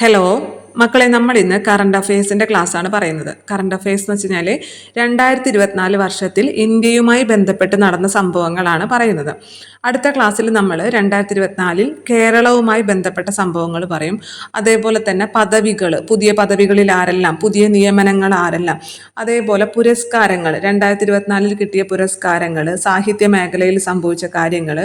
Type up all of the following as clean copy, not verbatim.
Hello മക്കളെ, നമ്മൾ ഇന്ന് കറണ്ട് അഫയേഴ്സിൻ്റെ ക്ലാസ്സാണ് പറയുന്നത്. കറണ്ട് അഫയേഴ്സ് എന്ന് വെച്ച് കഴിഞ്ഞാൽ 2024 വർഷത്തിൽ ഇന്ത്യയുമായി ബന്ധപ്പെട്ട് നടന്ന സംഭവങ്ങളാണ് പറയുന്നത്. അടുത്ത ക്ലാസ്സിൽ നമ്മൾ 2024 കേരളവുമായി ബന്ധപ്പെട്ട സംഭവങ്ങൾ പറയും. അതേപോലെ തന്നെ പദവികൾ, പുതിയ പദവികളിൽ ആരെല്ലാം, പുതിയ നിയമനങ്ങൾ ആരെല്ലാം, അതേപോലെ പുരസ്കാരങ്ങൾ, 2024 കിട്ടിയ പുരസ്കാരങ്ങൾ, സാഹിത്യ മേഖലയിൽ സംഭവിച്ച കാര്യങ്ങൾ,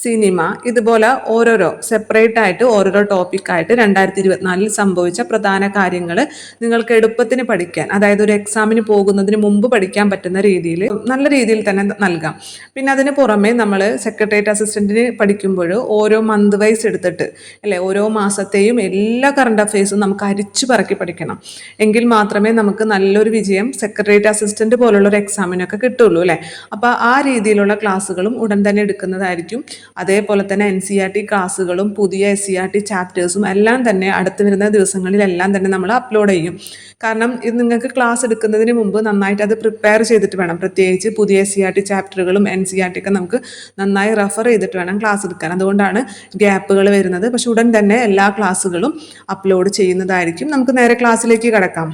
സിനിമ, ഇതുപോലെ ഓരോരോ സെപ്പറേറ്റ് ആയിട്ട് ഓരോരോ ടോപ്പിക്കായിട്ട് 2024 സംഭവിച്ച പ്രധാന കാര്യങ്ങൾ നിങ്ങൾക്ക് എളുപ്പത്തിന് പഠിക്കാൻ, അതായത് ഒരു എക്സാമിന് പോകുന്നതിന് മുമ്പ് പഠിക്കാൻ പറ്റുന്ന രീതിയിൽ നല്ല രീതിയിൽ തന്നെ നൽകാം. പിന്നെ അതിന് പുറമെ നമ്മൾ സെക്രട്ടേറിയറ്റ് അസിസ്റ്റന്റിന് പഠിക്കുമ്പോൾ ഓരോ മന്ത് വൈസ് എടുത്തിട്ട് അല്ലെ, ഓരോ മാസത്തെയും എല്ലാ കറണ്ട് അഫയേഴ്സും നമുക്ക് അരിച്ചു പറക്കി പഠിക്കണം. എങ്കിൽ മാത്രമേ നമുക്ക് നല്ലൊരു വിജയം സെക്രട്ടേറിയറ്റ് അസിസ്റ്റന്റ് പോലുള്ള ഒരു എക്സാമിനൊക്കെ കിട്ടുള്ളൂ അല്ലേ. അപ്പോൾ ആ രീതിയിലുള്ള ക്ലാസ്സുകളും ഉടൻ തന്നെ എടുക്കുന്നതായിരിക്കും. അതേപോലെ തന്നെ NCERT ക്ലാസ്സുകളും പുതിയ SCERT ചാപ്റ്റേഴ്സും എല്ലാം തന്നെ അടുത്ത് വരുന്ന ദിവസങ്ങളിലെല്ലാം തന്നെ നമ്മൾ അപ്ലോഡ് ചെയ്യും. കാരണം ഇത് നിങ്ങൾക്ക് ക്ലാസ് എടുക്കുന്നതിന് മുമ്പ് നന്നായിട്ട് അത് പ്രിപ്പയർ ചെയ്തിട്ട് വേണം, പ്രത്യേകിച്ച് പുതിയ SCERT ചാപ്റ്ററുകളും NCERT ഒക്കെ നമുക്ക് നന്നായി റെഫർ ചെയ്തിട്ട് വേണം ക്ലാസ് എടുക്കാൻ. അതുകൊണ്ടാണ് ഗ്യാപ്പുകൾ വരുന്നത്. പക്ഷെ ഉടൻ തന്നെ എല്ലാ ക്ലാസ്സുകളും അപ്ലോഡ് ചെയ്യുന്നതായിരിക്കും. നമുക്ക് നേരെ ക്ലാസ്സിലേക്ക് കടക്കാം.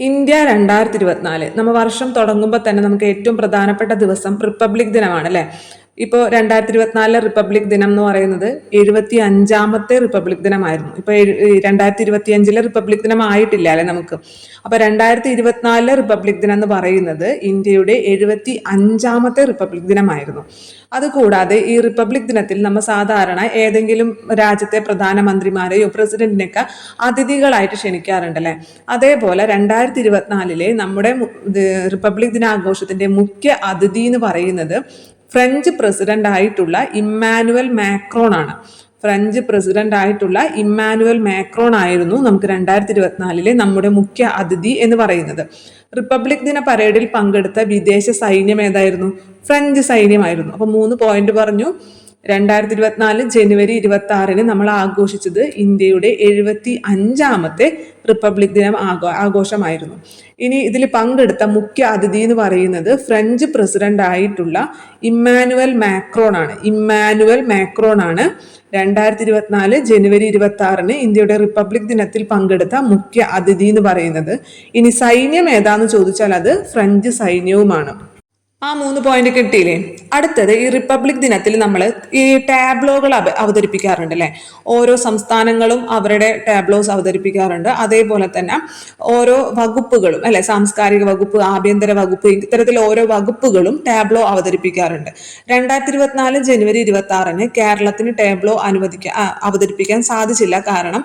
ഇന്ത്യ 2024 നമ്മൾ വർഷം തുടങ്ങുമ്പോൾ തന്നെ നമുക്ക് ഏറ്റവും പ്രധാനപ്പെട്ട ദിവസം റിപ്പബ്ലിക് ദിനമാണ് അല്ലേ. ഇപ്പോൾ 2024 റിപ്പബ്ലിക് ദിനം എന്ന് പറയുന്നത് 75ാമത്തെ റിപ്പബ്ലിക് ദിനമായിരുന്നു. ഇപ്പോൾ 2025 റിപ്പബ്ലിക് ദിനം ആയിട്ടില്ല അല്ലെ നമുക്ക്. അപ്പോൾ 2024 റിപ്പബ്ലിക് ദിനം എന്ന് പറയുന്നത് ഇന്ത്യയുടെ 75ാമത്തെ റിപ്പബ്ലിക് ദിനമായിരുന്നു. അതുകൂടാതെ ഈ റിപ്പബ്ലിക് ദിനത്തിൽ നമ്മൾ സാധാരണ ഏതെങ്കിലും രാജ്യത്തെ പ്രധാനമന്ത്രിമാരെയോ പ്രസിഡന്റിനെയൊക്കെ അതിഥികളായിട്ട് ക്ഷണിക്കാറുണ്ടല്ലേ. അതേപോലെ 2024 നമ്മുടെ റിപ്പബ്ലിക് ദിനാഘോഷത്തിന്റെ മുഖ്യ അതിഥി എന്ന് പറയുന്നത് ഫ്രഞ്ച് പ്രസിഡന്റ് ആയിട്ടുള്ള ഇമ്മാനുവൽ മാക്രോൺ ആണ്. ഫ്രഞ്ച് പ്രസിഡന്റ് ആയിട്ടുള്ള ഇമ്മാനുവൽ മാക്രോൺ ആയിരുന്നു നമുക്ക് 2024 നമ്മുടെ മുഖ്യ അതിഥി എന്ന് പറയുന്നത്. റിപ്പബ്ലിക് ദിന പരേഡിൽ പങ്കെടുത്ത വിദേശ സൈന്യം ഏതായിരുന്നു? ഫ്രഞ്ച് സൈന്യമായിരുന്നു. അപ്പൊ 3 പോയിന്റ് പറഞ്ഞു. 2024 ജനുവരി 26 നമ്മൾ ആഘോഷിച്ചത് ഇന്ത്യയുടെ 75ാമത്തെ റിപ്പബ്ലിക് ദിനം ആഘോഷമായിരുന്നു. ഇനി ഇതിൽ പങ്കെടുത്ത മുഖ്യ അതിഥി എന്ന് പറയുന്നത് ഫ്രഞ്ച് പ്രസിഡന്റ് ആയിട്ടുള്ള ഇമ്മാനുവൽ മാക്രോൺ ആണ്. ഇമ്മാനുവൽ മാക്രോൺ ആണ് 2024 ജനുവരി 26 ഇന്ത്യയുടെ റിപ്പബ്ലിക് ദിനത്തിൽ പങ്കെടുത്ത മുഖ്യ അതിഥി എന്ന് പറയുന്നത്. ഇനി സൈന്യം ഏതാന്ന് ചോദിച്ചാൽ അത് ഫ്രഞ്ച് സൈന്യവുമാണ്. ആ 3 പോയിന്റ് കിട്ടിയില്ലേ. അടുത്തത്, ഈ റിപ്പബ്ലിക് ദിനത്തിൽ നമ്മൾ ഈ ടാബ്ലോകൾ അവതരിപ്പിക്കാറുണ്ട് അല്ലെ. ഓരോ സംസ്ഥാനങ്ങളും അവരുടെ ടാബ്ലോസ് അവതരിപ്പിക്കാറുണ്ട്. അതേപോലെ തന്നെ ഓരോ വകുപ്പുകളും അല്ലെ, സാംസ്കാരിക വകുപ്പ്, ആഭ്യന്തര വകുപ്പ്, ഇത്തരത്തിൽ ഓരോ വകുപ്പുകളും ടാബ്ലോ അവതരിപ്പിക്കാറുണ്ട്. 2024 ജനുവരി 26 കേരളത്തിന് ടാബ്ലോ അവതരിപ്പിക്കാൻ സാധിച്ചില്ല. കാരണം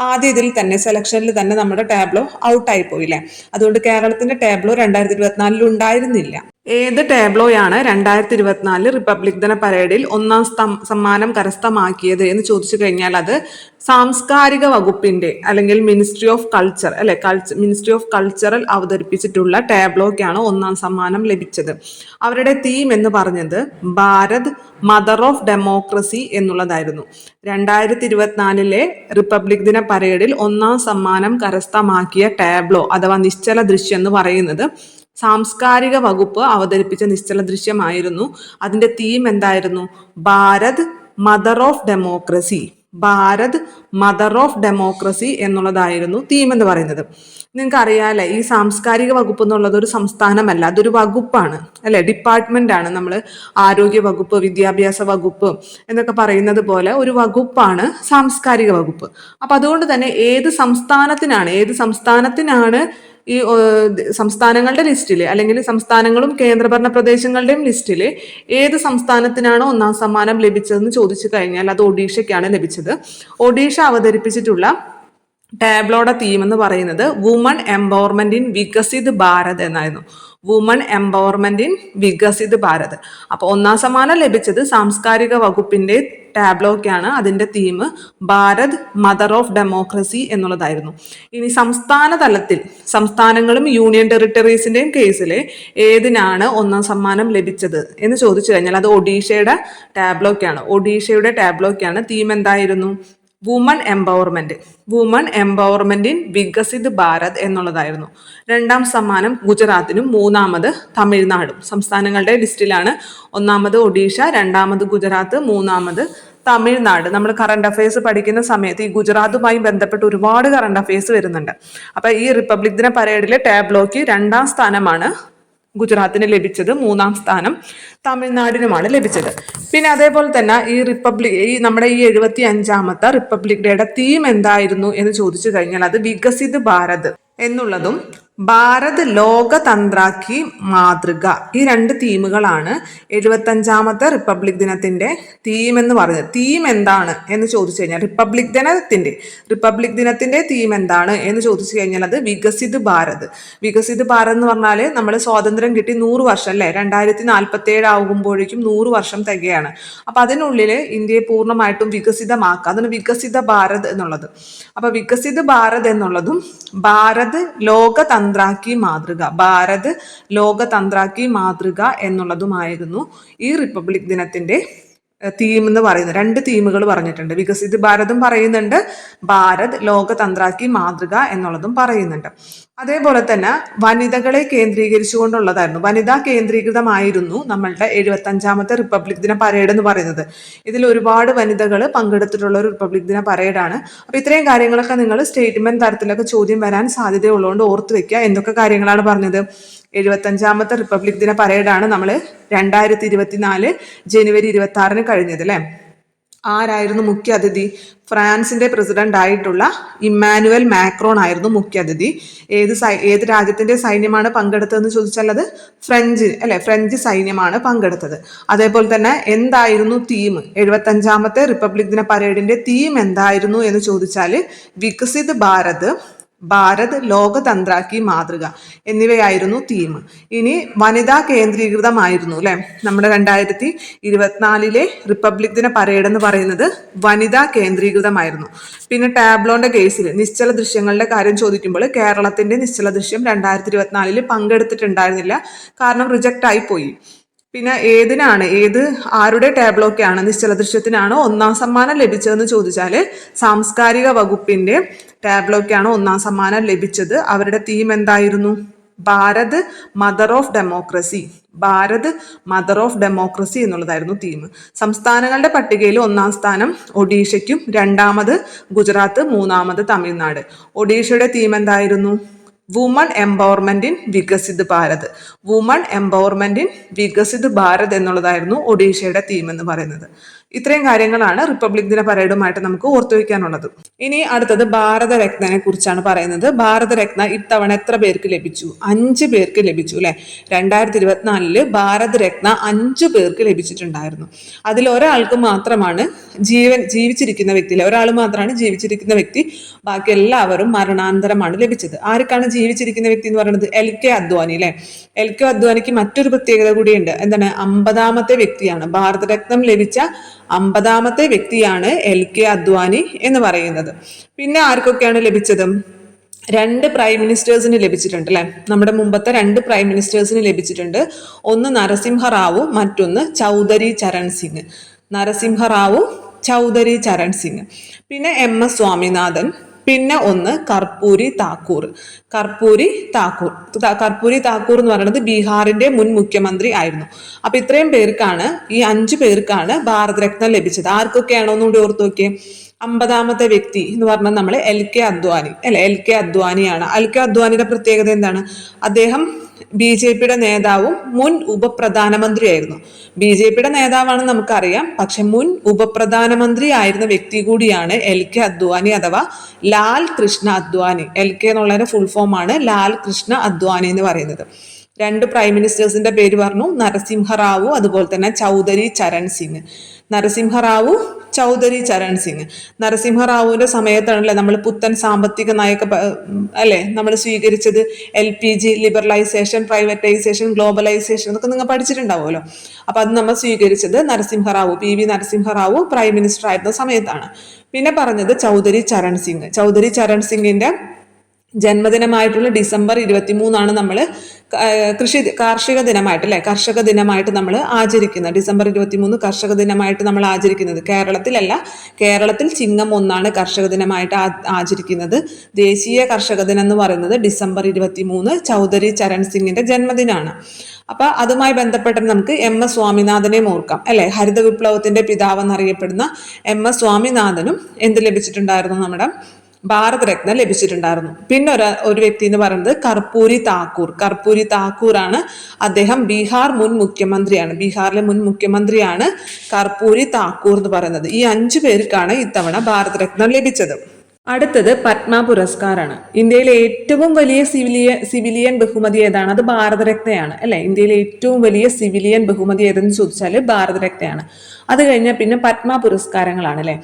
ആദ്യ ഇതിൽ തന്നെ സെലക്ഷനിൽ തന്നെ നമ്മുടെ ടാബ്ലോ ഔട്ടായി പോയില്ലേ. അതുകൊണ്ട് കേരളത്തിന്റെ ടാബ്ലോ 2024 ഉണ്ടായിരുന്നില്ല. ഏത് ടാബ്ലോയാണ് 2024 റിപ്പബ്ലിക് ദിന പരേഡിൽ ഒന്നാം സമ്മാനം കരസ്ഥമാക്കിയത് എന്ന് ചോദിച്ചു കഴിഞ്ഞാൽ അത് സാംസ്കാരിക വകുപ്പിന്റെ അല്ലെങ്കിൽ മിനിസ്ട്രി ഓഫ് കൾച്ചർ അല്ലെ, മിനിസ്ട്രി ഓഫ് കൾച്ചറൽ അവതരിപ്പിച്ചിട്ടുള്ള ടാബ്ലോക്കാണ് ഒന്നാം സമ്മാനം ലഭിച്ചത്. അവരുടെ തീം എന്ന് പറഞ്ഞത് ഭാരത് മദർ ഓഫ് ഡെമോക്രസി എന്നുള്ളതായിരുന്നു. 2024 റിപ്പബ്ലിക് ദിന പരേഡിൽ ഒന്നാം സമ്മാനം കരസ്ഥമാക്കിയ ടാബ്ലോ അഥവാ നിശ്ചല ദൃശ്യം എന്ന് പറയുന്നത് സാംസ്കാരിക വകുപ്പ് അവതരിപ്പിച്ച നിശ്ചല ദൃശ്യമായിരുന്നു. അതിന്റെ തീം എന്തായിരുന്നു? Bharat mother of democracy. Bharat mother of democracy എന്നുള്ളതായിരുന്നു തീം എന്ന് പറയുന്നത്. നിങ്ങൾക്ക് അറിയാലേ, ഈ സാംസ്കാരിക വകുപ്പ് എന്നുള്ളത് ഒരു സംസ്ഥാനമല്ല, അതൊരു വകുപ്പാണ് അല്ലെ, ഡിപ്പാർട്ട്മെന്റ് ആണ്. നമ്മൾ ആരോഗ്യ വകുപ്പ്, വിദ്യാഭ്യാസ വകുപ്പ് എന്നൊക്കെ പറയുന്നത് പോലെ ഒരു വകുപ്പാണ് സാംസ്കാരിക വകുപ്പ്. അപ്പൊ അതുകൊണ്ട് തന്നെ ഏത് സംസ്ഥാനത്തിനാണ് ഈ സംസ്ഥാനങ്ങളുടെ ലിസ്റ്റിൽ അല്ലെങ്കിൽ സംസ്ഥാനങ്ങളും കേന്ദ്രഭരണ പ്രദേശങ്ങളുടെയും ലിസ്റ്റിൽ ഏത് സംസ്ഥാനത്തിനാണോ ഒന്നാം സമ്മാനം ലഭിച്ചതെന്ന് ചോദിച്ചു കഴിഞ്ഞാൽ അത് ഒഡീഷയ്ക്കാണ് ലഭിച്ചത്. ഒഡീഷ അവതരിപ്പിച്ചിട്ടുള്ള ടാബ്ലോയുടെ തീം എന്ന് പറയുന്നത് woman empowerment in Viksit Bharat എന്നായിരുന്നു. Woman empowerment in Viksit Bharat. അപ്പൊ ഒന്നാം സമ്മാനം ലഭിച്ചത് സാംസ്കാരിക വകുപ്പിന്റെ ടാബ്ലോക്കാണ്. അതിന്റെ theme Bharat mother of democracy എന്നുള്ളതായിരുന്നു. ഇനി സംസ്ഥാന തലത്തിൽ സംസ്ഥാനങ്ങളും യൂണിയൻ ടെറിട്ടറീസിന്റെയും കേസിൽ ഏതിനാണ് ഒന്നാം സമ്മാനം ലഭിച്ചത് എന്ന് ചോദിച്ചു കഴിഞ്ഞാൽ അത് ഒഡീഷയുടെ ടാബ്ലോക്കാണ്. ഒഡീഷയുടെ ടാബ്ലോക്കാണ്. തീം എന്തായിരുന്നു? Woman empowerment in Viksit Bharat എന്നുള്ളതായിരുന്നു. രണ്ടാം സമ്മാനം ഗുജറാത്തിനും മൂന്നാമത് തമിഴ്നാടും. സംസ്ഥാനങ്ങളുടെ ലിസ്റ്റിലാണ് ഒന്നാമത് ഒഡീഷ, രണ്ടാമത് ഗുജറാത്ത്, മൂന്നാമത് തമിഴ്നാട്. നമ്മൾ കറണ്ട് അഫയേഴ്സ് പഠിക്കുന്ന സമയത്ത് ഈ ഗുജറാത്തുമായി ബന്ധപ്പെട്ട് ഒരുപാട് കറണ്ട് അഫയേഴ്സ് വരുന്നുണ്ട്. അപ്പൊ ഈ റിപ്പബ്ലിക് ദിന പരേഡിലെ ടാബ്ലോക്ക് 2ാം സ്ഥാനമാണ് ഗുജറാത്തിന് ലഭിച്ചത്, 3ാം സ്ഥാനം തമിഴ്നാടിനുമാണ് ലഭിച്ചത്. പിന്നെ അതേപോലെ തന്നെ ഈ നമ്മുടെ ഈ 75ാമത്തെ റിപ്പബ്ലിക് ഡേയുടെ തീം എന്തായിരുന്നു എന്ന് ചോദിച്ചു കഴിഞ്ഞാൽ അത് വികസിത് ഭാരത് എന്നുള്ളതും ഭാരത് ലോകതന്ത്രാക്കി മാതൃക, ഈ 2 തീമുകളാണ് 75ാമത്തെ റിപ്പബ്ലിക് ദിനത്തിന്റെ തീം എന്ന് പറയുന്നത്. തീം എന്താണ് എന്ന് ചോദിച്ചു കഴിഞ്ഞാൽ റിപ്പബ്ലിക് ദിനത്തിന്റെ തീം എന്താണ് എന്ന് ചോദിച്ചു കഴിഞ്ഞാൽ അത് വികസിത് ഭാരത്. വികസിത് ഭാരത് എന്ന് പറഞ്ഞാൽ നമ്മൾ സ്വാതന്ത്ര്യം കിട്ടി 100 വർഷം അല്ലേ, 2047 ആകുമ്പോഴേക്കും 100 വർഷം തികയാണ്. അപ്പൊ അതിനുള്ളിൽ ഇന്ത്യയെ പൂർണ്ണമായിട്ടും വികസിതമാക്കുക, അതാണ് വികസിത ഭാരത് എന്നുള്ളത്. അപ്പൊ വികസിത് ഭാരത് എന്നുള്ളതും ഭാരത് ലോകതന്ത്രാക്കി മാതൃക, ഭാരത് ലോകതന്ത്രാക്കി മാതൃക എന്നുള്ളതുമായിരുന്നു ഈ റിപ്പബ്ലിക് ദിനത്തിന്റെ തീം എന്ന് പറയുന്നത്. 2 തീമുകൾ പറഞ്ഞിട്ടുണ്ട്. വികസിത് ഭാരതും പറയുന്നുണ്ട്, ഭാരത് ലോകതന്ത്രാക്കി മാതൃക എന്നുള്ളതും പറയുന്നുണ്ട്. അതേപോലെ തന്നെ വനിതകളെ കേന്ദ്രീകരിച്ചുകൊണ്ടുള്ളതായിരുന്നു, വനിതാ കേന്ദ്രീകൃതമായിരുന്നു നമ്മളുടെ 75ാമത്തെ റിപ്പബ്ലിക് ദിന പരേഡ് എന്ന് പറയുന്നത്. ഇതിൽ ഒരുപാട് വനിതകൾ പങ്കെടുത്തിട്ടുള്ള ഒരു റിപ്പബ്ലിക് ദിന പരേഡാണ്. അപ്പൊ ഇത്രയും കാര്യങ്ങളൊക്കെ നിങ്ങൾ സ്റ്റേറ്റ്മെന്റ് തരത്തിലൊക്കെ ചോദ്യം വരാൻ സാധ്യതയുള്ളതുകൊണ്ട് ഓർത്ത് വെക്കുക. എന്തൊക്കെ കാര്യങ്ങളാണ് പറഞ്ഞത്? 75ാമത്തെ റിപ്പബ്ലിക് ദിന പരേഡാണ് നമ്മൾ 2024 ജനുവരി 26 കഴിഞ്ഞത് അല്ലേ. ആരായിരുന്നു മുഖ്യ അതിഥി? ഫ്രാൻസിന്റെ പ്രസിഡന്റ് ആയിട്ടുള്ള ഇമ്മാനുവൽ മാക്രോൺ ആയിരുന്നു മുഖ്യ അതിഥി. ഏത് രാജ്യത്തിന്റെ സൈന്യമാണ് പങ്കെടുത്തതെന്ന് ചോദിച്ചാൽ അത് ഫ്രഞ്ച് സൈന്യമാണ് പങ്കെടുത്തത്. അതേപോലെ തന്നെ എന്തായിരുന്നു തീം? 75ാമത്തെ റിപ്പബ്ലിക് ദിന പരേഡിന്റെ തീം എന്തായിരുന്നു എന്ന് ചോദിച്ചാൽ വികസിത് ഭാരത്, ഭാരത് ലോകതന്ത്രാക്കി മാതൃക എന്നിവയായിരുന്നു തീം. ഇനി വനിതാ കേന്ദ്രീകൃതമായിരുന്നു അല്ലെ, നമ്മുടെ 2024 റിപ്പബ്ലിക് ദിന പരേഡ് എന്ന് പറയുന്നത് വനിതാ കേന്ദ്രീകൃതമായിരുന്നു. പിന്നെ ടാബ്ലോന്റെ കേസിൽ നിശ്ചല ദൃശ്യങ്ങളുടെ കാര്യം ചോദിക്കുമ്പോൾ കേരളത്തിന്റെ നിശ്ചല ദൃശ്യം 2024 പങ്കെടുത്തിട്ടുണ്ടായിരുന്നില്ല, കാരണം റിജക്റ്റ് ആയി പോയി. പിന്നെ ആരുടെ ടാബ്ലോക്കാണ്, നിശ്ചല ദൃശ്യത്തിനാണോ 1ാം സമ്മാനം ലഭിച്ചതെന്ന് ചോദിച്ചാൽ സാംസ്കാരിക വകുപ്പിന്റെ ടാബ്ലോക്കാണ് 1ാം സമ്മാനം ലഭിച്ചത്. അവരുടെ തീം എന്തായിരുന്നു? Bharat mother of democracy, Bharat mother of democracy എന്നുള്ളതായിരുന്നു തീം. സംസ്ഥാനങ്ങളുടെ പട്ടികയിൽ 1ാം സ്ഥാനം ഒഡീഷയ്ക്കും, 2ാമത് ഗുജറാത്ത്, 3ാമത് തമിഴ്നാട്. ഒഡീഷയുടെ തീം എന്തായിരുന്നു? Woman empowerment in Viksit Bharat, woman empowerment in Viksit Bharat എന്നുള്ളതായിരുന്നു ഒഡീഷയുടെ തീം എന്ന് പറയുന്നത്. ഇത്രയും കാര്യങ്ങളാണ് റിപ്പബ്ലിക് ദിന പരേഡുമായിട്ട് നമുക്ക് ഓർത്തുവെക്കാനുള്ളത്. ഇനി അടുത്തത് ഭാരതരത്നയെ കുറിച്ചാണ് പറയുന്നത്. ഭാരതരത്ന ഇത്തവണ എത്ര പേർക്ക് ലഭിച്ചു? 5 പേർക്ക് ലഭിച്ചു അല്ലെ. 2024 ഭാരതരത്ന 5 പേർക്ക് ലഭിച്ചിട്ടുണ്ടായിരുന്നു. അതിൽ ഒരാൾക്ക് മാത്രമാണ് ജീവിച്ചിരിക്കുന്ന വ്യക്തി, ഒരാൾ മാത്രമാണ് ജീവിച്ചിരിക്കുന്ന വ്യക്തി, ബാക്കി എല്ലാവരും മരണാന്തരമാണ് ലഭിച്ചത്. ആർക്കാണ് ജീവിച്ചിരിക്കുന്ന വ്യക്തി എന്ന് പറയുന്നത്? LK അദ്വാനി അല്ലെ. LK അദ്വാനിക്ക് മറ്റൊരു പ്രത്യേകത കൂടിയുണ്ട്. എന്താണ്? 50ാമത്തെ വ്യക്തിയാണ്, ഭാരതരത്നം ലഭിച്ച 50ാമത്തെ വ്യക്തിയാണ് LK അദ്വാനി എന്ന് പറയുന്നത്. പിന്നെ ആർക്കൊക്കെയാണ് ലഭിച്ചത്? 2 പ്രൈം മിനിസ്റ്റേഴ്സിന് ലഭിച്ചിട്ടുണ്ട് അല്ലെ. നമ്മുടെ മുമ്പത്തെ 2 പ്രൈം മിനിസ്റ്റേഴ്സിന് ലഭിച്ചിട്ടുണ്ട്. ഒന്ന് നരസിംഹറാവു, മറ്റൊന്ന് ചൗധരി ചരൺ സിംഗ്. നരസിംഹറാവു, ചൗധരി ചരൺ സിംഗ്. പിന്നെ MS സ്വാമിനാഥൻ, പിന്നെ ഒന്ന് കർപ്പൂരി താക്കൂർ. കർപ്പൂരി താക്കൂർ എന്ന് പറയുന്നത് ബീഹാറിന്റെ മുൻ മുഖ്യമന്ത്രി ആയിരുന്നു. അപ്പൊ ഇത്രയും പേർക്കാണ്, ഈ 5 പേർക്കാണ് ഭാരതരത്ന ലഭിച്ചത്. ആർക്കൊക്കെയാണോ ഒന്നുകൂടി ഓർത്ത് നോക്കിയേ. 50ാമത്തെ വ്യക്തി എന്ന് പറഞ്ഞാൽ നമ്മൾ LK അദ്വാനി അല്ലെ. LK അദ്വാനിയാണ്. LK അദ്വാനിയുടെ പ്രത്യേകത എന്താണ്? അദ്ദേഹം BJPയുടെ നേതാവും മുൻ ഉപപ്രധാനമന്ത്രിയായിരുന്നു. BJPയുടെ നേതാവാണെന്ന് നമുക്കറിയാം, പക്ഷെ മുൻ ഉപപ്രധാനമന്ത്രി ആയിരുന്ന വ്യക്തി കൂടിയാണ് LK അദ്വാനി അഥവാ ലാൽ കൃഷ്ണ അദ്വാനി. LK എന്നുള്ളതിന്റെ ഫുൾ ഫോം ആണ് ലാൽ കൃഷ്ണ അദ്വാനി എന്ന് പറയുന്നത്. 2 പ്രൈം മിനിസ്റ്റേഴ്സിന്റെ പേര് പറഞ്ഞു, നരസിംഹറാവു അതുപോലെ തന്നെ ചൗധരി ചരൺ സിംഗ്. നരസിംഹറാവു, ചൗധരി ചരൺ സിംഗ്. നരസിംഹറാവുവിന്റെ സമയത്താണല്ലേ നമ്മൾ പുത്തൻ സാമ്പത്തിക നയമൊക്കെ അല്ലെ നമ്മൾ സ്വീകരിച്ചത്. LPG, ലിബറലൈസേഷൻ, പ്രൈവറ്റൈസേഷൻ, ഗ്ലോബലൈസേഷൻ എന്നൊക്കെ നിങ്ങൾ പഠിച്ചിട്ടുണ്ടാവുമല്ലോ. അപ്പൊ അത് നമ്മൾ സ്വീകരിച്ചത് Narasimha Rao, PV Narasimha Rao prime minister ആയിരുന്ന സമയത്താണ്. പിന്നെ പറഞ്ഞത് ചൗധരി ചരൺ സിംഗ്. ചൗധരി ചരൺ സിംഗിന്റെ ജന്മദിനമായിട്ടുള്ള ഡിസംബർ 23 നമ്മൾ കാർഷിക ദിനമായിട്ട് അല്ലെ, കർഷക ദിനമായിട്ട് നമ്മൾ ആചരിക്കുന്നത്. ഡിസംബർ 23 കർഷക ദിനമായിട്ട് നമ്മൾ ആചരിക്കുന്നത്. കേരളത്തിലല്ല, കേരളത്തിൽ ചിങ്ങം 1 കർഷക ദിനമായിട്ട് ആചരിക്കുന്നത്. ദേശീയ കർഷക ദിനം എന്ന് പറയുന്നത് ഡിസംബർ 23 ചൗധരി ചരൺ സിംഗിന്റെ ജന്മദിനമാണ്. അപ്പൊ അതുമായി ബന്ധപ്പെട്ട് നമുക്ക് MS സ്വാമിനാഥനെയും ഓർക്കാം അല്ലെ. ഹരിത വിപ്ലവത്തിന്റെ പിതാവ് എന്നറിയപ്പെടുന്ന MS സ്വാമിനാഥനും എന്ത് ലഭിച്ചിട്ടുണ്ടായിരുന്നു? നമ്മുടെ ഭാരതരത്ന ലഭിച്ചിട്ടുണ്ടായിരുന്നു. പിന്നെ ഒരു വ്യക്തി എന്ന് പറയുന്നത് കർപ്പൂരി താക്കൂറാണ്. അദ്ദേഹം ബീഹാർ മുൻ മുഖ്യമന്ത്രിയാണ്. ബീഹാറിലെ മുൻ മുഖ്യമന്ത്രിയാണ് കർപ്പൂരി താക്കൂർ എന്ന് പറയുന്നത്. ഈ 5 പേർക്കാണ് ഇത്തവണ ഭാരതരത്ന ലഭിച്ചത്. അടുത്തത് പത്മ പുരസ്കാരാണ്. ഇന്ത്യയിലെ ഏറ്റവും വലിയ സിവിലിയൻ ബഹുമതി ഏതാണ്? അത് ഭാരതരത്നയാണ് അല്ലെ. ഇന്ത്യയിലെ ഏറ്റവും വലിയ സിവിലിയൻ ബഹുമതി ഏതെന്ന് ചോദിച്ചാൽ ഭാരതരത്നയാണ്. അത് കഴിഞ്ഞാൽ പിന്നെ പത്മ പുരസ്കാരങ്ങളാണ് അല്ലെ.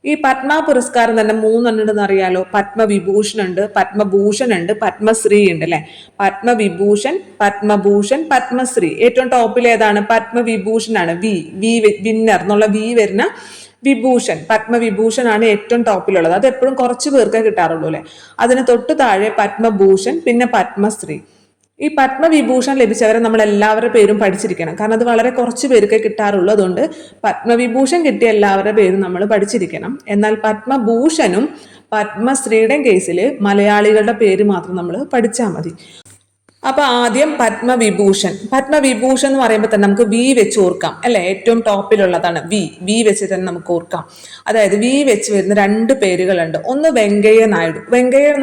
ഈ പത്മ പുരസ്കാരം തന്നെ 3 ഉണ്ടെന്ന് അറിയാലോ. പത്മവിഭൂഷൺ ഉണ്ട്, പത്മഭൂഷൺ ഉണ്ട്, പത്മശ്രീ ഉണ്ട് അല്ലെ. പത്മവിഭൂഷൺ, പത്മഭൂഷൺ, പത്മശ്രീ. ഏറ്റവും ടോപ്പിൽ ഏതാണ്? പത്മവിഭൂഷൺ ആണ്. വിന്നർ എന്നുള്ള വി വരുന്ന വിഭൂഷൺ, പത്മവിഭൂഷൺ ആണ് ഏറ്റവും ടോപ്പിലുള്ളത്. അത് എപ്പോഴും കുറച്ച് പേർക്കേ കിട്ടാറുള്ളൂ അല്ലെ. അതിന് തൊട്ട് താഴെ പത്മഭൂഷൺ, പിന്നെ പത്മശ്രീ. ഈ പത്മവിഭൂഷൺ ലഭിച്ചവരെ നമ്മൾ എല്ലാവരുടെ പേരും പഠിച്ചിരിക്കണം. കാരണം അത് വളരെ കുറച്ച് പേർക്കേ കിട്ടാറുള്ളൂ. അതുകൊണ്ട് പത്മവിഭൂഷൺ കിട്ടിയ എല്ലാവരുടെ പേരും നമ്മൾ പഠിച്ചിരിക്കണം. എന്നാൽ പത്മഭൂഷണും പത്മശ്രീയുടെയും കേസിൽ മലയാളികളുടെ പേര് മാത്രം നമ്മൾ പഠിച്ചാൽ മതി. അപ്പൊ ആദ്യം പത്മവിഭൂഷൺ എന്ന് പറയുമ്പോൾ തന്നെ നമുക്ക് വി വെച്ച് ഓർക്കാം അല്ലെ. ഏറ്റവും ടോപ്പിലുള്ളതാണ് വി വെച്ച് തന്നെ നമുക്ക് ഓർക്കാം. അതായത് വി വെച്ച് വരുന്ന 2 പേരുകളുണ്ട്. ഒന്ന് വെങ്കയ്യ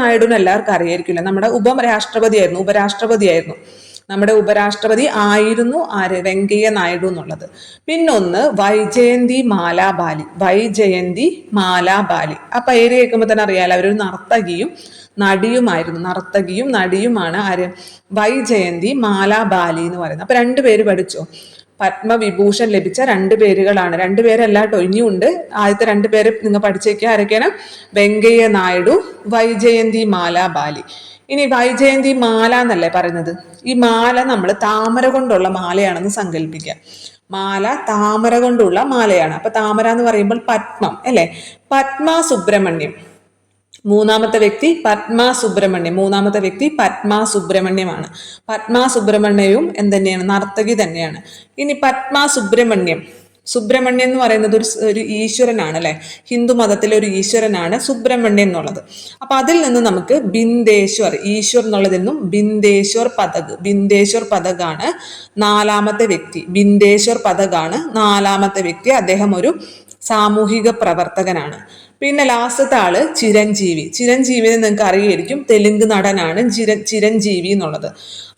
നായിഡുവിന് എല്ലാവർക്കും അറിയായിരിക്കില്ല. നമ്മുടെ ഉപരാഷ്ട്രപതിയായിരുന്നു. നമ്മുടെ ഉപരാഷ്ട്രപതി ആയിരുന്നു ആര്? വെങ്കയ്യ നായിഡു എന്നുള്ളത്. പിന്നൊന്ന് വൈജയന്തി മാലാ ബാലി. ആ പേര് കേൾക്കുമ്പോൾ തന്നെ അറിയാലോ, അവരൊരു നർത്തകിയും നടിയുമാണ് ആര്? വൈജയന്തി മാലാ ബാലി എന്ന് പറയുന്നത്. അപ്പൊ 2 പേര് പഠിച്ചോ. പത്മവിഭൂഷൺ ലഭിച്ച 2 പേരുകളാണ്. 2 പേരല്ല കേട്ടോ, ഇനിയുണ്ട്. ആദ്യത്തെ 2 പേര് നിങ്ങൾ പഠിച്ചേക്കുക. ആരൊക്കെയാണ്? വെങ്കയ്യ നായിഡു, വൈജയന്തി മാലാ ബാലി. ഇനി വൈജയന്തി മാല എന്നല്ലേ പറയുന്നത്. ഈ മാല നമ്മൾ താമര കൊണ്ടുള്ള മാലയാണെന്ന് സങ്കല്പിക്കുക. മാല താമര കൊണ്ടുള്ള മാലയാണ്. അപ്പൊ താമര എന്ന് പറയുമ്പോൾ പത്മം അല്ലെ. പത്മ സുബ്രഹ്മണ്യം മൂന്നാമത്തെ വ്യക്തി പത്മ സുബ്രഹ്മണ്യമാണ്. പത്മ സുബ്രഹ്മണ്യവും എന്തുതന്നെയാണ്? നർത്തകി തന്നെയാണ്. ഇനി പത്മ സുബ്രഹ്മണ്യം എന്ന് പറയുന്നത് ഒരു ഈശ്വരനാണ് അല്ലെ. ഹിന്ദു മതത്തിലെ ഒരു ഈശ്വരനാണ് സുബ്രഹ്മണ്യം എന്നുള്ളത്. അപ്പൊ അതിൽ നിന്ന് നമുക്ക് ഈശ്വർ എന്നുള്ളതിൽ നിന്നും ബിന്ദേശ്വർ പദകാണ് 4ാമത്തെ വ്യക്തി. അദ്ദേഹം ഒരു സാമൂഹിക പ്രവർത്തകനാണ്. പിന്നെ ലാസ്റ്റത്തെ ആള് ചിരഞ്ജീവിനെ നിങ്ങൾക്ക് അറിയായിരിക്കും. തെലുങ്ക് നടനാണ് ചിരഞ്ജീവി എന്നുള്ളത്.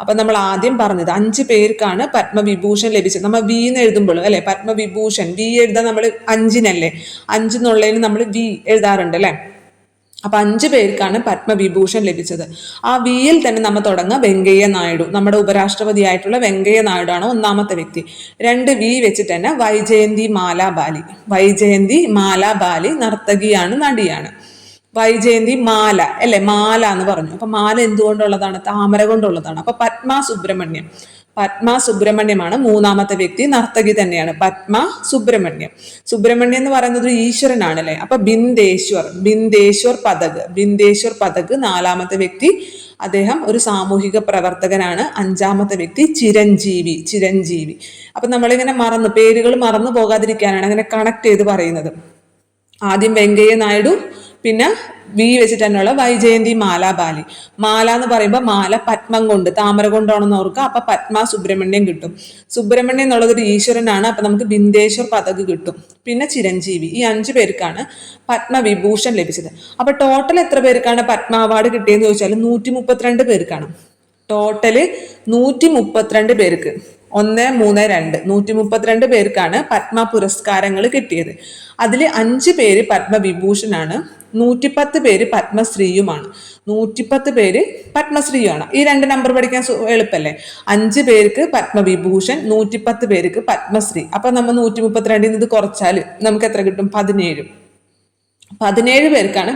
അപ്പൊ നമ്മൾ ആദ്യം പറഞ്ഞത് 5 പേർക്കാണ് പത്മവിഭൂഷൺ ലഭിച്ചത്. നമ്മൾ വി എന്ന് എഴുതുമ്പോൾ അല്ലെ, പത്മവിഭൂഷൺ വി എഴുതാൻ നമ്മൾ 5 എന്നുള്ളതിന് നമ്മൾ വി എഴുതാറുണ്ട് അല്ലെ. അപ്പൊ 5 പേർക്കാണ് പത്മവിഭൂഷൺ ലഭിച്ചത്. ആ വിയിൽ തന്നെ നമ്മൾ തുടങ്ങുക വെങ്കയ്യ നായിഡു. നമ്മുടെ ഉപരാഷ്ട്രപതിയായിട്ടുള്ള വെങ്കയ്യ നായിഡു ആണ് 1ാമത്തെ വ്യക്തി. 2 വി വെച്ചിട്ട് തന്നെ വൈജയന്തി മാലാ ബാലി നർത്തകിയാണ്, നടിയാണ്. വൈജയന്തി മാല എന്ന് പറഞ്ഞു. അപ്പൊ മാല എന്തുകൊണ്ടുള്ളതാണ്? താമര കൊണ്ടുള്ളതാണ്. അപ്പൊ പത്മ സുബ്രഹ്മണ്യമാണ് 3ാമത്തെ വ്യക്തി, നർത്തകി തന്നെയാണ്. പത്മ സുബ്രഹ്മണ്യം എന്ന് പറയുന്നത് ഒരു ഈശ്വരനാണ് അല്ലെ. അപ്പൊ ബിന്ദേശ്വർ പദക് 4ാമത്തെ വ്യക്തി. അദ്ദേഹം ഒരു സാമൂഹിക പ്രവർത്തകനാണ്. 5ാമത്തെ വ്യക്തി ചിരഞ്ജീവി. അപ്പൊ നമ്മളിങ്ങനെ പേരുകൾ മറന്നു പോകാതിരിക്കാനാണ് അങ്ങനെ കണക്ട് ചെയ്ത് പറയുന്നത്. ആദ്യം വെങ്കയ്യ നായിഡു, പിന്നെ വി വെച്ചിട്ട് തന്നെയുള്ള വൈജയന്തി മാലാ ബാലി. മാല എന്ന് പറയുമ്പോൾ മാല പത്മം കൊണ്ട്, താമര കൊണ്ടാണെന്ന് ഓർക്കുക. അപ്പൊ പത്മ സുബ്രഹ്മണ്യം കിട്ടും. സുബ്രഹ്മണ്യം എന്നുള്ളത് ഒരു ഈശ്വരനാണ്. അപ്പൊ നമുക്ക് ബിന്ദേശ്വർ പദക് കിട്ടും. പിന്നെ ചിരഞ്ജീവി. ഈ 5 പേർക്കാണ് പത്മവിഭൂഷൺ ലഭിച്ചത്. അപ്പൊ ടോട്ടൽ എത്ര പേർക്കാണ് പത്മ അവാർഡ് കിട്ടിയെന്ന് ചോദിച്ചാൽ 132 പേർക്കാണ്. ടോട്ടല് 132 പേർക്ക് 132 പേർക്കാണ് പത്മ പുരസ്കാരങ്ങൾ കിട്ടിയത്. അതിൽ 5 പേര് പത്മവിഭൂഷണാണ്, 110 പേര് പത്മശ്രീയുമാണ്. ഈ 2 നമ്പർ പഠിക്കാൻ എളുപ്പല്ലേ. 5 പേർക്ക് പത്മവിഭൂഷൺ, 110 പേർക്ക് പത്മശ്രീ. അപ്പൊ നമ്മൾ 132 ഇത് കുറച്ചാൽ നമുക്ക് എത്ര കിട്ടും? 17 പേർക്കാണ്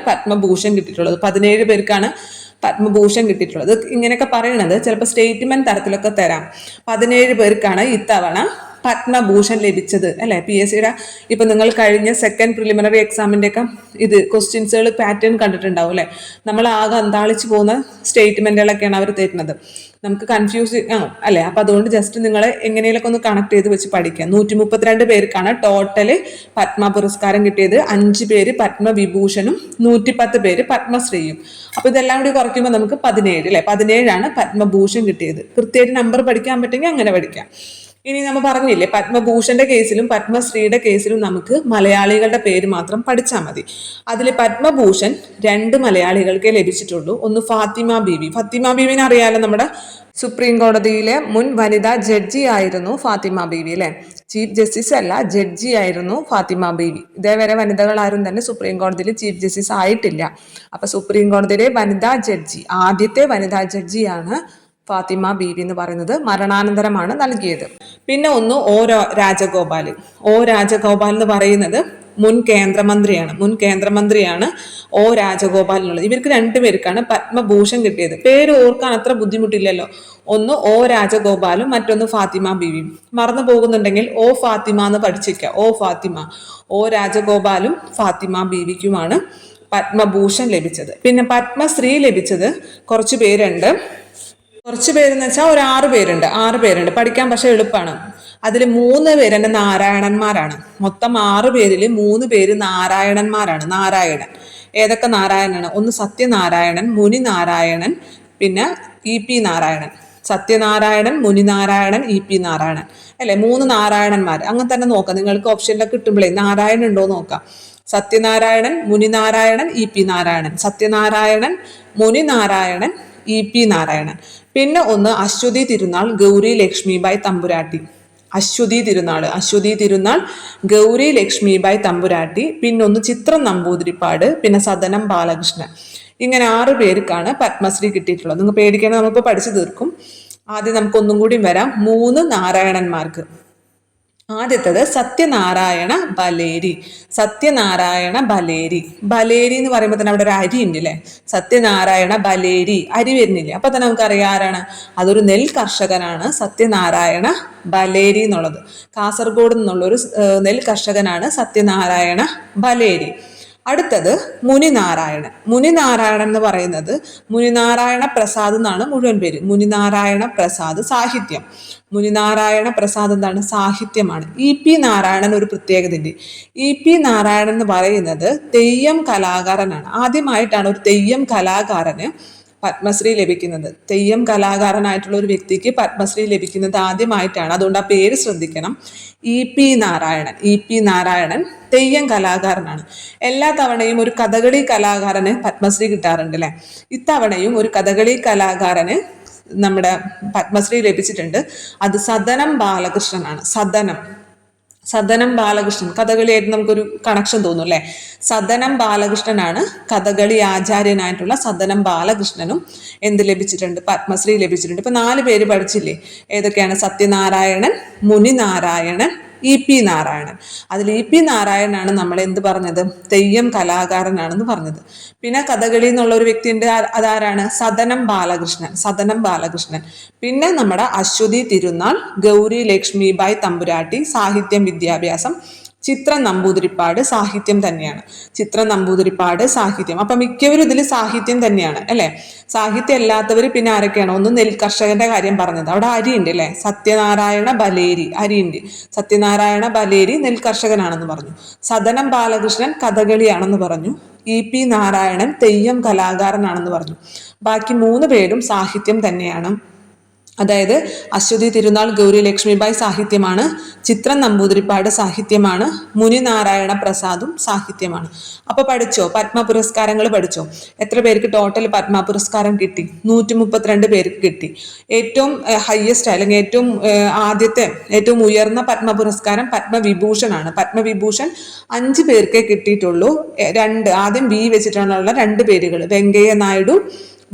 പത്മഭൂഷൺ കിട്ടിയിട്ടുള്ളത്. ഇങ്ങനെയൊക്കെ പറയണത് ചിലപ്പോൾ സ്റ്റേറ്റ്മെന്റ് തരത്തിലൊക്കെ തരാം. 17 പേർക്കാണ് ഇത്തവണ പത്മഭൂഷൺ ലഭിച്ചത് അല്ലെ? PSCയുടെ ഇപ്പൊ നിങ്ങൾ കഴിഞ്ഞ സെക്കൻഡ് പ്രിലിമിനറി എക്സാമിന്റെ ഒക്കെ ഇത് ക്വസ്റ്റ്യൻസുകൾ പാറ്റേൺ കണ്ടിട്ടുണ്ടാവും അല്ലെ? നമ്മൾ ആകെ അന്താളിച്ച് പോകുന്ന സ്റ്റേറ്റ്മെന്റുകളൊക്കെയാണ് അവർ തരുന്നത്. നമുക്ക് കൺഫ്യൂസ് അല്ലെ? അപ്പൊ അതുകൊണ്ട് ജസ്റ്റ് നിങ്ങൾ എങ്ങനെയൊക്കെ ഒന്ന് കണക്ട് ചെയ്ത് വെച്ച് പഠിക്കുക. 132 പേർക്കാണ് ടോട്ടല് പത്മ പുരസ്കാരം കിട്ടിയത്. 5 പേര് പത്മവിഭൂഷണും 110 പേര് പത്മശ്രീയും. അപ്പൊ ഇതെല്ലാം കൂടി കുറയ്ക്കുമ്പോൾ നമുക്ക് 17 അല്ലെ? 17ആണ് പത്മഭൂഷൺ കിട്ടിയത്. കൃത്യമായിട്ട് നമ്പർ പഠിക്കാൻ പറ്റുമെങ്കിൽ അങ്ങനെ പഠിക്കാം. ഇനി നമ്മൾ പറഞ്ഞില്ലേ, പത്മഭൂഷന്റെ കേസിലും പത്മശ്രീയുടെ കേസിലും നമുക്ക് മലയാളികളുടെ പേര് മാത്രം പഠിച്ചാൽ മതി. അതിൽ പത്മഭൂഷൺ 2 മലയാളികൾക്കേ ലഭിച്ചിട്ടുള്ളൂ. ഒന്ന് ഫാത്തിമ ബീവി. ഫാത്തിമ ബീവിനെ അറിയാലോ, നമ്മുടെ സുപ്രീം കോടതിയിലെ മുൻ വനിതാ ജഡ്ജി ആയിരുന്നു ഫാത്തിമ ബീവി അല്ലെ? ചീഫ് ജസ്റ്റിസ് അല്ല, ജഡ്ജി ആയിരുന്നു ഫാത്തിമ ബീവി. ഇതേവരെ വനിതകൾ ആരും തന്നെ സുപ്രീം കോടതിയിൽ ചീഫ് ജസ്റ്റിസ് ആയിട്ടില്ല. അപ്പൊ സുപ്രീം കോടതിയിലെ വനിതാ ജഡ്ജി, ആദ്യത്തെ വനിതാ ജഡ്ജിയാണ് ഫാത്തിമ ബീവി എന്ന് പറയുന്നത്. മരണാനന്തരമാണ് നൽകിയത്. പിന്നെ ഒന്ന് രാജഗോപാൽ. രാജഗോപാൽ എന്ന് പറയുന്നത് മുൻ കേന്ദ്രമന്ത്രിയാണ് രാജഗോപാൽ എന്നുള്ളത്. ഇവർക്ക് 2 പേർക്കാണ് പത്മഭൂഷൺ കിട്ടിയത്. പേര് ഓർക്കാൻ അത്ര ബുദ്ധിമുട്ടില്ലല്ലോ. ഒന്ന് രാജഗോപാലും മറ്റൊന്ന് ഫാത്തിമ ബീവിയും. മറന്നു പോകുന്നുണ്ടെങ്കിൽ ഫാത്തിമ എന്ന് പഠിച്ചിരിക്കുക. ഫാത്തിമ. രാജഗോപാലും ഫാത്തിമ ബീവിക്കുമാണ് പത്മഭൂഷൺ ലഭിച്ചത്. പിന്നെ പത്മശ്രീ ലഭിച്ചത് കുറച്ച് പേരുണ്ട്. കുറച്ച് പേരെന്ന് വെച്ചാൽ ഒരു 6 പേരുണ്ട്. 6 പേരുണ്ട് പഠിക്കാൻ, പക്ഷെ എളുപ്പമാണ്. അതിൽ 3 പേര് എൻ്റെ നാരായണന്മാരാണ്. മൊത്തം 6 പേരിൽ 3 പേര് നാരായണന്മാരാണ്. നാരായണൻ. ഏതൊക്കെ നാരായണനാണ്? ഒന്ന് സത്യനാരായണൻ, മുനിനാരായണൻ, പിന്നെ EP നാരായണൻ. സത്യനാരായണൻ, മുനിനാരായണൻ, EP നാരായണൻ അല്ലെ? 3 നാരായണന്മാർ. അങ്ങനെ തന്നെ നോക്കാം. നിങ്ങൾക്ക് ഓപ്ഷനിലൊക്കെ കിട്ടുമ്പോഴേ നാരായണൻ ഉണ്ടോ നോക്കാം. സത്യനാരായണൻ, മുനിനാരായണൻ, EP നാരായണൻ. സത്യനാരായണൻ, മുനിനാരായണൻ, EP നാരായണൻ. പിന്നെ ഒന്ന് അശ്വതി തിരുനാൾ, ഗൗരി ലക്ഷ്മിബായ് തമ്പുരാട്ടി. അശ്വതി തിരുനാൾ, ഗൗരി ലക്ഷ്മിബായ് തമ്പുരാട്ടി. പിന്നെ ഒന്ന് ചിത്രം നമ്പൂതിരിപ്പാട്, പിന്നെ സദനം ബാലകൃഷ്ണൻ. ഇങ്ങനെ 6 പേർക്കാണ് പത്മശ്രീ കിട്ടിയിട്ടുള്ളത്. നിങ്ങൾ പേടിക്കണം, നമ്മളിപ്പോൾ പഠിച്ചു തീർക്കും. ആദ്യം നമുക്ക് ഒന്നും കൂടി വരാം. 3 നാരായണന്മാർക്ക്. ആദ്യത്തത് സത്യനാരായണ ബലേരി. ബലേരി എന്ന് പറയുമ്പോൾ തന്നെ അവിടെ ഒരു അരി ഉണ്ട് അല്ലെ? സത്യനാരായണ ബലേരി, അരി വരുന്നില്ലേ? അപ്പൊ തന്നെ നമുക്ക് അറിയാം ആരാണ്. അതൊരു നെൽ കർഷകനാണ് സത്യനാരായണ ബലേരി എന്നുള്ളത്. കാസർഗോഡ് നിന്നുള്ളൊരു നെൽ കർഷകനാണ് സത്യനാരായണ ബലേരി. അടുത്തത് മുനിനാരായണൻ എന്ന് പറയുന്നത് മുനിനാരായണ പ്രസാദ് എന്നാണ് മുഴുവൻ പേര്. മുനിനാരായണ പ്രസാദ്. സാഹിത്യം. മുനിനാരായണ പ്രസാദ് എന്താണ്? സാഹിത്യമാണ്. EP നാരായണൻ ഒരു പ്രത്യേകതയുണ്ട്. EP നാരായണൻ എന്ന് പറയുന്നത് തെയ്യം കലാകാരനാണ്. ആദ്യമായിട്ടാണ് ഒരു തെയ്യം കലാകാരന് പത്മശ്രീ ലഭിക്കുന്നത്. തെയ്യം കലാകാരനായിട്ടുള്ള ഒരു വ്യക്തിക്ക് പത്മശ്രീ ലഭിക്കുന്നത് ആദ്യമായിട്ടാണ്. അതുകൊണ്ട് ആ പേര് ശ്രദ്ധിക്കണം. EP നാരായണൻ തെയ്യം കലാകാരനാണ്. എല്ലാ തവണയും ഒരു കഥകളി കലാകാരന് പത്മശ്രീ കിട്ടാറുണ്ട് അല്ലെ? ഇത്തവണയും ഒരു കഥകളി കലാകാരന് നമ്മുടെ പത്മശ്രീ ലഭിച്ചിട്ടുണ്ട്. അത് സദനം ബാലകൃഷ്ണനാണ്. സദനം ബാലകൃഷ്ണൻ. കഥകളിയായിട്ട് നമുക്കൊരു കണക്ഷൻ തോന്നും അല്ലെ? സദനം ബാലകൃഷ്ണനാണ് കഥകളി ആചാര്യനായിട്ടുള്ള സദനം ബാലകൃഷ്ണനും എന്ത് ലഭിച്ചിട്ടുണ്ട്? പത്മശ്രീ ലഭിച്ചിട്ടുണ്ട്. ഇപ്പൊ 4 പേര് പഠിച്ചില്ലേ? ഏതൊക്കെയാണ്? സത്യനാരായണൻ, മുനിനാരായണൻ, EP നാരായണൻ. അതിൽ EP നാരായണനാണ് നമ്മൾ എന്ത് പറഞ്ഞത്? തെയ്യം കലാകാരനാണെന്ന് പറഞ്ഞത്. പിന്നെ കഥകളി എന്നുള്ള ഒരു വ്യക്തിയുണ്ട്. അതാരാണ്? സദനം ബാലകൃഷ്ണൻ. പിന്നെ നമ്മുടെ അശ്വതി തിരുനാൾ, ഗൗരി ലക്ഷ്മിബായ് തമ്പുരാട്ടി. സാഹിത്യം, വിദ്യാഭ്യാസം. ചിത്രം നമ്പൂതിരിപ്പാട് സാഹിത്യം തന്നെയാണ്. ചിത്രം നമ്പൂതിരിപ്പാട് സാഹിത്യം. അപ്പൊ മിക്കവരും ഇതിൽ സാഹിത്യം തന്നെയാണ് അല്ലെ? സാഹിത്യം അല്ലാത്തവർ പിന്നെ ആരൊക്കെയാണ്? ഒന്ന് നെൽ കർഷകന്റെ കാര്യം പറഞ്ഞത്. അവിടെ അരിയുണ്ട് അല്ലെ? സത്യനാരായണ ബലേരി അരിയുണ്ട്. സത്യനാരായണ ബലേരി നെൽ കർഷകനാണെന്ന് പറഞ്ഞു. സദനം ബാലകൃഷ്ണൻ കഥകളിയാണെന്ന് പറഞ്ഞു. EP നാരായണൻ തെയ്യം കലാകാരനാണെന്ന് പറഞ്ഞു. ബാക്കി 3 പേരും സാഹിത്യം തന്നെയാണ്. അതായത് അശ്വതി തിരുനാൾ, ഗൗരി ലക്ഷ്മിബായ് സാഹിത്യമാണ്. ചിത്രം നമ്പൂതിരിപ്പാട് സാഹിത്യമാണ്. മുനിനാരായണ പ്രസാദും സാഹിത്യമാണ്. അപ്പൊ പഠിച്ചോ? പത്മ പുരസ്കാരങ്ങൾ പഠിച്ചോ? എത്ര പേർക്ക് ടോട്ടൽ പത്മ പുരസ്കാരം കിട്ടി? 132 പേർക്ക് കിട്ടി. ഏറ്റവും ഹയസ്റ്റ് അല്ലെങ്കിൽ ഏറ്റവും ഉയർന്ന പത്മ പുരസ്കാരം പത്മവിഭൂഷണാണ്. പത്മവിഭൂഷൺ 5 പേർക്കേ കിട്ടിയിട്ടുള്ളൂ. ആദ്യം B വെച്ചിട്ടുള്ള 2 പേരുകൾ വെങ്കയ്യ നായിഡു,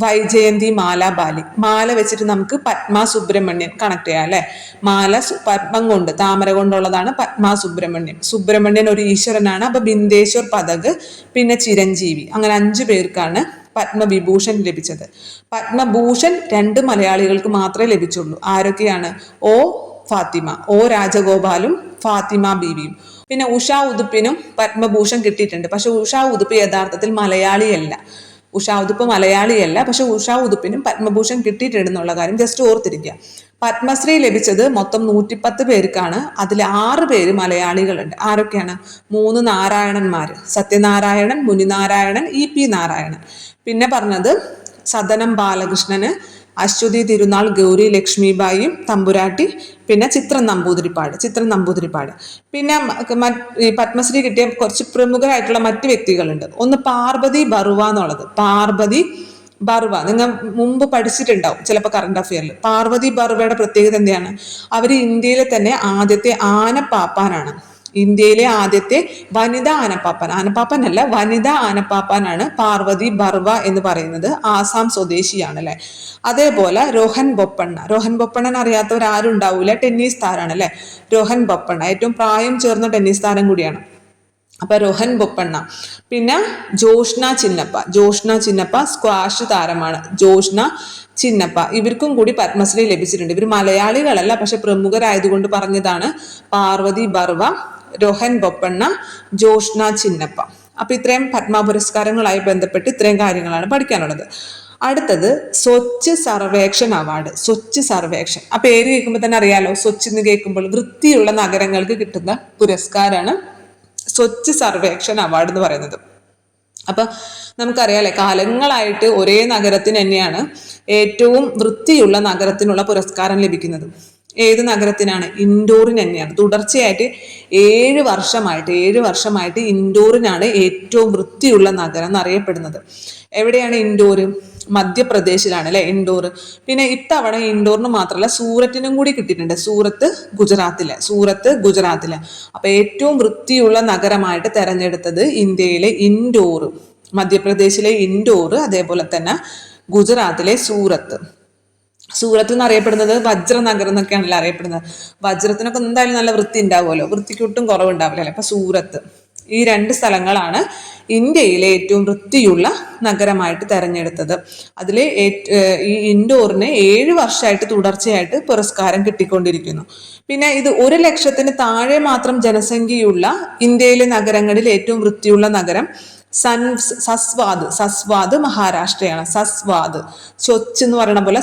വൈജയന്തി മാലാബാലി. മാല വെച്ചിട്ട് നമുക്ക് പത്മ സുബ്രഹ്മണ്യൻ കണക്ട് ചെയ്യാം അല്ലെ? മാല പത്മം കൊണ്ട്, താമര കൊണ്ടുള്ളതാണ് പത്മ സുബ്രഹ്മണ്യൻ. സുബ്രഹ്മണ്യൻ ഒരു ഈശ്വരനാണ്. അപ്പൊ ബിന്ദേശ്വർ പതക്, പിന്നെ ചിരഞ്ജീവി. അങ്ങനെ 5 പേർക്കാണ് പത്മവിഭൂഷൺ ലഭിച്ചത്. പത്മഭൂഷൺ 2 മലയാളികൾക്ക് മാത്രമേ ലഭിച്ചുള്ളൂ. ആരൊക്കെയാണ്? ഫാത്തിമ, ഒ രാജഗോപാലും ഫാത്തിമ ബീവിയും. പിന്നെ ഉഷ ഉദുപ്പിനും പത്മഭൂഷൺ കിട്ടിയിട്ടുണ്ട്. പക്ഷെ ഉഷ ഉദുപ്പ് യഥാർത്ഥത്തിൽ മലയാളിയല്ല. ഉഷ ഉദുപ്പ് മലയാളിയല്ല, പക്ഷെ ഉഷ ഉദുപ്പിനും പത്മഭൂഷൺ കിട്ടിയിട്ടുണ്ടെന്നുള്ള കാര്യം ജസ്റ്റ് ഓർത്തിരിക്കുക. പത്മശ്രീ ലഭിച്ചത് മൊത്തം 110 പേർക്കാണ്. അതിൽ 6 പേര് മലയാളികളുണ്ട്. ആരൊക്കെയാണ്? 3 നാരായണന്മാര്, സത്യനാരായണൻ, മുനിനാരായണൻ, EP നാരായണൻ. പിന്നെ പറഞ്ഞത് സദനം ബാലകൃഷ്ണന്, അശ്വതി തിരുനാൾ ഗൗരി ലക്ഷ്മിബായിയും തമ്പുരാട്ടി, പിന്നെ ചിത്രം നമ്പൂതിരിപ്പാട്. പിന്നെ ഈ പത്മശ്രീ കിട്ടിയ കുറച്ച് പ്രമുഖരായിട്ടുള്ള മറ്റു വ്യക്തികളുണ്ട്. ഒന്ന് പാർവതി ബറുവ എന്നുള്ളത്. പാർവതി ബറുവ നിങ്ങൾ മുമ്പ് പഠിച്ചിട്ടുണ്ടാവും ചിലപ്പോൾ കറണ്ട് അഫെയറിൽ. പാർവതി ബറുവയുടെ പ്രത്യേകത എന്താണ്? അവർ ഇന്ത്യയിലെ തന്നെ ആദ്യത്തെ ആനപ്പാപ്പാനാണ്. ഇന്ത്യയിലെ ആദ്യത്തെ വനിതാ ആനപ്പാപ്പനല്ല, വനിതാ ആനപ്പാപ്പാനാണ് പാർവതി ബറുവ എന്ന് പറയുന്നത്. ആസാം സ്വദേശിയാണ് അല്ലെ. അതേപോലെ രോഹൻ ബൊപ്പണ്ണൻ അറിയാത്തവർ ആരും ഉണ്ടാവില്ല. ടെന്നീസ് താരാണ് അല്ലെ രോഹൻ ബൊപ്പണ്ണ. ഏറ്റവും പ്രായം ചേർന്ന ടെന്നീസ് താരം കൂടിയാണ്. അപ്പൊ രോഹൻ ബൊപ്പണ്ണ. പിന്നെ ജോഷ്ന ചിന്നപ്പ സ്ക്വാഷ് താരമാണ്. ജോഷ്ന ചിന്നപ്പ, ഇവർക്കും കൂടി പത്മശ്രീ ലഭിച്ചിട്ടുണ്ട്. ഇവർ മലയാളികളല്ല, പക്ഷെ പ്രമുഖരായതുകൊണ്ട് പറഞ്ഞതാണ്. പാർവതി ബറുവ, രോഹൻ ബൊപ്പണ്ണ, ജോഷ്ന ചിന്നപ്പ. അപ്പൊ ഇത്രയും പത്മ പുരസ്കാരങ്ങളായി ബന്ധപ്പെട്ട് ഇത്രയും കാര്യങ്ങളാണ് പഠിക്കാനുള്ളത്. അടുത്തത് സ്വച്ഛ് സർവേക്ഷൺ അവാർഡ്. സ്വച്ഛ് സർവേക്ഷൺ ആ പേര് കേൾക്കുമ്പോൾ തന്നെ അറിയാലോ. സ്വച്ഛ് എന്ന് കേൾക്കുമ്പോൾ വൃത്തിയുള്ള നഗരങ്ങൾക്ക് കിട്ടുന്ന പുരസ്കാരമാണ് സ്വച്ഛ് സർവേക്ഷൺ അവാർഡ് എന്ന് പറയുന്നത്. അപ്പൊ നമുക്കറിയാലേ, കാലങ്ങളായിട്ട് ഒരേ നഗരത്തിന് തന്നെയാണ് ഏറ്റവും വൃത്തിയുള്ള നഗരത്തിനുള്ള പുരസ്കാരം ലഭിക്കുന്നത്. ഏത് നഗരത്തിനാണ്? ഇൻഡോറിന് തന്നെയാണ്. തുടർച്ചയായിട്ട് 7 വർഷമായിട്ട് ഇൻഡോറിനാണ് ഏറ്റവും വൃത്തിയുള്ള നഗരം എന്നറിയപ്പെടുന്നത്. എവിടെയാണ് ഇൻഡോർ? മധ്യപ്രദേശിലാണ് അല്ലെ ഇൻഡോർ. പിന്നെ ഇത്തവണ ഇൻഡോറിന് മാത്രമല്ല സൂറത്തിനും കൂടി കിട്ടിയിട്ടുണ്ട്. സൂറത്ത് ഗുജറാത്തിലെ. അപ്പൊ ഏറ്റവും വൃത്തിയുള്ള നഗരമായിട്ട് തെരഞ്ഞെടുത്തത് ഇന്ത്യയിലെ ഇൻഡോർ, മധ്യപ്രദേശിലെ ഇൻഡോർ, അതേപോലെ തന്നെ ഗുജറാത്തിലെ സൂറത്ത് എന്ന് അറിയപ്പെടുന്നത് വജ്രനഗരം എന്നൊക്കെയാണല്ലോ അറിയപ്പെടുന്നത്. വജ്രത്തിനൊക്കെ എന്തായാലും നല്ല വൃത്തി ഉണ്ടാവുമല്ലോ, വൃത്തിക്ക് ഒട്ടും കുറവുണ്ടാവില്ല അല്ലെ. അപ്പൊ സൂറത്ത്, ഈ 2 സ്ഥലങ്ങളാണ് ഇന്ത്യയിലെ ഏറ്റവും വൃത്തിയുള്ള നഗരമായിട്ട് തെരഞ്ഞെടുത്തത്. അതിൽ ഈ ഇൻഡോറിന് 7 വർഷമായിട്ട് തുടർച്ചയായിട്ട് പുരസ്കാരം കിട്ടിക്കൊണ്ടിരിക്കുന്നു. പിന്നെ ഇത് 1 ലക്ഷത്തിന് താഴെ മാത്രം ജനസംഖ്യയുള്ള ഇന്ത്യയിലെ നഗരങ്ങളിൽ ഏറ്റവും വൃത്തിയുള്ള നഗരം സസ്വാദ് മഹാരാഷ്ട്രയാണ്. സ്വച്ഛ് എന്ന് പറയുന്ന പോലെ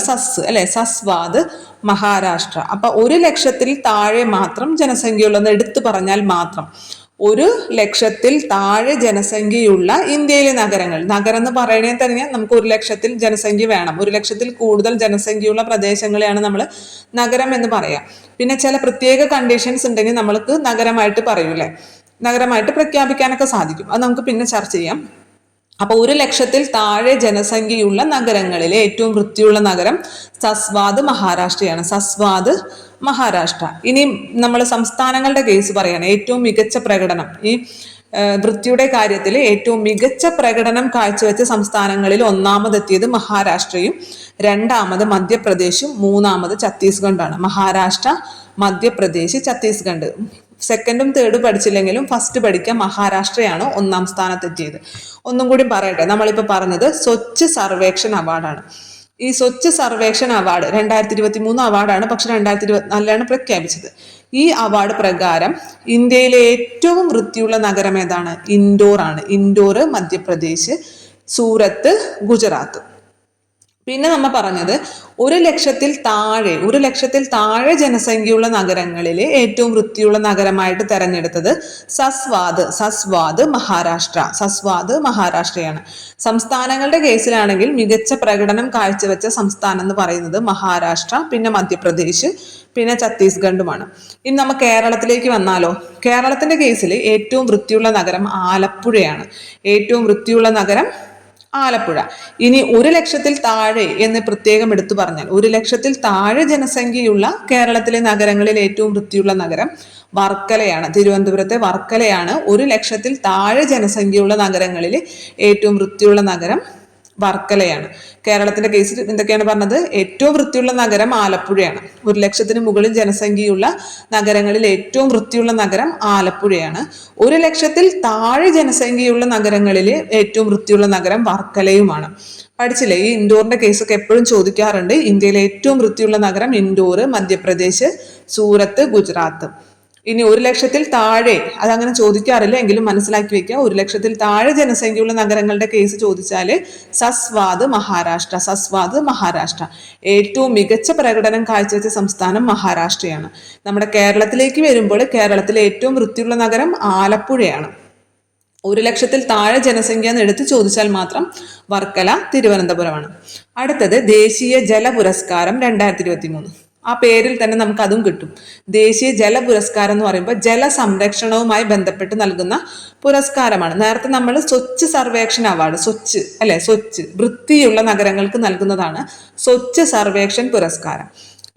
സസ്വാദ് മഹാരാഷ്ട്ര. അപ്പൊ 1 ലക്ഷത്തിൽ താഴെ മാത്രം ജനസംഖ്യയുള്ളതെന്ന് എടുത്തു പറഞ്ഞാൽ മാത്രം 1 ലക്ഷത്തിൽ താഴെ ജനസംഖ്യയുള്ള ഇന്ത്യയിലെ നഗരം എന്ന് പറയണേ തന്നെ നമുക്ക് 1 ലക്ഷത്തിൽ ജനസംഖ്യ വേണം. 1 ലക്ഷത്തിൽ കൂടുതൽ ജനസംഖ്യയുള്ള പ്രദേശങ്ങളെയാണ് നമ്മൾ നഗരം എന്ന് പറയാം. പിന്നെ ചില പ്രത്യേക കണ്ടീഷൻസ് ഉണ്ടെങ്കിൽ നമ്മൾക്ക് നഗരമായിട്ട് പറയൂലേ, നഗരമായിട്ട് പ്രഖ്യാപിക്കാനൊക്കെ സാധിക്കും. അത് നമുക്ക് പിന്നെ ചർച്ച ചെയ്യാം. അപ്പൊ 1 ലക്ഷത്തിൽ താഴെ ജനസംഖ്യയുള്ള നഗരങ്ങളിലെ ഏറ്റവും വൃത്തിയുള്ള നഗരം സസ്വാദ് മഹാരാഷ്ട്ര. ഇനി നമ്മൾ സംസ്ഥാനങ്ങളുടെ കേസ് പറയാണ്. ഏറ്റവും മികച്ച പ്രകടനം, ഈ വൃത്തിയുടെ കാര്യത്തിൽ ഏറ്റവും മികച്ച പ്രകടനം കാഴ്ചവെച്ച സംസ്ഥാനങ്ങളിൽ 1ാമതെത്തിയത് മഹാരാഷ്ട്രയും 2ാമത് മധ്യപ്രദേശും 3ാമത് ഛത്തീസ്ഗഡാണ്. മഹാരാഷ്ട്ര, മധ്യപ്രദേശ്, ഛത്തീസ്ഗഡ്. 2ും 3ും പഠിച്ചില്ലെങ്കിലും ഫസ്റ്റ് പഠിക്കാൻ മഹാരാഷ്ട്രയാണ് 1ാം സ്ഥാനത്തെത്തിയത്. ഒന്നും കൂടി പറയട്ടെ, നമ്മളിപ്പോൾ പറഞ്ഞത് സ്വച്ഛ് സർവേക്ഷൺ അവാർഡാണ്. ഈ സ്വച്ഛ് സർവേക്ഷൺ അവാർഡ് 2023 അവാർഡാണ്, പക്ഷെ 2024 പ്രഖ്യാപിച്ചത്. ഈ അവാർഡ് പ്രകാരം ഇന്ത്യയിലെ ഏറ്റവും വൃത്തിയുള്ള നഗരം ഏതാണ്? ഇൻഡോർ ആണ്. ഇൻഡോർ മധ്യപ്രദേശ്, സൂറത്ത് ഗുജറാത്ത്. പിന്നെ നമ്മൾ പറഞ്ഞത് 1 ലക്ഷത്തിൽ താഴെ ജനസംഖ്യയുള്ള നഗരങ്ങളിലെ ഏറ്റവും വൃത്തിയുള്ള നഗരമായിട്ട് തെരഞ്ഞെടുത്തത് സസ്വാദ് മഹാരാഷ്ട്രയാണ്. സംസ്ഥാനങ്ങളുടെ കേസിലാണെങ്കിൽ മികച്ച പ്രകടനം കാഴ്ചവെച്ച സംസ്ഥാനം എന്ന് പറയുന്നത് മഹാരാഷ്ട്ര, പിന്നെ മധ്യപ്രദേശ്, പിന്നെ ഛത്തീസ്ഗഡുമാണ്. ഇനി നമ്മൾ കേരളത്തിലേക്ക് വന്നാലോ. കേരളത്തിന്റെ കേസിൽ ഏറ്റവും വൃത്തിയുള്ള നഗരം ആലപ്പുഴയാണ്. ഏറ്റവും വൃത്തിയുള്ള നഗരം ആലപ്പുഴ. ഇനി 1 ലക്ഷത്തിൽ താഴെ എന്ന് പ്രത്യേകം എടുത്തു പറഞ്ഞാൽ 1 ലക്ഷത്തിൽ താഴെ ജനസംഖ്യയുള്ള കേരളത്തിലെ നഗരങ്ങളിൽ ഏറ്റവും വൃത്തിയുള്ള നഗരം വർക്കലയാണ്. തിരുവനന്തപുരത്തെ വർക്കലയാണ് 1 ലക്ഷത്തിൽ താഴെ ജനസംഖ്യയുള്ള നഗരങ്ങളിൽ ഏറ്റവും വൃത്തിയുള്ള നഗരം വർക്കലയാണ്. കേരളത്തിന്റെ കേസിൽ എന്തൊക്കെയാണ് പറഞ്ഞത്? ഏറ്റവും വൃത്തിയുള്ള നഗരം ആലപ്പുഴയാണ്. 1,00,000 മുകളിൽ ജനസംഖ്യയുള്ള നഗരങ്ങളിൽ ഏറ്റവും വൃത്തിയുള്ള നഗരം ആലപ്പുഴയാണ്. 1,00,000 താഴെ ജനസംഖ്യയുള്ള നഗരങ്ങളിൽ ഏറ്റവും വൃത്തിയുള്ള നഗരം വർക്കലയുമാണ്. പഠിച്ചില്ലേ? ഈ ഇൻഡോറിന്റെ കേസൊക്കെ എപ്പോഴും ചോദിക്കാറുണ്ട്. ഇന്ത്യയിലെ ഏറ്റവും വൃത്തിയുള്ള നഗരം ഇൻഡോർ, മധ്യപ്രദേശ്, സൂറത്ത്, ഗുജറാത്ത്. ഇനി 1,00,000 താഴെ, അതങ്ങനെ ചോദിക്കാറില്ല എങ്കിലും മനസ്സിലാക്കി വെക്കുക. 1,00,000 താഴെ ജനസംഖ്യയുള്ള നഗരങ്ങളുടെ കേസ് ചോദിച്ചാൽ സസ്വാദ് മഹാരാഷ്ട്ര. സസ്വാദ് മഹാരാഷ്ട്ര. ഏറ്റവും മികച്ച പ്രകടനം കാഴ്ചവെച്ച സംസ്ഥാനം മഹാരാഷ്ട്രയാണ്. നമ്മുടെ കേരളത്തിലേക്ക് വരുമ്പോൾ കേരളത്തിലെ ഏറ്റവും വൃത്തിയുള്ള നഗരം ആലപ്പുഴയാണ്. 1,00,000 താഴെ ജനസംഖ്യ എന്ന് എടുത്ത് ചോദിച്ചാൽ മാത്രം വർക്കല, തിരുവനന്തപുരമാണ്. അടുത്തത് ദേശീയ ജല പുരസ്കാരം 2023. ആ പേരിൽ തന്നെ നമുക്ക് അതും കിട്ടും. ദേശീയ ജല പുരസ്കാരം എന്ന് പറയുമ്പോൾ ജലസംരക്ഷണവുമായി ബന്ധപ്പെട്ട് നൽകുന്ന പുരസ്കാരമാണ്. നേരത്തെ നമ്മൾ സ്വച്ഛ് സർവേക്ഷൺ അവാർഡ്, സ്വച്ഛ് അല്ലെ, സ്വച്ഛ് വൃത്തിയുള്ള നഗരങ്ങൾക്ക് നൽകുന്നതാണ് സ്വച്ഛ് സർവേക്ഷൺ പുരസ്കാരം.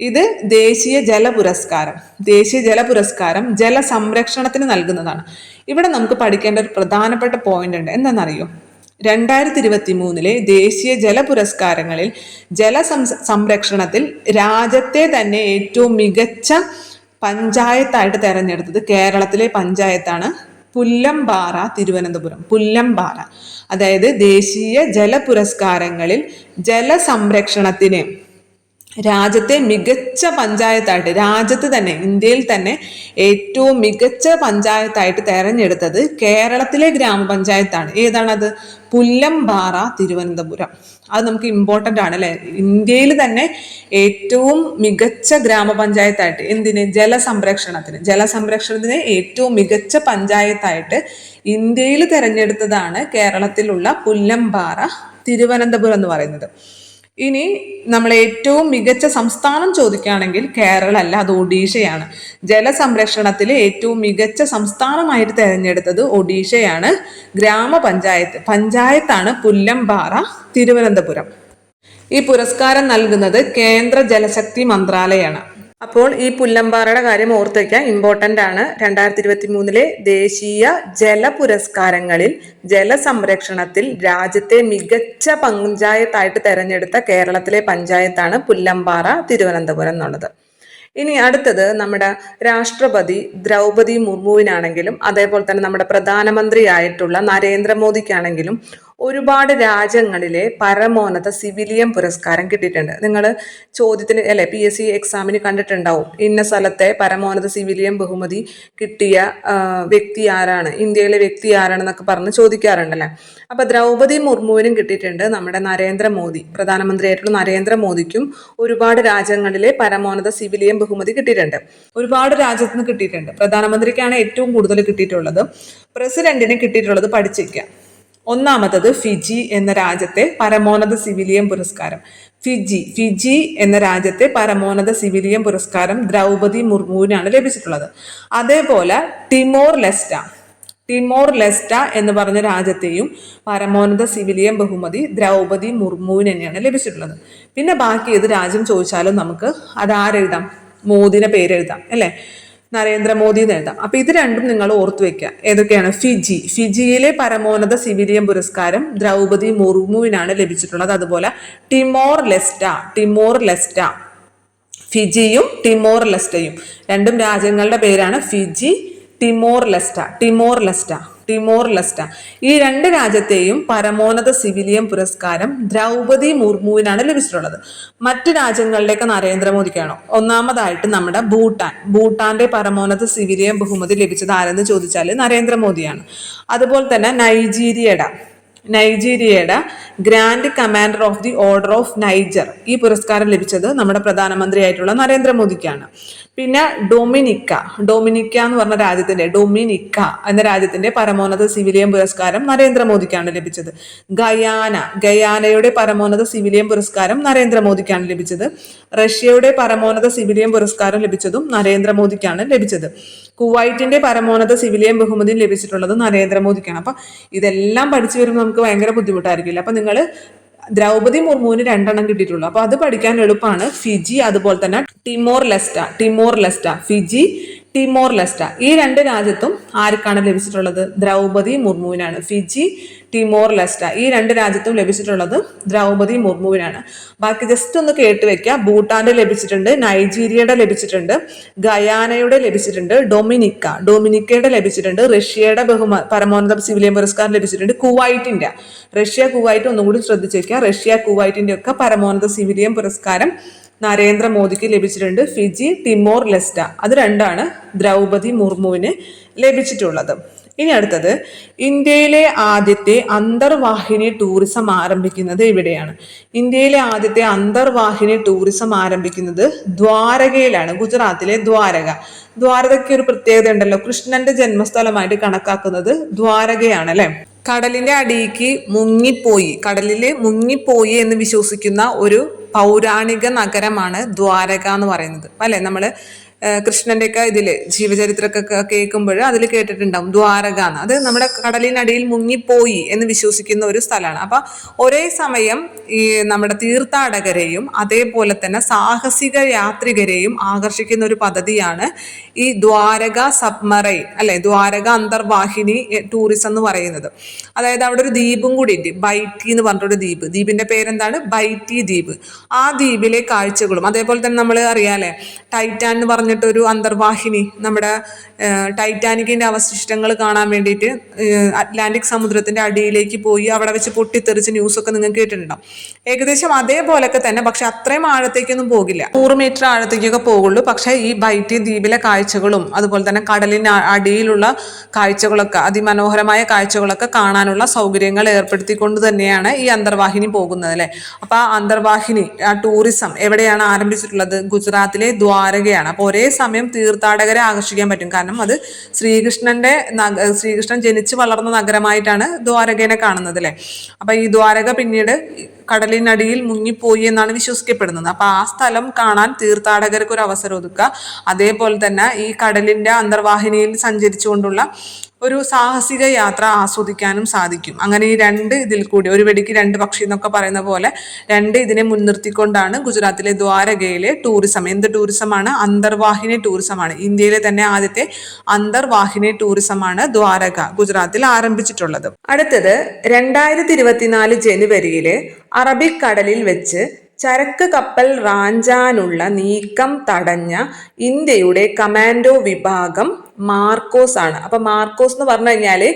ഇത് ദേശീയ ജല പുരസ്കാരം. ദേശീയ ജല പുരസ്കാരം ജലസംരക്ഷണത്തിന് നൽകുന്നതാണ്. ഇവിടെ നമുക്ക് പഠിക്കേണ്ട ഒരു പ്രധാനപ്പെട്ട പോയിന്റ് ഉണ്ട്. എന്താണെന്നറിയോ? 2023 ദേശീയ ജല പുരസ്കാരങ്ങളിൽ സംരക്ഷണത്തിൽ രാജ്യത്തെ തന്നെ ഏറ്റവും മികച്ച പഞ്ചായത്തായിട്ട് തെരഞ്ഞെടുത്തത് കേരളത്തിലെ പഞ്ചായത്താണ് പുല്ലംപാറ, തിരുവനന്തപുരം. പുല്ലംപാറ. അതായത് ദേശീയ ജല പുരസ്കാരങ്ങളിൽ ജലസംരക്ഷണത്തിന് രാജ്യത്തെ മികച്ച പഞ്ചായത്തായിട്ട്, രാജ്യത്ത് തന്നെ ഇന്ത്യയിൽ തന്നെ ഏറ്റവും മികച്ച പഞ്ചായത്തായിട്ട് തെരഞ്ഞെടുത്തത് കേരളത്തിലെ ഗ്രാമപഞ്ചായത്താണ്. ഏതാണത്? പുല്ലംപാറ, തിരുവനന്തപുരം. അത് നമുക്ക് ഇമ്പോർട്ടൻ്റ് ആണ് അല്ലെ. ഇന്ത്യയിൽ തന്നെ ഏറ്റവും മികച്ച ഗ്രാമപഞ്ചായത്തായിട്ട്, എന്തിന്? ജലസംരക്ഷണത്തിന് ഏറ്റവും മികച്ച പഞ്ചായത്തായിട്ട് ഇന്ത്യയിൽ തെരഞ്ഞെടുത്തതാണ് കേരളത്തിലുള്ള പുല്ലംപാറ, തിരുവനന്തപുരം എന്ന് പറയുന്നത്. ഇനി നമ്മൾ ഏറ്റവും മികച്ച സംസ്ഥാനം ചോദിക്കുകയാണെങ്കിൽ കേരള അല്ല, അത് ഒഡീഷയാണ്. ജലസംരക്ഷണത്തിൽ ഏറ്റവും മികച്ച സംസ്ഥാനമായിട്ട് തിരഞ്ഞെടുത്തത് ഒഡീഷയാണ്. പഞ്ചായത്താണ് പുല്ലംപാറ, തിരുവനന്തപുരം. ഈ പുരസ്കാരം നൽകുന്നത് കേന്ദ്ര ജലശക്തി മന്ത്രാലയമാണ്. അപ്പോൾ ഈ പുല്ലംപാറയുടെ കാര്യം ഓർത്ത് വയ്ക്കാൻ ഇമ്പോർട്ടൻ്റ് ആണ്. 2023 ദേശീയ ജല പുരസ്കാരങ്ങളിൽ ജലസംരക്ഷണത്തിൽ രാജ്യത്തെ മികച്ച പഞ്ചായത്തായിട്ട് തെരഞ്ഞെടുത്ത കേരളത്തിലെ പഞ്ചായത്താണ് പുല്ലംപാറ, തിരുവനന്തപുരം എന്നുള്ളത്. ഇനി അടുത്തത് നമ്മുടെ രാഷ്ട്രപതി ദ്രൗപദി മുർമുവിനാണെങ്കിലും അതേപോലെ തന്നെ നമ്മുടെ പ്രധാനമന്ത്രിയായിട്ടുള്ള നരേന്ദ്രമോദിക്കാണെങ്കിലും ഒരുപാട് രാജ്യങ്ങളിലെ പരമോന്നത സിവിലിയൻ പുരസ്കാരം കിട്ടിയിട്ടുണ്ട്. നിങ്ങൾ ചോദ്യത്തിന് അല്ലെ PSC എക്സാമിന് കണ്ടിട്ടുണ്ടാവും, ഇന്ന സ്ഥലത്തെ പരമോന്നത സിവിലിയൻ ബഹുമതി കിട്ടിയ വ്യക്തി ആരാണ്, ഇന്ത്യയിലെ വ്യക്തി ആരാണെന്നൊക്കെ പറഞ്ഞ് ചോദിക്കാറുണ്ടല്ലേ. അപ്പൊ ദ്രൗപദി മുർമുവിനും കിട്ടിയിട്ടുണ്ട്. നമ്മുടെ നരേന്ദ്രമോദി, പ്രധാനമന്ത്രിയായിട്ടുള്ള നരേന്ദ്രമോദിക്കും ഒരുപാട് രാജ്യങ്ങളിലെ പരമോന്നത സിവിലിയൻ ബഹുമതി കിട്ടിയിട്ടുണ്ട്. ഒരുപാട് രാജ്യത്ത് നിന്ന് കിട്ടിയിട്ടുണ്ട്. പ്രധാനമന്ത്രിക്കാണ് ഏറ്റവും കൂടുതൽ കിട്ടിയിട്ടുള്ളത്. പ്രസിഡന്റിന് കിട്ടിയിട്ടുള്ളത് പഠിച്ചിരിക്കുക. ഒന്നാമത്തത് ഫിജി എന്ന രാജ്യത്തെ പരമോന്നത സിവിലിയൻ പുരസ്കാരം. ഫിജി എന്ന രാജ്യത്തെ പരമോന്നത സിവിലിയൻ പുരസ്കാരം ദ്രൗപദി മുർമുവിനാണ് ലഭിച്ചിട്ടുള്ളത്. അതേപോലെ ടിമോർ ലെസ്റ്റ എന്ന് പറഞ്ഞ രാജ്യത്തെയും പരമോന്നത സിവിലിയൻ ബഹുമതി ദ്രൗപദി മുർമുവിന് തന്നെയാണ് ലഭിച്ചിട്ടുള്ളത്. പിന്നെ ബാക്കി ഏത് രാജ്യം ചോദിച്ചാലും നമുക്ക് അതാരെഴുതാം? മോദിനെ പേരെഴുതാം അല്ലേ, നരേന്ദ്രമോദി എന്ന് എഴുതാം. അപ്പൊ ഇത് രണ്ടും നിങ്ങൾ ഓർത്തു വെക്കുക. ഏതൊക്കെയാണ്? ഫിജിയിലെ പരമോന്നത സിവിലിയൻ പുരസ്കാരം ദ്രൗപദി മുർമുവിനാണ് ലഭിച്ചിട്ടുള്ളത്. അതുപോലെ ടിമോർ ലെസ്റ്റ, ഫിജിയും ടിമോർ ലെസ്റ്റയും രണ്ടും രാജ്യങ്ങളുടെ പേരാണ്. Fiji, Timor Leste. ഈ രണ്ട് രാജ്യത്തെയും പരമോന്നത സിവിലിയൻ പുരസ്കാരം ദ്രൗപദി മുർമുവിനാണ് ലഭിച്ചിട്ടുള്ളത്. മറ്റു രാജ്യങ്ങളിലേക്ക് നരേന്ദ്രമോദിക്കാണോ? ഒന്നാമതായിട്ട് നമ്മുടെ ഭൂട്ടാന്റെ പരമോന്നത സിവിലിയൻ ബഹുമതി ലഭിച്ചത് ആരെന്ന് ചോദിച്ചാൽ നരേന്ദ്രമോദിയാണ്. അതുപോലെ തന്നെ നൈജീരിയയുടെ grand commander of the order of Niger, ഈ പുരസ്കാരം ലഭിച്ചത് നമ്മുടെ പ്രധാനമന്ത്രിയായിട്ടുള്ള നരേന്ദ്രമോദിക്കാണ്. പിന്നെ ഡൊമിനിക്ക എന്ന് പറഞ്ഞ രാജ്യത്തിന്റെ എന്ന രാജ്യത്തിന്റെ പരമോന്നത സിവിലിയൻ പുരസ്കാരം നരേന്ദ്രമോദിക്കാണ് ലഭിച്ചത്. ഗയാനയുടെ പരമോന്നത സിവിലിയൻ പുരസ്കാരം നരേന്ദ്രമോദിക്കാണ് ലഭിച്ചത്. റഷ്യയുടെ പരമോന്നത സിവിലിയൻ പുരസ്കാരം ലഭിച്ചതും നരേന്ദ്രമോദിക്കാണ് ലഭിച്ചത്. കുവൈറ്റിന്റെ പരമോന്നത സിവിലിയൻ ബഹുമതി ലഭിച്ചിട്ടുള്ളത് നരേന്ദ്രമോദിക്കാണ്. അപ്പൊ ഇതെല്ലാം പഠിച്ചു വരുമ്പോൾ നമുക്ക് ഭയങ്കര ബുദ്ധിമുട്ടായിരിക്കില്ല. അപ്പൊ നിങ്ങൾ ദ്രൗപദി മുർമുവിന് 2 എണ്ണം കിട്ടിയിട്ടുള്ളൂ. അപ്പൊ അത് പഠിക്കാൻ എളുപ്പമാണ്. ഫിജി അതുപോലെ തന്നെ Timor Leste. Fiji, Timor Leste. ഈ രണ്ട് രാജ്യത്തും ആർക്കാണ് ലഭിച്ചിട്ടുള്ളത്? ദ്രൗപദി മുർമുവിനാണ്. ഫിജി, ടിമോർ ലെസ്റ്റ, ഈ രണ്ട് രാജ്യത്തും ലഭിച്ചിട്ടുള്ളത് ദ്രൗപദി മുർമുവിനാണ്. ബാക്കി ജസ്റ്റ് ഒന്ന് കേട്ട് വെക്കുക. ഭൂട്ടാന്റെ ലഭിച്ചിട്ടുണ്ട്, നൈജീരിയയുടെ ലഭിച്ചിട്ടുണ്ട്, ഗയാനയുടെ ലഭിച്ചിട്ടുണ്ട്, ഡൊമിനിക്കയുടെ ലഭിച്ചിട്ടുണ്ട്, റഷ്യയുടെ പരമോന്നത സിവിലിയൻ പുരസ്കാരം ലഭിച്ചിട്ടുണ്ട്, കുവൈറ്റിന്റെ, റഷ്യ കുവൈറ്റ് ഒന്നും കൂടി ശ്രദ്ധിച്ചു വെക്കുക. റഷ്യ കുവൈറ്റിന്റെ ഒക്കെ പരമോന്നത സിവിലിയൻ പുരസ്കാരം നരേന്ദ്രമോദിക്ക് ലഭിച്ചിട്ടുണ്ട്. ഫിജി, ടിമോർ ലെസ്റ്റ, അത് രണ്ടാണ് ദ്രൗപദി മുർമുവിന് ലഭിച്ചിട്ടുള്ളത്. ഇനി അടുത്തത്, ഇന്ത്യയിലെ ആദ്യത്തെ അന്തർവാഹിനി ടൂറിസം ആരംഭിക്കുന്നത് എവിടെയാണ്? ഇന്ത്യയിലെ ആദ്യത്തെ അന്തർവാഹിനി ടൂറിസം ആരംഭിക്കുന്നത് ദ്വാരകയിലാണ്, ഗുജറാത്തിലെ ദ്വാരക. ദ്വാരകയ്ക്ക് ഒരു പ്രത്യേകത ഉണ്ടല്ലോ, കൃഷ്ണന്റെ ജന്മസ്ഥലമായിട്ട് കണക്കാക്കുന്നത് ദ്വാരകയാണ് അല്ലെ. കടലിന്റെ അടിയിലേക്ക് കടലിൽ മുങ്ങിപ്പോയി എന്ന് വിശ്വസിക്കുന്ന ഒരു പൗരാണിക നഗരമാണ് ദ്വാരക എന്ന് പറയുന്നത് അല്ലെ. നമ്മള് കൃഷ്ണന്റെ ഒക്കെ ഇതില് ജീവചരിത്രമൊക്കെ കേൾക്കുമ്പോൾ അതിൽ കേട്ടിട്ടുണ്ടാവും ദ്വാരക എന്ന്. അത് നമ്മുടെ കടലിനടിയിൽ മുങ്ങിപ്പോയി എന്ന് വിശ്വസിക്കുന്ന ഒരു സ്ഥലമാണ്. അപ്പൊ ഒരേ സമയം ഈ നമ്മുടെ തീർത്ഥാടകരെയും അതേപോലെ തന്നെ സാഹസിക യാത്രികരെയും ആകർഷിക്കുന്ന ഒരു പദ്ധതിയാണ് ഈ ദ്വാരക സബ്മറൈൻ അല്ലെ, ദ്വാരക അന്തർവാഹിനി ടൂറിസം എന്ന് പറയുന്നത്. അതായത് അവിടെ ഒരു ദ്വീപും കൂടി ഉണ്ട്, ബൈറ്റി എന്ന് പറഞ്ഞൊരു ദ്വീപ്. ദ്വീപിന്റെ പേരെന്താണ്? ബൈറ്റി ദ്വീപ്. ആ ദ്വീപിലെ കാഴ്ചകളും അതേപോലെ തന്നെ നമ്മൾ അറിയാലേ ടൈറ്റാൻ എന്ന് പറഞ്ഞിട്ട് ഒരു അന്തർവാഹിനി, നമ്മുടെ ടൈറ്റാനിക്കിന്റെ അവശിഷ്ടങ്ങൾ കാണാൻ വേണ്ടിയിട്ട് അറ്റ്ലാന്റിക് സമുദ്രത്തിന്റെ അടിയിലേക്ക് പോയി അവിടെ വെച്ച് പൊട്ടിത്തെറിച്ച് ന്യൂസൊക്കെ നിങ്ങൾക്ക് കേട്ടിട്ടുണ്ടാവും. ഏകദേശം അതേപോലൊക്കെ തന്നെ, പക്ഷെ അത്രയും ആഴത്തേക്കൊന്നും പോകില്ല, 100 മീറ്റർ ആഴത്തേക്കൊക്കെ പോകുള്ളൂ. പക്ഷെ ഈ ബൈറ്റി ദ്വീപിലെ കാഴ്ചകളും അതുപോലെ തന്നെ കടലിന് അടിയിലുള്ള കാഴ്ചകളൊക്കെ, അതിമനോഹരമായ കാഴ്ചകളൊക്കെ കാണാനുള്ള സൗകര്യങ്ങൾ ഏർപ്പെടുത്തിക്കൊണ്ട് തന്നെയാണ് ഈ അന്തർവാഹിനി പോകുന്നത് അല്ലെ. അപ്പൊ ആ അന്തർവാഹിനി, ആ ടൂറിസം എവിടെയാണ് ആരംഭിച്ചിട്ടുള്ളത്? ഗുജറാത്തിലെ ദ്വാരകയാണ്. അപ്പോൾ ഒരേ സമയം തീർത്ഥാടകരെ ആകർഷിക്കാൻ പറ്റും. കാരണം അത് ശ്രീകൃഷ്ണൻ ജനിച്ചു വളർന്ന നഗരമായിട്ടാണ് ദ്വാരകനെ കാണുന്നത് അല്ലെ. അപ്പൊ ഈ ദ്വാരക പിന്നീട് കടലിനടിയിൽ മുങ്ങിപ്പോയി എന്നാണ് വിശ്വസിക്കപ്പെടുന്നത്. അപ്പൊ ആ സ്ഥലം കാണാൻ തീർത്ഥാടകർക്ക് ഒരു അവസരം ഒതുക്കുക. അതേപോലെ തന്നെ ഈ കടലിന്റെ അന്തർവാഹിനിയിൽ സഞ്ചരിച്ചുകൊണ്ടുള്ള ഒരു സാഹസിക യാത്ര ആസ്വദിക്കാനും സാധിക്കും. അങ്ങനെ ഈ രണ്ട് ഇതിൽ കൂടി, ഒരു വെടിക്ക് രണ്ട് പക്ഷി എന്നൊക്കെ പറയുന്ന പോലെ ഇതിനെ മുൻനിർത്തിക്കൊണ്ടാണ് ഗുജറാത്തിലെ ദ്വാരകയിലെ ടൂറിസം. എന്ത് ടൂറിസമാണ്? അന്തർവാഹിനി ടൂറിസമാണ്. ഇന്ത്യയിലെ തന്നെ ആദ്യത്തെ അന്തർവാഹിനി ടൂറിസമാണ് ദ്വാരക ഗുജറാത്തിൽ ആരംഭിച്ചിട്ടുള്ളത്. അടുത്തത് 2024 ജനുവരിയില് അറബിക്കടലിൽ വെച്ച് ചരക്ക് കപ്പൽ റാഞ്ചാനുള്ള നീക്കം തടഞ്ഞ ഇന്ത്യയുടെ കമാൻഡോ വിഭാഗം മാർക്കോസ് ആണ്. അപ്പൊ മാർക്കോസ് എന്ന് പറഞ്ഞു കഴിഞ്ഞാല്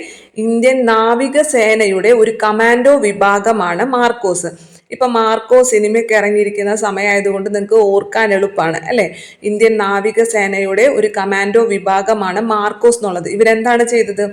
ഇന്ത്യൻ നാവികസേനയുടെ ഒരു കമാൻഡോ വിഭാഗമാണ് മാർക്കോസ്. ഇപ്പൊ മാർക്കോ സിനിമയ്ക്ക് ഇറങ്ങിയിരിക്കുന്ന സമയമായതുകൊണ്ട് നിങ്ങൾക്ക് ഓർക്കാൻ എളുപ്പമാണ് അല്ലെ. ഇന്ത്യൻ നാവികസേനയുടെ ഒരു കമാൻഡോ വിഭാഗമാണ് മാർക്കോസ് എന്നുള്ളത്. ഇവരെന്താണ് ചെയ്തത്?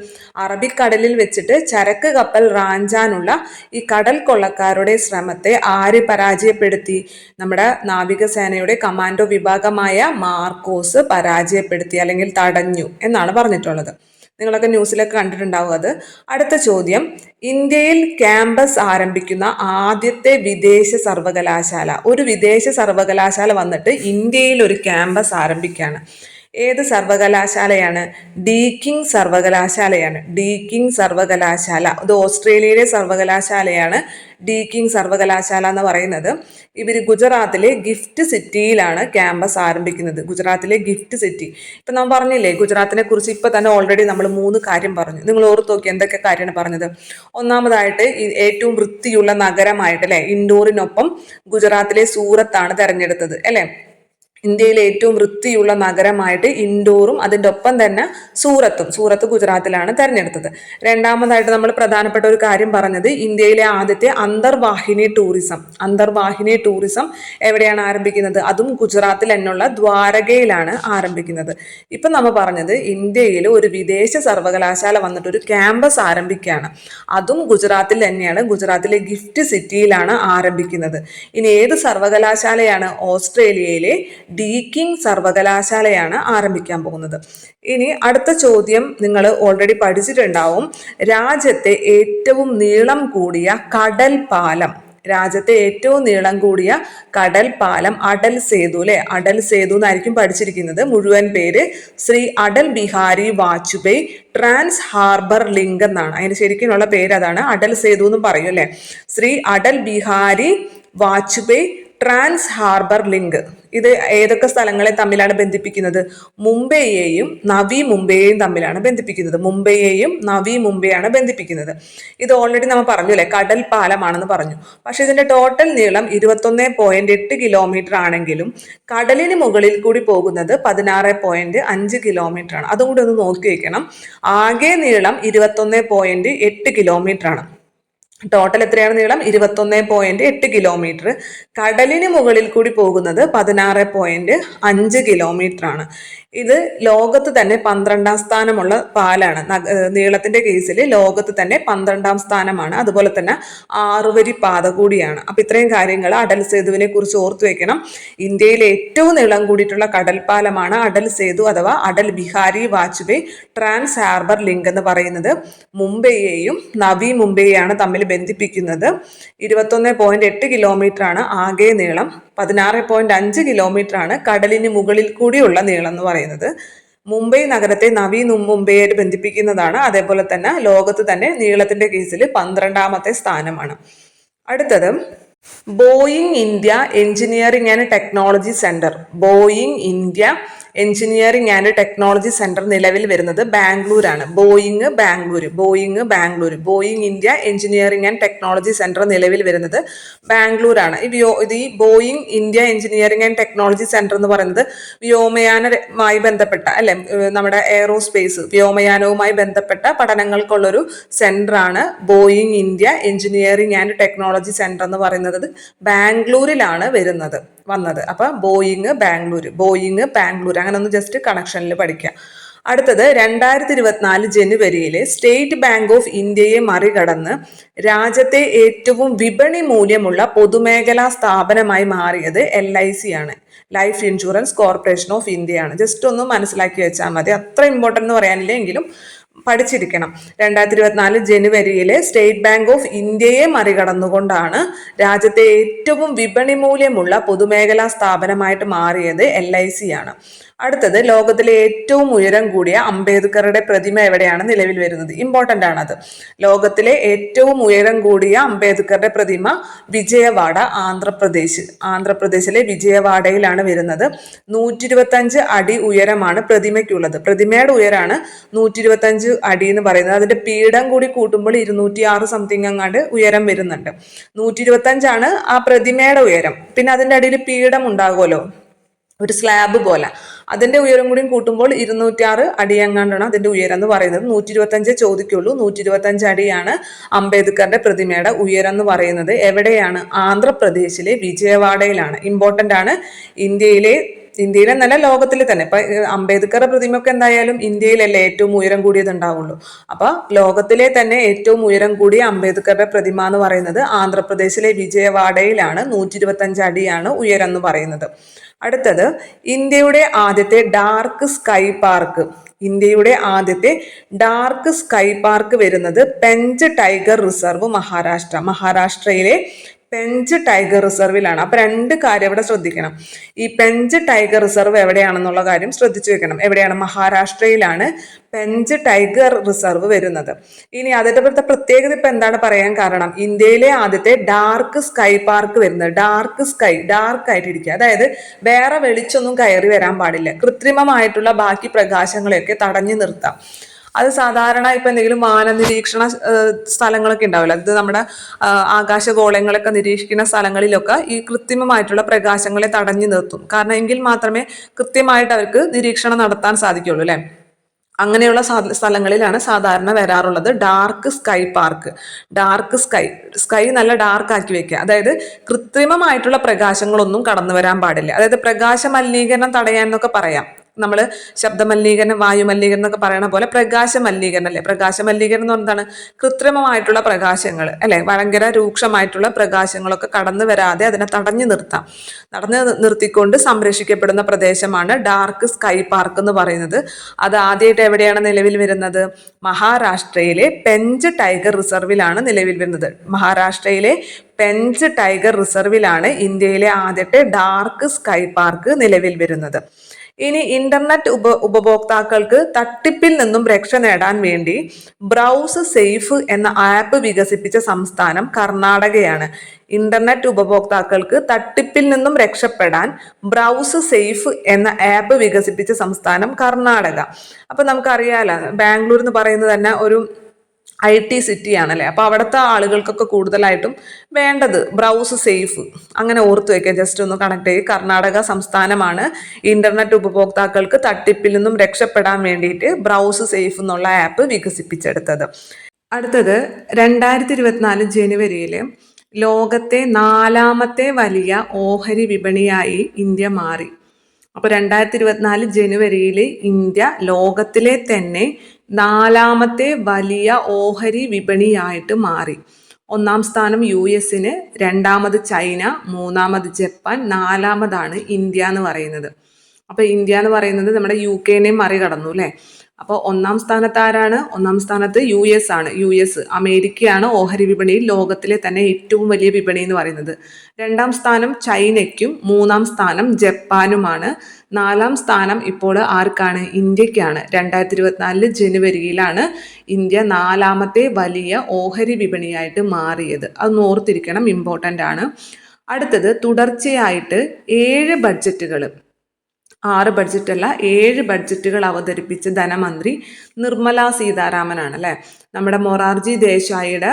അറബിക്കടലിൽ വെച്ചിട്ട് ചരക്ക് കപ്പൽ റാഞ്ചാനുള്ള ഈ കടൽ കൊള്ളക്കാരുടെ ശ്രമത്തെ ആര് പരാജയപ്പെടുത്തി? നമ്മുടെ നാവികസേനയുടെ കമാൻഡോ വിഭാഗമായ മാർക്കോസ് പരാജയപ്പെടുത്തി അല്ലെങ്കിൽ തടഞ്ഞു എന്നാണ് പറഞ്ഞിട്ടുള്ളത്. നിങ്ങളൊക്കെ ന്യൂസിലൊക്കെ കണ്ടിട്ടുണ്ടാവും അത്. അടുത്ത ചോദ്യം, ഇന്ത്യയിൽ ക്യാമ്പസ് ആരംഭിക്കുന്ന ആദ്യത്തെ വിദേശ സർവകലാശാല. ഒരു വിദേശ സർവകലാശാല വന്നിട്ട് ഇന്ത്യയിൽ ഒരു ക്യാമ്പസ് ആരംഭിക്കുകയാണ്. ഏത് സർവകലാശാലയാണ്? ഡീക്കിംഗ് സർവകലാശാലയാണ്. ഡീക്കിംഗ് സർവകലാശാല, ഇത് ഓസ്ട്രേലിയയിലെ സർവകലാശാലയാണ് ഡീക്കിംഗ് സർവകലാശാല എന്ന് പറയുന്നത്. ഇവർ ഗുജറാത്തിലെ ഗിഫ്റ്റ് സിറ്റിയിലാണ് ക്യാമ്പസ് ആരംഭിക്കുന്നത്. ഗുജറാത്തിലെ ഗിഫ്റ്റ് സിറ്റി. ഇപ്പൊ നാം പറഞ്ഞില്ലേ ഗുജറാത്തിനെ കുറിച്ച് ഇപ്പൊ തന്നെ ഓൾറെഡി നമ്മൾ 3 കാര്യം പറഞ്ഞു. നിങ്ങൾ ഓർത്ത് നോക്കി എന്തൊക്കെ കാര്യമാണ് പറഞ്ഞത്. ഒന്നാമതായിട്ട് ഏറ്റവും വൃത്തിയുള്ള നഗരമായിട്ട് അല്ലെ, ഇൻഡോറിനൊപ്പം ഗുജറാത്തിലെ സൂറത്താണ് തെരഞ്ഞെടുത്തത് അല്ലെ. ഇന്ത്യയിലെ ഏറ്റവും വൃത്തിയുള്ള നഗരമായിട്ട് ഇൻഡോറും അതിൻ്റെ ഒപ്പം തന്നെ സൂറത്ത് ഗുജറാത്തിലാണ് തെരഞ്ഞെടുത്തത്. രണ്ടാമതായിട്ട് നമ്മൾ പ്രധാനപ്പെട്ട ഒരു കാര്യം പറഞ്ഞത് ഇന്ത്യയിലെ ആദ്യത്തെ അന്തർവാഹിനി ടൂറിസം എവിടെയാണ് ആരംഭിക്കുന്നത്? അതും ഗുജറാത്തിൽ എന്നുള്ള ദ്വാരകയിലാണ് ആരംഭിക്കുന്നത്. ഇപ്പം നമ്മൾ പറഞ്ഞത് ഇന്ത്യയിൽ ഒരു വിദേശ സർവകലാശാല വന്നിട്ട് ഒരു ക്യാമ്പസ് ആരംഭിക്കുകയാണ്. അതും ഗുജറാത്തിൽ തന്നെയാണ്, ഗുജറാത്തിലെ ഗിഫ്റ്റ് സിറ്റിയിലാണ് ആരംഭിക്കുന്നത്. ഇനി ഏത് സർവകലാശാലയാണ്? ഓസ്ട്രേലിയയിലെ ഡീക്കിംഗ് സർവകലാശാലയാണ് ആരംഭിക്കാൻ പോകുന്നത്. ഇനി അടുത്ത ചോദ്യം നിങ്ങൾ ഓൾറെഡി പഠിച്ചിട്ടുണ്ടാവും. രാജ്യത്തെ ഏറ്റവും നീളം കൂടിയ കടൽ പാലം അടൽ സേതു അല്ലെ. അടൽ സേതു എന്നായിരിക്കും പഠിച്ചിരിക്കുന്നത്. മുഴുവൻ പേര് Shri Atal Bihari Vajpayee trans harbour link എന്നാണ്. അതിന്റെ ശരിക്കുള്ള പേര് അതാണ്, അടൽ സേതു എന്നും പറയും അല്ലെ. Shri Atal Bihari Vajpayee trans harbour link ഇത് ഏതൊക്കെ സ്ഥലങ്ങളെ തമ്മിലാണ് ബന്ധിപ്പിക്കുന്നത്? മുംബൈയെയും നവി മുംബൈയെയും തമ്മിലാണ് ബന്ധിപ്പിക്കുന്നത്. മുംബൈയെയും നവി മുംബൈയാണ് ബന്ധിപ്പിക്കുന്നത്. ഇത് ഓൾറെഡി നമ്മൾ പറഞ്ഞു അല്ലെ, കടൽ പാലമാണെന്ന് പറഞ്ഞു. പക്ഷെ ഇതിന്റെ ടോട്ടൽ നീളം 21.8 കിലോമീറ്റർ ആണെങ്കിലും കടലിന് മുകളിൽ കൂടി പോകുന്നത് 16.5 കിലോമീറ്റർ ആണ്. അതും കൂടി ഒന്ന് നോക്കി വെക്കണം. ആകെ നീളം 21.8 കിലോമീറ്റർ ആണ്. ടോട്ടൽ എത്രയാണ് നീളം? 21.8 കിലോമീറ്റർ. കടലിന് മുകളിൽ കൂടി പോകുന്നത് 16.5 കിലോമീറ്റർ ആണ്. ഇത് ലോകത്ത് തന്നെ 12ാം സ്ഥാനമുള്ള പാലാണ്. നീളത്തിന്റെ കേസിൽ ലോകത്ത് തന്നെ 12ാം സ്ഥാനമാണ്. അതുപോലെ തന്നെ 6 വരി പാത കൂടിയാണ്. അപ്പൊ ഇത്രയും കാര്യങ്ങൾ അടൽ സേതുവിനെ കുറിച്ച് ഓർത്തു വെക്കണം. ഇന്ത്യയിലെ ഏറ്റവും നീളം കൂടിയിട്ടുള്ള കടൽപ്പാലമാണ് അടൽ സേതു അഥവാ Atal Bihari Vajpayee trans harbour link എന്ന് പറയുന്നത്. മുംബൈയെയും നവി മുംബൈയാണ് തമ്മിൽ ബന്ധിപ്പിക്കുന്നത്. 21.8 കിലോമീറ്റർ ആണ് ആകെ നീളം. 16.5 കിലോമീറ്റർ ആണ് കടലിന് മുകളിൽ കൂടിയുള്ള നീളം എന്ന് പറയുന്നത്. മുംബൈ നഗരത്തെ നവി മുംബൈയായിട്ട് ബന്ധിപ്പിക്കുന്നതാണ്. അതേപോലെ തന്നെ ലോകത്ത് തന്നെ നീളത്തിന്റെ കേസിൽ 12ാമത്തെ സ്ഥാനമാണ്. അടുത്തത് Boeing India engineering and technology centre. Boeing India engineering and technology centre നിലവിൽ വരുന്നത് ബാംഗ്ലൂരാണ്. Boeing India engineering and technology centre നിലവിൽ വരുന്നത് ബാംഗ്ലൂരാണ്. ഈ Boeing India engineering and technology centre എന്ന് പറയുന്നത് വ്യോമയാനവുമായി ബന്ധപ്പെട്ട അല്ലെ, നമ്മുടെ എയറോസ്പേസ് വ്യോമയാനവുമായി ബന്ധപ്പെട്ട പഠനങ്ങൾക്കുള്ളൊരു സെന്ററാണ് Boeing India engineering and technology centre എന്ന് പറയുന്നത്. ബാംഗ്ലൂരിലാണ് വന്നത്. അപ്പൊ ബോയിങ് ബാംഗ്ലൂർ അങ്ങനെ ഒന്ന് ജസ്റ്റ് കണക്ഷനിൽ പഠിക്കാം. അടുത്തത് 2024 ജനുവരിയിലെ സ്റ്റേറ്റ് ബാങ്ക് ഓഫ് ഇന്ത്യയെ മറികടന്ന് രാജ്യത്തെ ഏറ്റവും വിപണി മൂല്യമുള്ള പൊതുമേഖലാ സ്ഥാപനമായി മാറിയത് LIC ആണ്. ലൈഫ് ഇൻഷുറൻസ് കോർപ്പറേഷൻ ഓഫ് ഇന്ത്യയാണ്. ജസ്റ്റ് ഒന്ന് മനസ്സിലാക്കി വെച്ചാൽ മതി. അത്ര ഇമ്പോർട്ടൻ്റ് എന്ന് പറയാനില്ല എങ്കിലും പഠിച്ചിരിക്കണം. 2024 ജനുവരിയിലെ സ്റ്റേറ്റ് ബാങ്ക് ഓഫ് ഇന്ത്യയെ മറികടന്നുകൊണ്ടാണ് രാജ്യത്തെ ഏറ്റവും വിപണി മൂല്യമുള്ള പൊതുമേഖലാ സ്ഥാപനമായിട്ട് മാറിയത് LIC ആണ്. അടുത്തത് ലോകത്തിലെ ഏറ്റവും ഉയരം കൂടിയ അംബേദ്കറുടെ പ്രതിമ എവിടെയാണ് നിലവിൽ വരുന്നത്? ഇമ്പോർട്ടൻ്റ് ആണത്. ലോകത്തിലെ ഏറ്റവും ഉയരം കൂടിയ അംബേദ്കറുടെ പ്രതിമ വിജയവാഡ, ആന്ധ്രാപ്രദേശിലെ വിജയവാഡയിലാണ് വരുന്നത്. 125 അടി ഉയരമാണ് പ്രതിമയ്ക്കുള്ളത്. പ്രതിമയുടെ ഉയരാണ് 125 അടി എന്ന് പറയുന്നത്. അതിന്റെ പീഠം കൂടി കൂട്ടുമ്പോൾ 206 സംതിങ് അങ്ങാണ്ട് ഉയരം വരുന്നുണ്ട്. 125 ആണ് ആ പ്രതിമയുടെ ഉയരം. പിന്നെ അതിന്റെ അടിയിൽ പീഠം ഉണ്ടാകുമല്ലോ, ഒരു സ്ലാബ് പോലെ. അതിന്റെ ഉയരം കൂടി കൂട്ടുമ്പോൾ 206 അടി എങ്ങാണ്ടാണ് അതിന്റെ ഉയരം എന്ന് പറയുന്നത്. 125 ചോദിക്കുള്ളൂ. 125 അടിയാണ് അംബേദ്കറുടെ പ്രതിമയുടെ ഉയരം എന്ന് പറയുന്നത്. എവിടെയാണ്? ആന്ധ്രാപ്രദേശിലെ വിജയവാഡയിലാണ്. ഇമ്പോർട്ടൻ്റ് ആണ്. ഇന്ത്യയിലെ നല്ല ലോകത്തിൽ തന്നെ. ഇപ്പൊ അംബേദ്കറുടെ പ്രതിമയൊക്കെ എന്തായാലും ഇന്ത്യയിലല്ലേ ഏറ്റവും ഉയരം കൂടിയത് ഉണ്ടാവുള്ളൂ. അപ്പൊ ലോകത്തിലെ തന്നെ ഏറ്റവും ഉയരം കൂടിയ അംബേദ്കറുടെ പ്രതിമ എന്ന് പറയുന്നത് ആന്ധ്രാപ്രദേശിലെ വിജയവാഡയിലാണ്. 125 അടിയാണ് ഉയരം എന്ന് പറയുന്നത്. അടുത്തത് ഇന്ത്യയുടെ ആദ്യത്തെ ഡാർക്ക് സ്കൈ പാർക്ക് വരുന്നത് പെഞ്ച് ടൈഗർ റിസർവ്, മഹാരാഷ്ട്രയിലെ പെഞ്ച് ടൈഗർ റിസർവിലാണ്. അപ്പൊ 2 കാര്യം ഇവിടെ ശ്രദ്ധിക്കണം. ഈ പെഞ്ച് ടൈഗർ റിസർവ് എവിടെയാണെന്നുള്ള കാര്യം ശ്രദ്ധിച്ചു വെക്കണം. എവിടെയാണ്? മഹാരാഷ്ട്രയിലാണ് പെഞ്ച് ടൈഗർ റിസർവ് വരുന്നത്. ഇനി അതിന്റെ പ്രത്യേകത ഇപ്പൊ എന്താണ് പറയാൻ കാരണം? ഇന്ത്യയിലെ ആദ്യത്തെ ഡാർക്ക് സ്കൈ പാർക്ക് വരുന്നത്. ഡാർക്ക് ആയിട്ടിരിക്കുക. അതായത് വേറെ വെളിച്ചൊന്നും കയറി വരാൻ പാടില്ല. കൃത്രിമമായിട്ടുള്ള ബാക്കി പ്രകാശങ്ങളെയൊക്കെ തടഞ്ഞു നിർത്താം. അത് സാധാരണ ഇപ്പൊ എന്തെങ്കിലും വാന നിരീക്ഷണ സ്ഥലങ്ങളൊക്കെ ഉണ്ടാവില്ല, അത് നമ്മുടെ ആകാശഗോളങ്ങളൊക്കെ നിരീക്ഷിക്കുന്ന സ്ഥലങ്ങളിലൊക്കെ ഈ കൃത്രിമമായിട്ടുള്ള പ്രകാശങ്ങളെ തടഞ്ഞു നിർത്തും. കാരണം എങ്കിൽ മാത്രമേ കൃത്യമായിട്ട് അവർക്ക് നിരീക്ഷണം നടത്താൻ സാധിക്കുള്ളൂ അല്ലെ. അങ്ങനെയുള്ള സ്ഥലങ്ങളിലാണ് സാധാരണ വരാറുള്ളത് ഡാർക്ക് സ്കൈ പാർക്ക്. സ്കൈ നല്ല ഡാർക്ക് ആക്കി വെക്കുക. അതായത് കൃത്രിമമായിട്ടുള്ള പ്രകാശങ്ങളൊന്നും കടന്നു വരാൻ പാടില്ല. അതായത് പ്രകാശ മലിനീകരണം തടയാൻ എന്നൊക്കെ പറയാം. നമ്മൾ ശബ്ദമലിനീകരണം, വായുമലിനീകരണം എന്നൊക്കെ പറയണ പോലെ പ്രകാശ മലിനീകരണം അല്ലെ. പ്രകാശ മലിനീകരണം എന്ന് പറഞ്ഞാൽ എന്താണ്? കൃത്രിമമായിട്ടുള്ള പ്രകാശങ്ങൾ അല്ലെ, ഭയങ്കര രൂക്ഷമായിട്ടുള്ള പ്രകാശങ്ങളൊക്കെ കടന്നു വരാതെ അതിനെ തടഞ്ഞു നിർത്തിക്കൊണ്ട് സംരക്ഷിക്കപ്പെടുന്ന പ്രദേശമാണ് ഡാർക്ക് സ്കൈ പാർക്ക് എന്ന് പറയുന്നത്. അത് ആദ്യമായിട്ട് എവിടെയാണ് നിലവിൽ വരുന്നത്? മഹാരാഷ്ട്രയിലെ പെഞ്ച് ടൈഗർ റിസർവിലാണ് നിലവിൽ വരുന്നത്. മഹാരാഷ്ട്രയിലെ പെഞ്ച് ടൈഗർ റിസർവിലാണ് ഇന്ത്യയിലെ ആദ്യത്തെ ഡാർക്ക് സ്കൈ പാർക്ക് നിലവിൽ വരുന്നത്. ഇനി ഇന്റർനെറ്റ് ഉപഭോക്താക്കൾക്ക് തട്ടിപ്പിൽ നിന്നും രക്ഷ നേടാൻ വേണ്ടി ബ്രൗസ് സേഫ് എന്ന ആപ്പ് വികസിപ്പിച്ച സംസ്ഥാനം കർണാടകയാണ്. ഇന്റർനെറ്റ് ഉപഭോക്താക്കൾക്ക് തട്ടിപ്പിൽ നിന്നും രക്ഷപ്പെടാൻ ബ്രൗസ് സേഫ് എന്ന ആപ്പ് വികസിപ്പിച്ച സംസ്ഥാനം കർണാടക. അപ്പൊ നമുക്കറിയാലോ, ബാംഗ്ലൂർ എന്ന് പറയുന്നത് തന്നെ ഒരു IT സിറ്റി ആണല്ലേ. അപ്പൊ അവിടുത്തെ ആളുകൾക്കൊക്കെ കൂടുതലായിട്ടും വേണ്ടത് ബ്രൗസ് സേഫ്. അങ്ങനെ ഓർത്തു വെക്കാം, ജസ്റ്റ് ഒന്ന് കണക്ട് ചെയ്യും. കർണാടക സംസ്ഥാനമാണ് ഇന്റർനെറ്റ് ഉപഭോക്താക്കൾക്ക് തട്ടിപ്പിൽ നിന്നും രക്ഷപ്പെടാൻ വേണ്ടിയിട്ട് ബ്രൗസ് സേഫ് എന്നുള്ള ആപ്പ് വികസിപ്പിച്ചെടുത്തത്. അടുത്തത് 2024 ജനുവരിയിൽ ലോകത്തെ 4ാമത്തെ വലിയ ഓഹരി വിപണിയായി ഇന്ത്യ മാറി. അപ്പോൾ 2024 ജനുവരിയിൽ ഇന്ത്യ ലോകത്തിലെ തന്നെ 4ാമത്തെ വലിയ ഓഹരി വിപണിയായിട്ട് മാറി. 1ാം സ്ഥാനം US-ന്, 2ാമത് ചൈന, 3ാമത് ജപ്പാൻ, 4ാമതാണ് ഇന്ത്യ എന്ന് പറയുന്നത്. അപ്പൊ ഇന്ത്യ എന്ന് പറയുന്നത് നമ്മുടെ UK-നെ മറികടന്നു അല്ലെ. അപ്പോൾ 1ാം സ്ഥാനത്ത് ആരാണ്? 1ാം സ്ഥാനത്ത് US ആണ്. അമേരിക്കയാണ് ഓഹരി വിപണിയിൽ ലോകത്തിലെ തന്നെ ഏറ്റവും വലിയ വിപണി എന്ന് പറയുന്നത്. 2ാം സ്ഥാനം ചൈനയ്ക്കും, 3ാം സ്ഥാനം ജപ്പാനുമാണ്. 4ാം സ്ഥാനം ഇപ്പോൾ ആർക്കാണ്? ഇന്ത്യക്കാണ്. 2024 ജനുവരിയിലാണ് ഇന്ത്യ 4ാമത്തെ വലിയ ഓഹരി വിപണിയായിട്ട് മാറിയത്. അത് ഓർത്തിരിക്കണം, ഇമ്പോർട്ടൻ്റ് ആണ്. അടുത്തത് തുടർച്ചയായിട്ട് 7 ബഡ്ജറ്റുകൾ, 6 ബഡ്ജറ്റല്ല 7 ബഡ്ജറ്റുകൾ അവതരിപ്പിച്ച ധനമന്ത്രി നിർമ്മല സീതാരാമനാണ് അല്ലെ. നമ്മുടെ മൊറാർജി ദേശായിയുടെ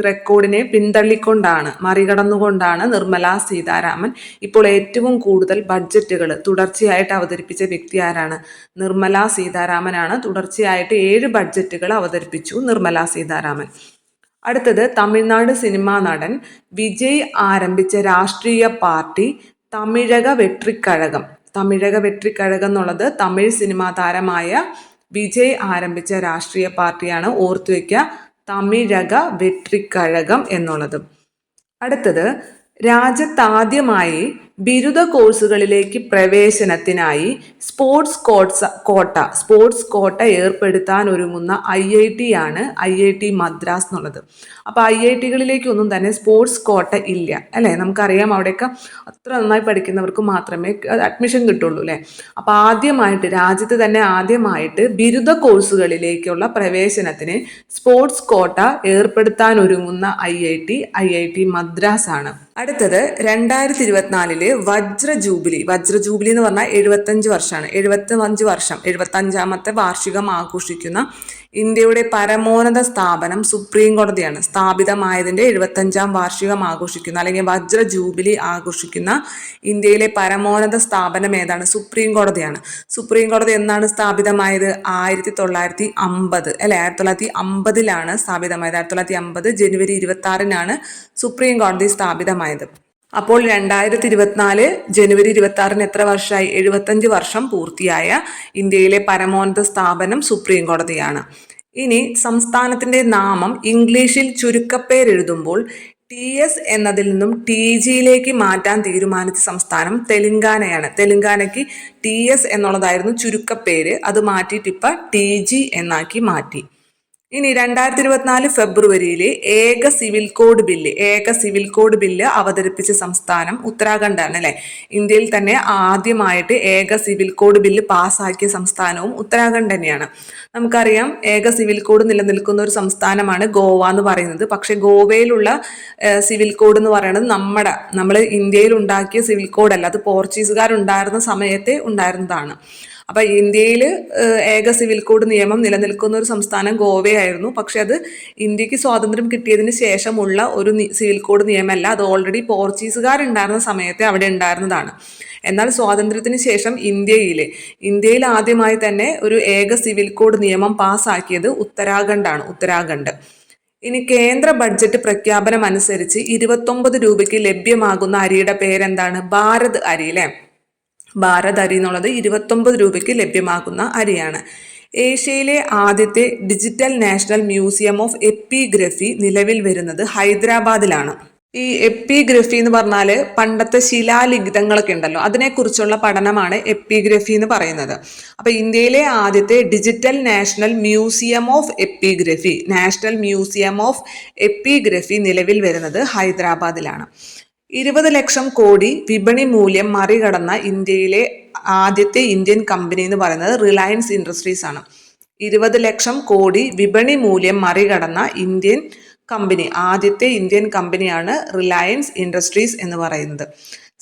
റെക്കോർഡിനെ പിന്തള്ളിക്കൊണ്ടാണ്, മറികടന്നുകൊണ്ടാണ് നിർമ്മല സീതാരാമൻ ഇപ്പോൾ ഏറ്റവും കൂടുതൽ ബഡ്ജറ്റുകൾ തുടർച്ചയായിട്ട് അവതരിപ്പിച്ച വ്യക്തി ആരാണ്? നിർമ്മല സീതാരാമനാണ്. തുടർച്ചയായിട്ട് 7 ബഡ്ജറ്റുകൾ അവതരിപ്പിച്ചു നിർമ്മല സീതാരാമൻ. അടുത്തത് തമിഴ്നാട് സിനിമാ നടൻ വിജയ് ആരംഭിച്ച രാഷ്ട്രീയ പാർട്ടി തമിഴക വെട്രിക്കഴകം. തമിഴക വെട്രിക്കഴകം എന്നുള്ളത് തമിഴ് സിനിമാ താരമായ വിജയ് ആരംഭിച്ച രാഷ്ട്രീയ പാർട്ടിയാണ്. ഓർത്തു വയ്ക്കുക, തമിഴക വെട്രിക്കഴകം എന്നുള്ളത്. അടുത്തത് രാജ്യത്താദ്യമായി ബിരുദ കോഴ്സുകളിലേക്ക് പ്രവേശനത്തിനായി സ്പോർട്സ് കോട്ട ഏർപ്പെടുത്താൻ ഒരുങ്ങുന്ന IIT ആണ് IIT മദ്രാസ് എന്നുള്ളത്. അപ്പോൾ IIT-കളിലേക്കൊന്നും തന്നെ സ്പോർട്സ് കോട്ട ഇല്ല അല്ലേ. നമുക്കറിയാം, അവിടെയൊക്കെ അത്ര നന്നായി പഠിക്കുന്നവർക്ക് മാത്രമേ അഡ്മിഷൻ കിട്ടുള്ളൂ അല്ലേ. അപ്പോൾ രാജ്യത്ത് തന്നെ ആദ്യമായിട്ട് ബിരുദ കോഴ്സുകളിലേക്കുള്ള പ്രവേശനത്തിന് സ്പോർട്സ് കോട്ട ഏർപ്പെടുത്താൻ ഒരുങ്ങുന്ന IIT മദ്രാസ് ആണ്. അടുത്തത് 2024 വജ്ര ജൂബിലി എന്ന് പറഞ്ഞാൽ 75 വർഷമാണ്. 75ാമത്തെ വാർഷികം ആഘോഷിക്കുന്ന ഇന്ത്യയുടെ പരമോന്നത സ്ഥാപനം സുപ്രീം കോടതിയാണ്. സ്ഥാപിതമായതിന്റെ 75ാം വാർഷികം ആഘോഷിക്കുന്ന, അല്ലെങ്കിൽ വജ്ര ജൂബിലി ആഘോഷിക്കുന്ന ഇന്ത്യയിലെ പരമോന്നത സ്ഥാപനം ഏതാണ്? സുപ്രീം കോടതിയാണ്. സുപ്രീം കോടതി എന്നാണ് സ്ഥാപിതമായത്? 1950 അല്ലെ. 1950 സ്ഥാപിതമായത്. 1950 ജനുവരി 26 സുപ്രീം കോടതി സ്ഥാപിതമായത്. അപ്പോൾ 2024 ജനുവരി 26 എത്ര വർഷമായി? 75 വർഷം പൂർത്തിയായ ഇന്ത്യയിലെ പരമോന്നത സ്ഥാപനം സുപ്രീം കോടതിയാണ്. ഇനി സംസ്ഥാനത്തിന്റെ നാമം ഇംഗ്ലീഷിൽ ചുരുക്കപ്പേരെഴുതുമ്പോൾ TS എന്നതിൽ നിന്നും TGയിലേക്ക് മാറ്റാൻ തീരുമാനിച്ച സംസ്ഥാനം തെലങ്കാനയാണ്. തെലങ്കാനയ്ക്ക് TS എന്നുള്ളതായിരുന്നു ചുരുക്കപ്പേര്. അത് മാറ്റിയിട്ട് ഇപ്പം TG എന്നാക്കി മാറ്റി. ഇനി 2024 ഫെബ്രുവരിയിൽ ഏക സിവിൽ കോഡ് ബില്ല് അവതരിപ്പിച്ച സംസ്ഥാനം ഉത്തരാഖണ്ഡാണ് അല്ലെ. ഇന്ത്യയിൽ തന്നെ ആദ്യമായിട്ട് ഏക സിവിൽ കോഡ് ബില്ല് പാസ്സാക്കിയ സംസ്ഥാനവും ഉത്തരാഖണ്ഡ് തന്നെയാണ്. നമുക്കറിയാം, ഏക സിവിൽ കോഡ് നിലനിൽക്കുന്ന ഒരു സംസ്ഥാനമാണ് ഗോവ എന്ന് പറയുന്നത്. പക്ഷെ ഗോവയിലുള്ള സിവിൽ കോഡ് എന്ന് പറയുന്നത് നമ്മൾ ഇന്ത്യയിൽ ഉണ്ടാക്കിയ സിവിൽ കോഡല്ല, അത് പോർച്ചുഗീസുകാരുണ്ടായിരുന്ന സമയത്തെ ഉണ്ടായിരുന്നതാണ്. അപ്പൊ ഇന്ത്യയിൽ ഏക സിവിൽ കോഡ് നിയമം നിലനിൽക്കുന്ന ഒരു സംസ്ഥാനം ഗോവയായിരുന്നു. പക്ഷെ അത് ഇന്ത്യക്ക് സ്വാതന്ത്ര്യം കിട്ടിയതിന് ശേഷമുള്ള ഒരു സിവിൽ കോഡ് നിയമമല്ല, അത് ഓൾറെഡി പോർച്ചുഗീസുകാരുണ്ടായിരുന്ന സമയത്തെ അവിടെ ഉണ്ടായിരുന്നതാണ്. എന്നാൽ സ്വാതന്ത്ര്യത്തിന് ശേഷം ഇന്ത്യയിൽ ആദ്യമായി തന്നെ ഒരു ഏക സിവിൽ കോഡ് നിയമം പാസ്സാക്കിയത് ഉത്തരാഖണ്ഡ്. ഇനി കേന്ദ്ര ബഡ്ജറ്റ് പ്രഖ്യാപനം അനുസരിച്ച് 29 രൂപയ്ക്ക് ലഭ്യമാകുന്ന അരിയുടെ പേരെന്താണ്? ഭാരത് അരി അല്ലേ. ഭാരത് അരി എന്നുള്ളത് 29 രൂപയ്ക്ക് ലഭ്യമാകുന്ന അരിയാണ്. ഏഷ്യയിലെ ആദ്യത്തെ digital national museum of epigraphy നിലവിൽ വരുന്നത് ഹൈദരാബാദിലാണ്. ഈ എപ്പിഗ്രഫി എന്ന് പറഞ്ഞാൽ പണ്ടത്തെ ശിലാലിഖിതങ്ങളൊക്കെ ഉണ്ടല്ലോ, അതിനെക്കുറിച്ചുള്ള പഠനമാണ് എപ്പിഗ്രഫി എന്ന് പറയുന്നത്. അപ്പൊ ഇന്ത്യയിലെ ആദ്യത്തെ digital national museum of epigraphy നിലവിൽ വരുന്നത് ഹൈദരാബാദിലാണ്. 20 ലക്ഷം കോടി വിപണി മൂല്യം മറികടന്ന ഇന്ത്യയിലെ ആദ്യത്തെ ഇന്ത്യൻ കമ്പനി എന്ന് പറയുന്നത് റിലയൻസ് ഇൻഡസ്ട്രീസ് ആണ്. 20 ലക്ഷം കോടി വിപണി മൂല്യം മറികടന്ന ഇന്ത്യൻ കമ്പനി, ആദ്യത്തെ ഇന്ത്യൻ കമ്പനിയാണ് റിലയൻസ് ഇൻഡസ്ട്രീസ് എന്ന് പറയുന്നത്.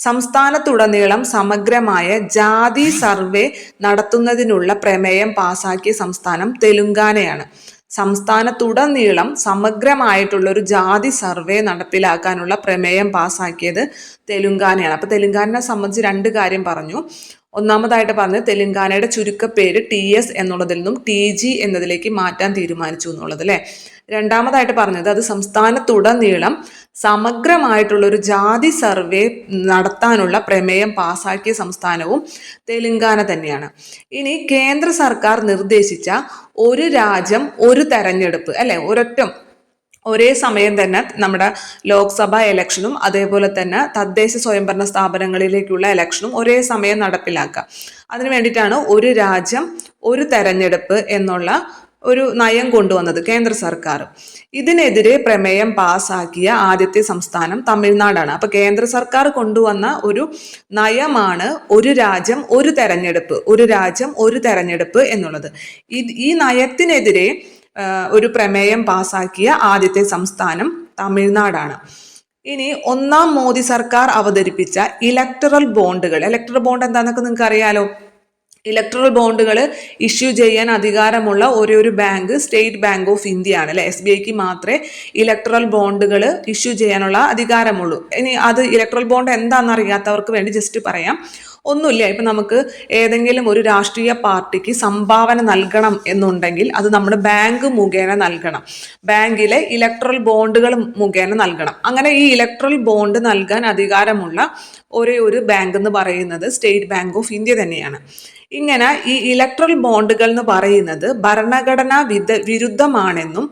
സംസ്ഥാനത്തുടനീളം സമഗ്രമായ ജാതി സർവേ നടത്തുന്നതിനുള്ള പ്രമേയം പാസാക്കിയ സംസ്ഥാനം തെലുങ്കാനയാണ്. സംസ്ഥാനത്തുടനീളം സമഗ്രമായിട്ടുള്ള ഒരു ജാതി സർവേ നടപ്പിലാക്കാനുള്ള പ്രമേയം പാസാക്കിയത് തെലുങ്കാനയാണ്. അപ്പോൾ തെലുങ്കാനയെ സംബന്ധിച്ച് 2 കാര്യം പറഞ്ഞു. ഒന്നാമതായിട്ട് പറഞ്ഞത് തെലുങ്കാനയുടെ ചുരുക്കപ്പേര് TS എന്നുള്ളതിൽ നിന്നും TG എന്നതിലേക്ക് മാറ്റാൻ തീരുമാനിച്ചു എന്നുള്ളത് അല്ലേ. രണ്ടാമതായിട്ട് പറഞ്ഞത് അത് സംസ്ഥാനത്തുടനീളം സമഗ്രമായിട്ടുള്ള ഒരു ജാതി സർവേ നടത്താനുള്ള പ്രമേയം പാസാക്കിയ സംസ്ഥാനവും തെലുങ്കാന തന്നെയാണ്. ഇനി കേന്ദ്ര സർക്കാർ നിർദ്ദേശിച്ച ഒരു രാജ്യം ഒരു തെരഞ്ഞെടുപ്പ് അല്ലെ, ഒരേ സമയം തന്നെ നമ്മുടെ ലോക്സഭ ഇലക്ഷനും അതേപോലെ തന്നെ തദ്ദേശ സ്വയംഭരണ സ്ഥാപനങ്ങളിലേക്കുള്ള ഇലക്ഷനും ഒരേ സമയം നടപ്പിലാക്കുക. അതിനു വേണ്ടിയിട്ടാണ് ഒരു രാജ്യം ഒരു തെരഞ്ഞെടുപ്പ് എന്നുള്ള ഒരു നയം കൊണ്ടുവന്നത് കേന്ദ്ര സർക്കാർ. ഇതിനെതിരെ പ്രമേയം പാസാക്കിയ ആദ്യത്തെ സംസ്ഥാനം തമിഴ്നാടാണ്. അപ്പൊ കേന്ദ്ര സർക്കാർ കൊണ്ടുവന്ന ഒരു നയമാണ് ഒരു രാജ്യം ഒരു തെരഞ്ഞെടുപ്പ്, ഒരു രാജ്യം ഒരു തെരഞ്ഞെടുപ്പ് എന്നുള്ളത്. ഈ നയത്തിനെതിരെ ഒരു പ്രമേയം പാസാക്കിയ ആദ്യത്തെ സംസ്ഥാനം തമിഴ്നാടാണ്. ഇനി ഒന്നാം മോദി സർക്കാർ അവതരിപ്പിച്ച ഇലക്ടറൽ ബോണ്ട് എന്താണെന്നൊക്കെ നിങ്ങൾക്ക് അറിയാലോ. ഇലക്ട്രൽ ബോണ്ടുകൾ ഇഷ്യൂ ചെയ്യാൻ അധികാരമുള്ള ഒരു bank state bank of India ആണ് അല്ലെ. SBIക്ക് മാത്രമേ ഇലക്ട്രൽ ബോണ്ടുകൾ ഇഷ്യൂ ചെയ്യാനുള്ള അധികാരമുള്ളൂ. ഇനി അത് ഇലക്ട്രൽ ബോണ്ട് എന്താണെന്ന് അറിയാത്തവർക്ക് വേണ്ടി ജസ്റ്റ് പറയാം. ഒന്നുമില്ല, ഇപ്പം നമുക്ക് ഏതെങ്കിലും ഒരു രാഷ്ട്രീയ പാർട്ടിക്ക് സംഭാവന നൽകണം എന്നുണ്ടെങ്കിൽ അത് നമ്മുടെ ബാങ്ക് മുഖേന നൽകണം, ബാങ്കിലെ ഇലക്ട്രൽ ബോണ്ടുകൾ മുഖേന നൽകണം. അങ്ങനെ ഈ ഇലക്ട്രൽ ബോണ്ട് നൽകാൻ അധികാരമുള്ള ഒരു ബാങ്ക് എന്ന് പറയുന്നത് സ്റ്റേറ്റ് ബാങ്ക് ഓഫ് ഇന്ത്യ തന്നെയാണ്. ഇങ്ങനെ ഈ ഇലക്ട്രൽ ബോണ്ടുകൾ എന്ന് പറയുന്നത് ഭരണഘടനാ വിരുദ്ധമാണെന്നും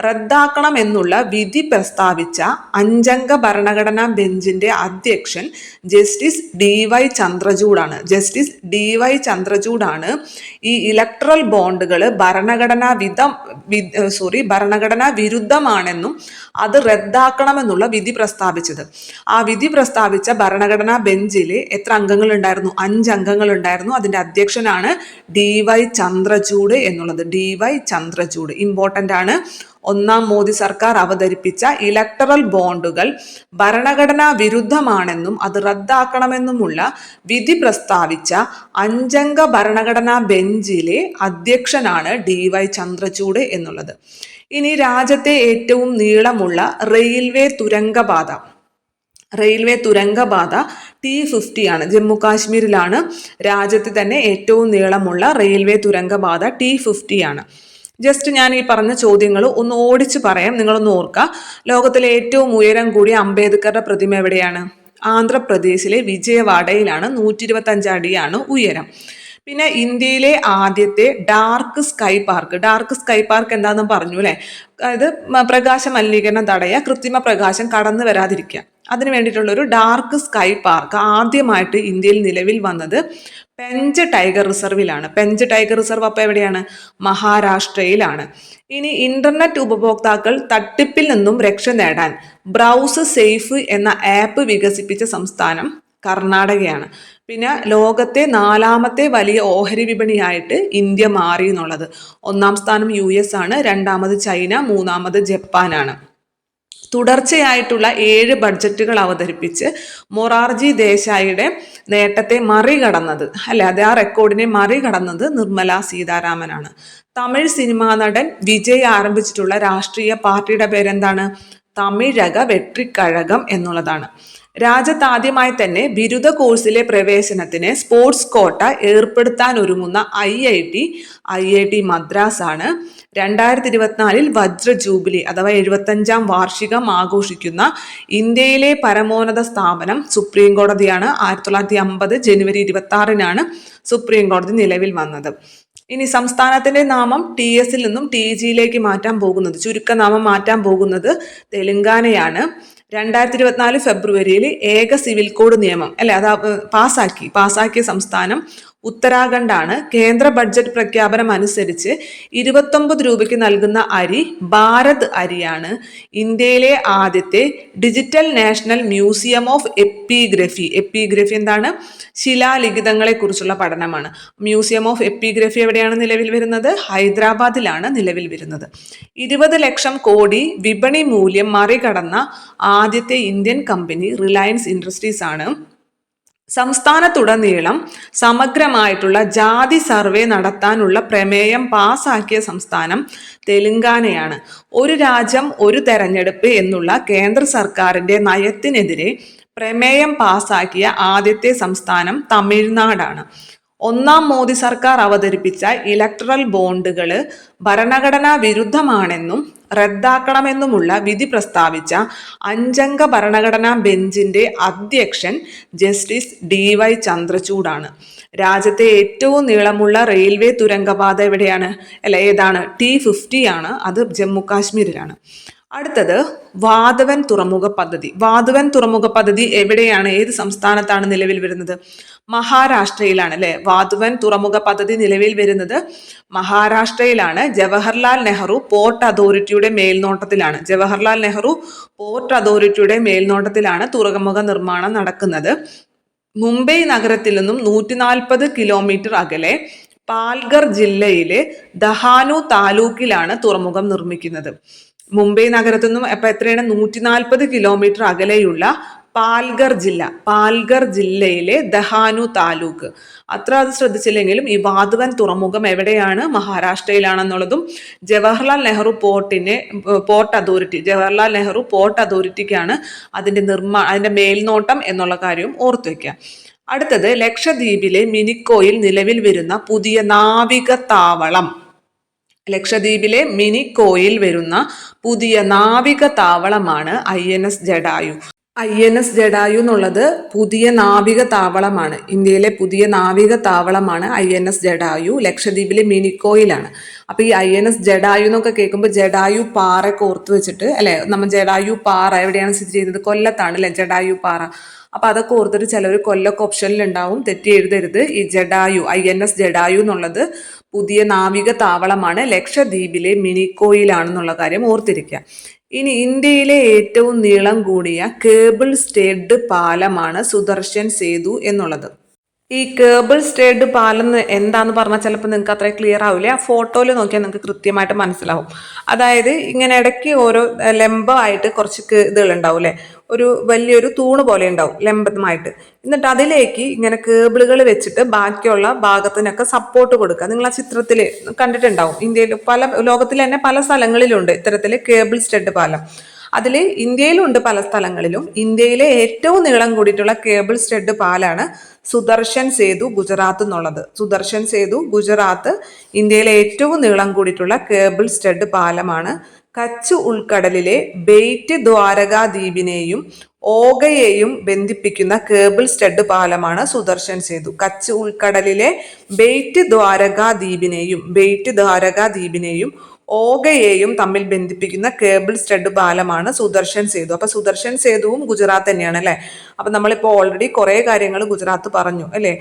റദ്ദാക്കണമെന്നുള്ള വിധി പ്രസ്താവിച്ച 5 അംഗ ഭരണഘടനാ ബെഞ്ചിന്റെ അധ്യക്ഷൻ ജസ്റ്റിസ് DY ചന്ദ്രചൂഡാണ് ഈ ഇലക്ട്രൽ ബോണ്ടുകൾ ഭരണഘടനാ വിരുദ്ധമാണെന്നും അത് റദ്ദാക്കണമെന്നുള്ള വിധി പ്രസ്താവിച്ചത്. ആ വിധി പ്രസ്താവിച്ച ഭരണഘടനാ ബെഞ്ചിൽ എത്ര അംഗങ്ങളുണ്ടായിരുന്നു? 5 അംഗങ്ങളുണ്ടായിരുന്നു. അതിന്റെ അധ്യക്ഷനാണ് DY ചന്ദ്രചൂഡ് എന്നുള്ളത്. DY ചന്ദ്രചൂഡ് ഇമ്പോർട്ടൻ്റ് ആണ്. ഒന്നാം മോദി സർക്കാർ അവതരിപ്പിച്ച ഇലക്ടറൽ ബോണ്ടുകൾ ഭരണഘടനാ വിരുദ്ധമാണെന്നും അത് റദ്ദാക്കണമെന്നുമുള്ള വിധി പ്രസ്താവിച്ച 5 അംഗ ഭരണഘടനാ ബെഞ്ചിലെ അധ്യക്ഷനാണ് DY ചന്ദ്രചൂഡ് എന്നുള്ളത്. ഇനി രാജ്യത്തെ ഏറ്റവും നീളമുള്ള റെയിൽവേ തുരങ്കപാത T50 ആണ്. ജമ്മു കാശ്മീരിലാണ് രാജ്യത്ത് തന്നെ ഏറ്റവും നീളമുള്ള റെയിൽവേ തുരങ്കപാത T50 ആണ്. ജസ്റ്റ് ഞാൻ ഈ പറഞ്ഞ ചോദ്യങ്ങൾ ഒന്ന് ഓടിച്ചു പറയാം, നിങ്ങളൊന്ന് ഓർക്കുക. ലോകത്തിലെ ഏറ്റവും ഉയരം കൂടിയ അംബേദ്കറുടെ പ്രതിമ എവിടെയാണ്? ആന്ധ്രാപ്രദേശിലെ വിജയവാഡയിലാണ്. 125 അടിയാണ് ഉയരം. പിന്നെ ഇന്ത്യയിലെ ആദ്യത്തെ ഡാർക്ക് സ്കൈ പാർക്ക് എന്താണെന്ന് പറഞ്ഞു അല്ലെ. അതായത് പ്രകാശ മലിനീകരണം തടയുക, കൃത്രിമ പ്രകാശം കടന്നു വരാതിരിക്കുക, അതിന് വേണ്ടിയിട്ടുള്ള ഒരു ഡാർക്ക് സ്കൈ പാർക്ക് ആദ്യമായിട്ട് ഇന്ത്യയിൽ നിലവിൽ വന്നത് പെഞ്ച് ടൈഗർ റിസർവിലാണ്. പെഞ്ച് ടൈഗർ റിസർവ് അപ്പോൾ എവിടെയാണ്? മഹാരാഷ്ട്രയിലാണ്. ഇനി ഇന്റർനെറ്റ് ഉപഭോക്താക്കൾ തട്ടിപ്പിൽ നിന്നും രക്ഷ നേടാൻ ബ്രൗസ് സേഫ് എന്ന ആപ്പ് വികസിപ്പിച്ച സംസ്ഥാനം കർണാടകയാണ്. പിന്നെ ലോകത്തെ 4ാമത്തെ വലിയ ഓഹരി വിപണിയായിട്ട് ഇന്ത്യ മാറി എന്നുള്ളത്. 1ാം സ്ഥാനം US ആണ്, 2ാമത് ചൈന, 3ാമത് ജപ്പാനാണ്. തുടർച്ചയായിട്ടുള്ള 7 ബഡ്ജറ്റുകൾ അവതരിപ്പിച്ച് മൊറാർജി ദേശായിയുടെ നേട്ടത്തെ മറികടന്നത് ആ റെക്കോർഡിനെ മറികടന്നത് നിർമ്മല സീതാരാമനാണ്. തമിഴ് സിനിമാ നടൻ വിജയ് ആരംഭിച്ചിട്ടുള്ള രാഷ്ട്രീയ പാർട്ടിയുടെ പേരെന്താണ്? തമിഴക വെട്രിക്കഴകം എന്നുള്ളതാണ്. രാജ്യത്ത് ആദ്യമായി തന്നെ ബിരുദ കോഴ്സിലെ പ്രവേശനത്തിന് സ്പോർട്സ് കോട്ട ഏർപ്പെടുത്താൻ ഒരുങ്ങുന്ന IIT മദ്രാസ് ആണ്. 2024 വജ്ര ജൂബിലി അഥവാ 75ാം വാർഷികം ആഘോഷിക്കുന്ന ഇന്ത്യയിലെ പരമോന്നത സ്ഥാപനം സുപ്രീം കോടതിയാണ്. 1950 ജനുവരി 26 സുപ്രീം കോടതി നിലവിൽ വന്നത്. ഇനി സംസ്ഥാനത്തിന്റെ നാമം TSൽ നിന്നും TGയിലേക്ക് മാറ്റാൻ പോകുന്നത്, ചുരുക്കനാമം മാറ്റാൻ പോകുന്നത് തെലുങ്കാനയാണ്. 2024 ഫെബ്രുവരിയിൽ ഏക സിവിൽ കോഡ് നിയമം അത് പാസാക്കിയ സംസ്ഥാനം ഉത്തരാഖണ്ഡാണ്. കേന്ദ്ര ബഡ്ജറ്റ് പ്രഖ്യാപനം അനുസരിച്ച് 29 രൂപയ്ക്ക് നൽകുന്ന അരി ഭാരത് അരിയാണ്. ഇന്ത്യയിലെ ആദ്യത്തെ digital national museum of epigraphy. Epigraphy എന്താണ്? ശിലാലിഖിതങ്ങളെ കുറിച്ചുള്ള പഠനമാണ്. മ്യൂസിയം ഓഫ് എപ്പിഗ്രഫി എവിടെയാണ് നിലവിൽ വരുന്നത്? ഹൈദരാബാദിലാണ് നിലവിൽ വരുന്നത്. 20 ലക്ഷം കോടി വിപണി മൂല്യം മറികടന്ന ആദ്യത്തെ ഇന്ത്യൻ കമ്പനി റിലയൻസ് ഇൻഡസ്ട്രീസ് ആണ്. സംസ്ഥാനത്തുടനീളം സമഗ്രമായിട്ടുള്ള ജാതി സർവേ നടത്താനുള്ള പ്രമേയം പാസാക്കിയ സംസ്ഥാനം തെലങ്കാനയാണ്. ഒരു രാജ്യം ഒരു തെരഞ്ഞെടുപ്പ് എന്നുള്ള കേന്ദ്ര സർക്കാരിന്റെ നയത്തിനെതിരെ പ്രമേയം പാസാക്കിയ ആദ്യത്തെ സംസ്ഥാനം തമിഴ്നാടാണ്. ഒന്നാം മോദി സർക്കാർ അവതരിപ്പിച്ച ഇലക്ട്രൽ ബോണ്ടുകൾ ഭരണഘടനാ വിരുദ്ധമാണെന്നും റദ്ദാക്കണമെന്നുമുള്ള വിധി പ്രസ്താവിച്ച 5 അംഗ ഭരണഘടനാ ബെഞ്ചിന്റെ അധ്യക്ഷൻ ജസ്റ്റിസ് DY ചന്ദ്രചൂഡാണ്. രാജ്യത്തെ ഏറ്റവും നീളമുള്ള റെയിൽവേ തുരങ്കപാത എവിടെയാണ്? ഏതാണ്? T50 ആണ്. അത് ജമ്മു കാശ്മീരിലാണ്. അടുത്തത് വാധവൻ തുറമുഖ പദ്ധതി. വാധവൻ തുറമുഖ പദ്ധതി എവിടെയാണ്? ഏത് സംസ്ഥാനത്താണ് നിലവിൽ വരുന്നത്? മഹാരാഷ്ട്രയിലാണ് അല്ലെ. വാധവൻ തുറമുഖ പദ്ധതി നിലവിൽ വരുന്നത് മഹാരാഷ്ട്രയിലാണ്. ജവഹർലാൽ നെഹ്റു പോർട്ട് അതോറിറ്റിയുടെ മേൽനോട്ടത്തിലാണ്. ജവഹർലാൽ നെഹ്റു പോർട്ട് അതോറിറ്റിയുടെ മേൽനോട്ടത്തിലാണ് തുറമുഖ നിർമ്മാണം നടക്കുന്നത്. മുംബൈ നഗരത്തിൽ നിന്നും 140 കിലോമീറ്റർ അകലെ പാൽഘർ ജില്ലയിലെ ദഹാനു താലൂക്കിലാണ് തുറമുഖം നിർമ്മിക്കുന്നത്. മുംബൈ നഗരത്തിൽ നിന്നും എത്രയാണ്? 140 കിലോമീറ്റർ അകലെയുള്ള പാൽഘർ ജില്ലയിലെ ദഹാനു താലൂക്ക്. അത് ശ്രദ്ധിച്ചില്ലെങ്കിലും ഈ വാധവൻ തുറമുഖം എവിടെയാണ്? മഹാരാഷ്ട്രയിലാണെന്നുള്ളതും ജവഹർലാൽ നെഹ്റു പോർട്ട് അതോറിറ്റിക്കാണ് അതിന്റെ മേൽനോട്ടം എന്നുള്ള കാര്യവും ഓർത്തു വെക്കുക. അടുത്തത് ലക്ഷദ്വീപിലെ മിനിക്കോയിൽ നിലവിൽ വരുന്ന പുതിയ നാവികത്താവളം. ലക്ഷദ്വീപിലെ മിനിക്കോയിൽ വരുന്ന പുതിയ നാവിക താവളമാണ് INS ജഡായു. INS ജഡായു എന്നുള്ളത് പുതിയ നാവിക താവളമാണ്. ഇന്ത്യയിലെ പുതിയ നാവിക താവളമാണ് INS ജഡായു. ലക്ഷദ്വീപിലെ മിനിക്കോയിലാണ്. അപ്പൊ ഈ INS ജഡായു എന്നൊക്കെ കേൾക്കുമ്പോൾ ജഡായു പാറയൊക്കെ ഓർത്ത് വെച്ചിട്ട് അല്ലെ, നമ്മൾ ജഡായു പാറ എവിടെയാണ് സ്ഥിതി ചെയ്യുന്നത്? കൊല്ലത്താണ് അല്ലെ ജഡായു പാറ. അപ്പൊ അതൊക്കെ ഓർത്തിട്ട് ചിലർ കൊല്ലൊക്കെ ഓപ്ഷനിൽ ഉണ്ടാവും, തെറ്റി എഴുതരുത്. ഈ ജഡായു INS ജഡായു എന്നുള്ളത് പുതിയ നാവിക താവളമാണ്. ലക്ഷദ്വീപിലെ മിനിക്കോയിലാണെന്നുള്ള കാര്യം ഓർത്തിരിക്കുക. ഇനി ഇന്ത്യയിലെ ഏറ്റവും നീളം കൂടിയ കേബിൾ സ്റ്റേഡ് പാലമാണ് സുദർശൻ സേതു എന്നുള്ളത്. ഈ കേബിൾ സ്റ്റേഡ് പാലം എന്താന്ന് പറഞ്ഞാൽ ചിലപ്പോൾ നിങ്ങൾക്ക് അത്ര ക്ലിയർ ആവില്ല. ആ ഫോട്ടോയിൽ നോക്കിയാൽ നിങ്ങൾക്ക് കൃത്യമായിട്ട് മനസ്സിലാവും. അതായത് ഇങ്ങനെ ഇടയ്ക്ക് ഓരോ ലംബമായിട്ട് കുറച്ച് ഇതുകളുണ്ടാവും അല്ലെ, ഒരു വലിയൊരു തൂണ് പോലെ ഉണ്ടാവും ലംബമായിട്ട്. എന്നിട്ട് അതിലേക്ക് ഇങ്ങനെ കേബിളുകൾ വെച്ചിട്ട് ബാക്കിയുള്ള ഭാഗത്തിനൊക്കെ സപ്പോർട്ട് കൊടുക്കുക. നിങ്ങൾ ആ ചിത്രത്തിൽ കണ്ടിട്ടുണ്ടാവും. ഇന്ത്യയിൽ ലോകത്തിൽ തന്നെ പല സ്ഥലങ്ങളിലുണ്ട് ഇത്തരത്തിൽ കേബിൾ സ്റ്റേഡ് പാലം. അതിൽ ഇന്ത്യയിലുണ്ട് പല സ്ഥലങ്ങളിലും. ഇന്ത്യയിലെ ഏറ്റവും നീളം കൂടിയിട്ടുള്ള കേബിൾ സ്റ്റെഡ് പാലാണ് സുദർശൻ സേതു ഗുജറാത്ത് എന്നുള്ളത്. സുദർശൻ സേതു ഗുജറാത്ത് ഇന്ത്യയിലെ ഏറ്റവും നീളം കൂടിയിട്ടുള്ള കേബിൾ സ്റ്റെഡ് പാലമാണ്. കച്ച് ഉൾക്കടലിലെ ബെയ്റ്റ് ദ്വാരകാ ദ്വീപിനെയും ഓഗയെയും ബന്ധിപ്പിക്കുന്ന കേബിൾ സ്റ്റെഡ് പാലമാണ് സുദർശൻ സേതു. കച്ച് ഉൾക്കടലിലെ ബെയ്റ്റ് ദ്വാരകാ ദ്വീപിനെയും ഓഗയെയും തമ്മിൽ ബന്ധിപ്പിക്കുന്ന കേബിൾ സ്റ്റഡ് പാലമാണ് സുദർശൻ സേതു. അപ്പൊ സുദർശൻ സേതുവും ഗുജറാത്ത് തന്നെയാണ് അല്ലെ. അപ്പൊ നമ്മളിപ്പോൾ ഓൾറെഡി കുറെ കാര്യങ്ങൾ ഗുജറാത്ത് പറഞ്ഞു അല്ലെ.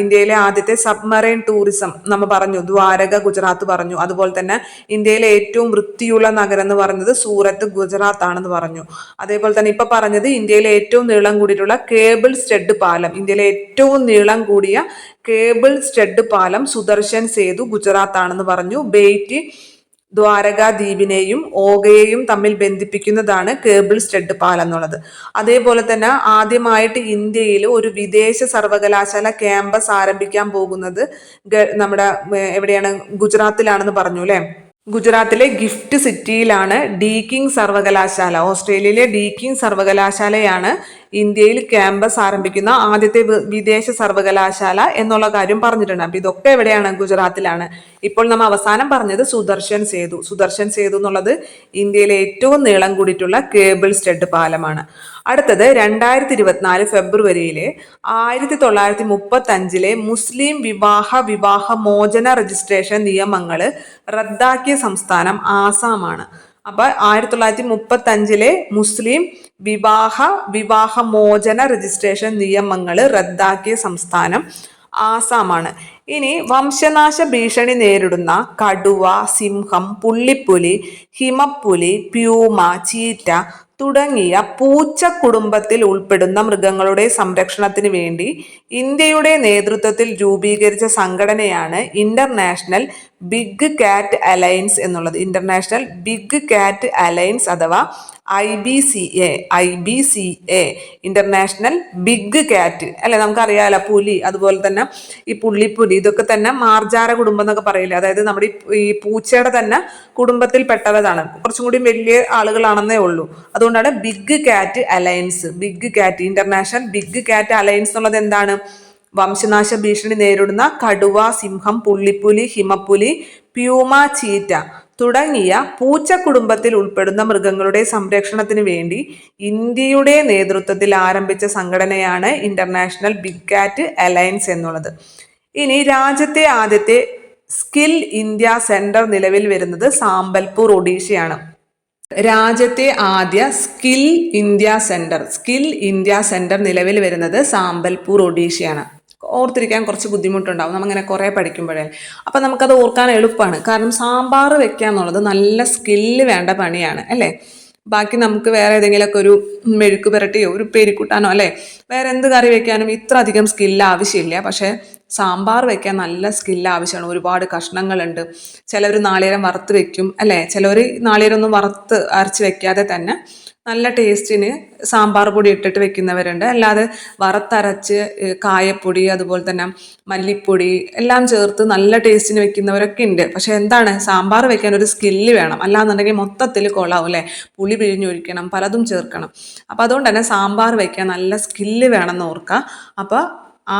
ഇന്ത്യയിലെ ആദ്യത്തെ സബ്മറൈൻ ടൂറിസം നമ്മൾ പറഞ്ഞു, ദ്വാരക ഗുജറാത്ത് പറഞ്ഞു. അതുപോലെ തന്നെ ഇന്ത്യയിലെ ഏറ്റവും വൃത്തിയുള്ള നഗരം എന്ന് പറഞ്ഞത് സൂറത്ത് ഗുജറാത്ത് ആണെന്ന് പറഞ്ഞു. അതേപോലെ തന്നെ ഇപ്പൊ പറഞ്ഞത് ഇന്ത്യയിലെ ഏറ്റവും നീളം കൂടിയിട്ടുള്ള കേബിൾ സ്റ്റഡ് പാലം, ഇന്ത്യയിലെ ഏറ്റവും നീളം കൂടിയ കേബിൾ സ്റ്റഡ് പാലം സുദർശൻ സേതു ഗുജറാത്ത് ആണെന്ന് പറഞ്ഞു. ബെയ്റ്റ് ദ്വാരകാ ദ്വീപിനെയും ഓഗയെയും തമ്മിൽ ബന്ധിപ്പിക്കുന്നതാണ് കേബിൾ സ്റ്റഡ് പാലം എന്നുള്ളത്. അതേപോലെ തന്നെ ആദ്യമായിട്ട് ഇന്ത്യയിൽ ഒരു വിദേശ സർവകലാശാല ക്യാമ്പസ് ആരംഭിക്കാൻ പോകുന്നത് നമ്മുടെ എവിടെയാണ്? ഗുജറാത്തിലാണെന്ന് പറഞ്ഞു അല്ലെ. ഗുജറാത്തിലെ ഗിഫ്റ്റ് സിറ്റിയിലാണ് ഡീക്കിംഗ് സർവകലാശാല. ഓസ്ട്രേലിയയിലെ ഡീക്കിംഗ് സർവകലാശാലയാണ് ഇന്ത്യയിൽ ക്യാമ്പസ് ആരംഭിക്കുന്ന ആദ്യത്തെ വിദേശ സർവകലാശാല എന്നുള്ള കാര്യം പറഞ്ഞിട്ടുണ്ട്. അപ്പൊ ഇതൊക്കെ എവിടെയാണ്? ഗുജറാത്തിലാണ്. ഇപ്പോൾ നമ്മൾ അവസാനം പറഞ്ഞത് സുദർശൻ സേതു എന്നുള്ളത് ഇന്ത്യയിലെ ഏറ്റവും നീളം കൂടിയിട്ടുള്ള കേബിൾ സ്റ്റഡ് പാലമാണ്. അടുത്തത് 2024 ഫെബ്രുവരിയിലെ 1935 മുസ്ലിം വിവാഹ മോചന രജിസ്ട്രേഷൻ നിയമങ്ങൾ റദ്ദാക്കിയ സംസ്ഥാനം ആസാമാണ്. അപ്പൊ 1935 മുസ്ലിം വിവാഹ മോചന രജിസ്ട്രേഷൻ നിയമങ്ങൾ റദ്ദാക്കിയ സംസ്ഥാനം ആസാമാണ്. ഇനി വംശനാശ ഭീഷണി നേരിടുന്ന കടുവ, സിംഹം, പുള്ളിപ്പുലി, ഹിമപ്പുലി, പ്യൂമ, ചീറ്റ തുടങ്ങിയ പൂച്ച കുടുംബത്തിൽ ഉൾപ്പെടുന്ന മൃഗങ്ങളുടെ സംരക്ഷണത്തിന് വേണ്ടി ഇന്ത്യയുടെ നേതൃത്വത്തിൽ രൂപീകരിച്ച സംഘടനയാണ് ഇന്റർനാഷണൽ ബിഗ് കാറ്റ് അലയൻസ് എന്നുള്ളത്. ഇന്റർനാഷണൽ ബിഗ് കാറ്റ് അലയൻസ് അഥവാ IBCA ഇന്റർനാഷണൽ ബിഗ് കാറ്റ് അല്ലെ. നമുക്കറിയാലോ പുലി, അതുപോലെ തന്നെ ഈ പുള്ളിപ്പുലി, ഇതൊക്കെ തന്നെ മാർജാര കുടുംബം എന്നൊക്കെ പറയില്ലേ, അതായത് നമ്മുടെ ഈ പൂച്ചയുടെ തന്നെ കുടുംബത്തിൽ പെട്ടവരാണ്, കുറച്ചും കൂടി വലിയ ആളുകളാണെന്നേ ഉള്ളൂ. അതുകൊണ്ടാണ് ബിഗ് കാറ്റ് അലയൻസ്, ബിഗ് കാറ്റ് ഇന്റർനാഷണൽ ബിഗ് കാറ്റ് അലയൻസ് എന്നുള്ളത് എന്താണ്? വംശനാശ ഭീഷണി നേരിടുന്ന കടുവ, സിംഹം, പുള്ളിപ്പുലി, ഹിമപ്പുലി, പ്യൂമ, ചീറ്റ തുടങ്ങിയ പൂച്ച കുടുംബത്തിൽ ഉൾപ്പെടുന്ന മൃഗങ്ങളുടെ സംരക്ഷണത്തിന് വേണ്ടി ഇന്ത്യയുടെ നേതൃത്വത്തിൽ ആരംഭിച്ച സംഘടനയാണ് ഇന്റർനാഷണൽ ബിഗ് കാറ്റ് അലയൻസ് എന്നുള്ളത്. ഇനി രാജ്യത്തെ ആദ്യത്തെ സ്കിൽ ഇന്ത്യ സെന്റർ നിലവിൽ വരുന്നത് സാമ്പൽപൂർ, ഒഡീഷയാണ്. രാജ്യത്തെ ആദ്യ സ്കിൽ ഇന്ത്യ സെന്റർ നിലവിൽ വരുന്നത് സാമ്പൽപൂർ, ഒഡീഷയാണ്. ഓർത്തിരിക്കാൻ കുറച്ച് ബുദ്ധിമുട്ടുണ്ടാവും നമ്മങ്ങനെ കുറേ പഠിക്കുമ്പോഴേ. അപ്പം നമുക്കത് ഓർക്കാൻ എളുപ്പമാണ്. കാരണം സാമ്പാർ വെക്കുക എന്നുള്ളത് നല്ല സ്കില്ല് വേണ്ട പണിയാണ് അല്ലേ. ബാക്കി നമുക്ക് വേറെ ഏതെങ്കിലുമൊക്കെ ഒരു മെഴുക്ക് പുരട്ടിയോ ഒരു പെരിക്കുട്ടാനോ അല്ലേ, വേറെ എന്ത് കറി വെക്കാനും ഇത്ര അധികം സ്കില്ല് ആവശ്യമില്ല. പക്ഷേ സാമ്പാർ വെക്കാൻ നല്ല സ്കില്ല് ആവശ്യമാണ്. ഒരുപാട് കഷ്ണങ്ങളുണ്ട്. ചിലവർ നാളികേരം വറുത്ത് വെക്കും അല്ലേ, ചിലവർ നാളികേരം ഒന്നും വറുത്ത് അരച്ച് വെക്കാതെ തന്നെ നല്ല ടേസ്റ്റിന് സാമ്പാർ പൊടി ഇട്ടിട്ട് വെക്കുന്നവരുണ്ട്. അല്ലാതെ വറുത്തരച്ച് കായപ്പൊടി, അതുപോലെ തന്നെ മല്ലിപ്പൊടി എല്ലാം ചേർത്ത് നല്ല ടേസ്റ്റിന് വെക്കുന്നവരൊക്കെ ഉണ്ട്. പക്ഷെ എന്താണ്, സാമ്പാർ വെക്കാൻ ഒരു സ്കില്ല് വേണം, അല്ലാന്നുണ്ടെങ്കിൽ മൊത്തത്തിൽ കൊള്ളാവും അല്ലേ. പുളി പിഴിഞ്ഞൊഴിക്കണം, പലതും ചേർക്കണം. അപ്പം അതുകൊണ്ട് തന്നെ സാമ്പാർ വെക്കാൻ നല്ല സ്കില്ല് വേണമെന്ന് ഓർക്കുക. അപ്പോൾ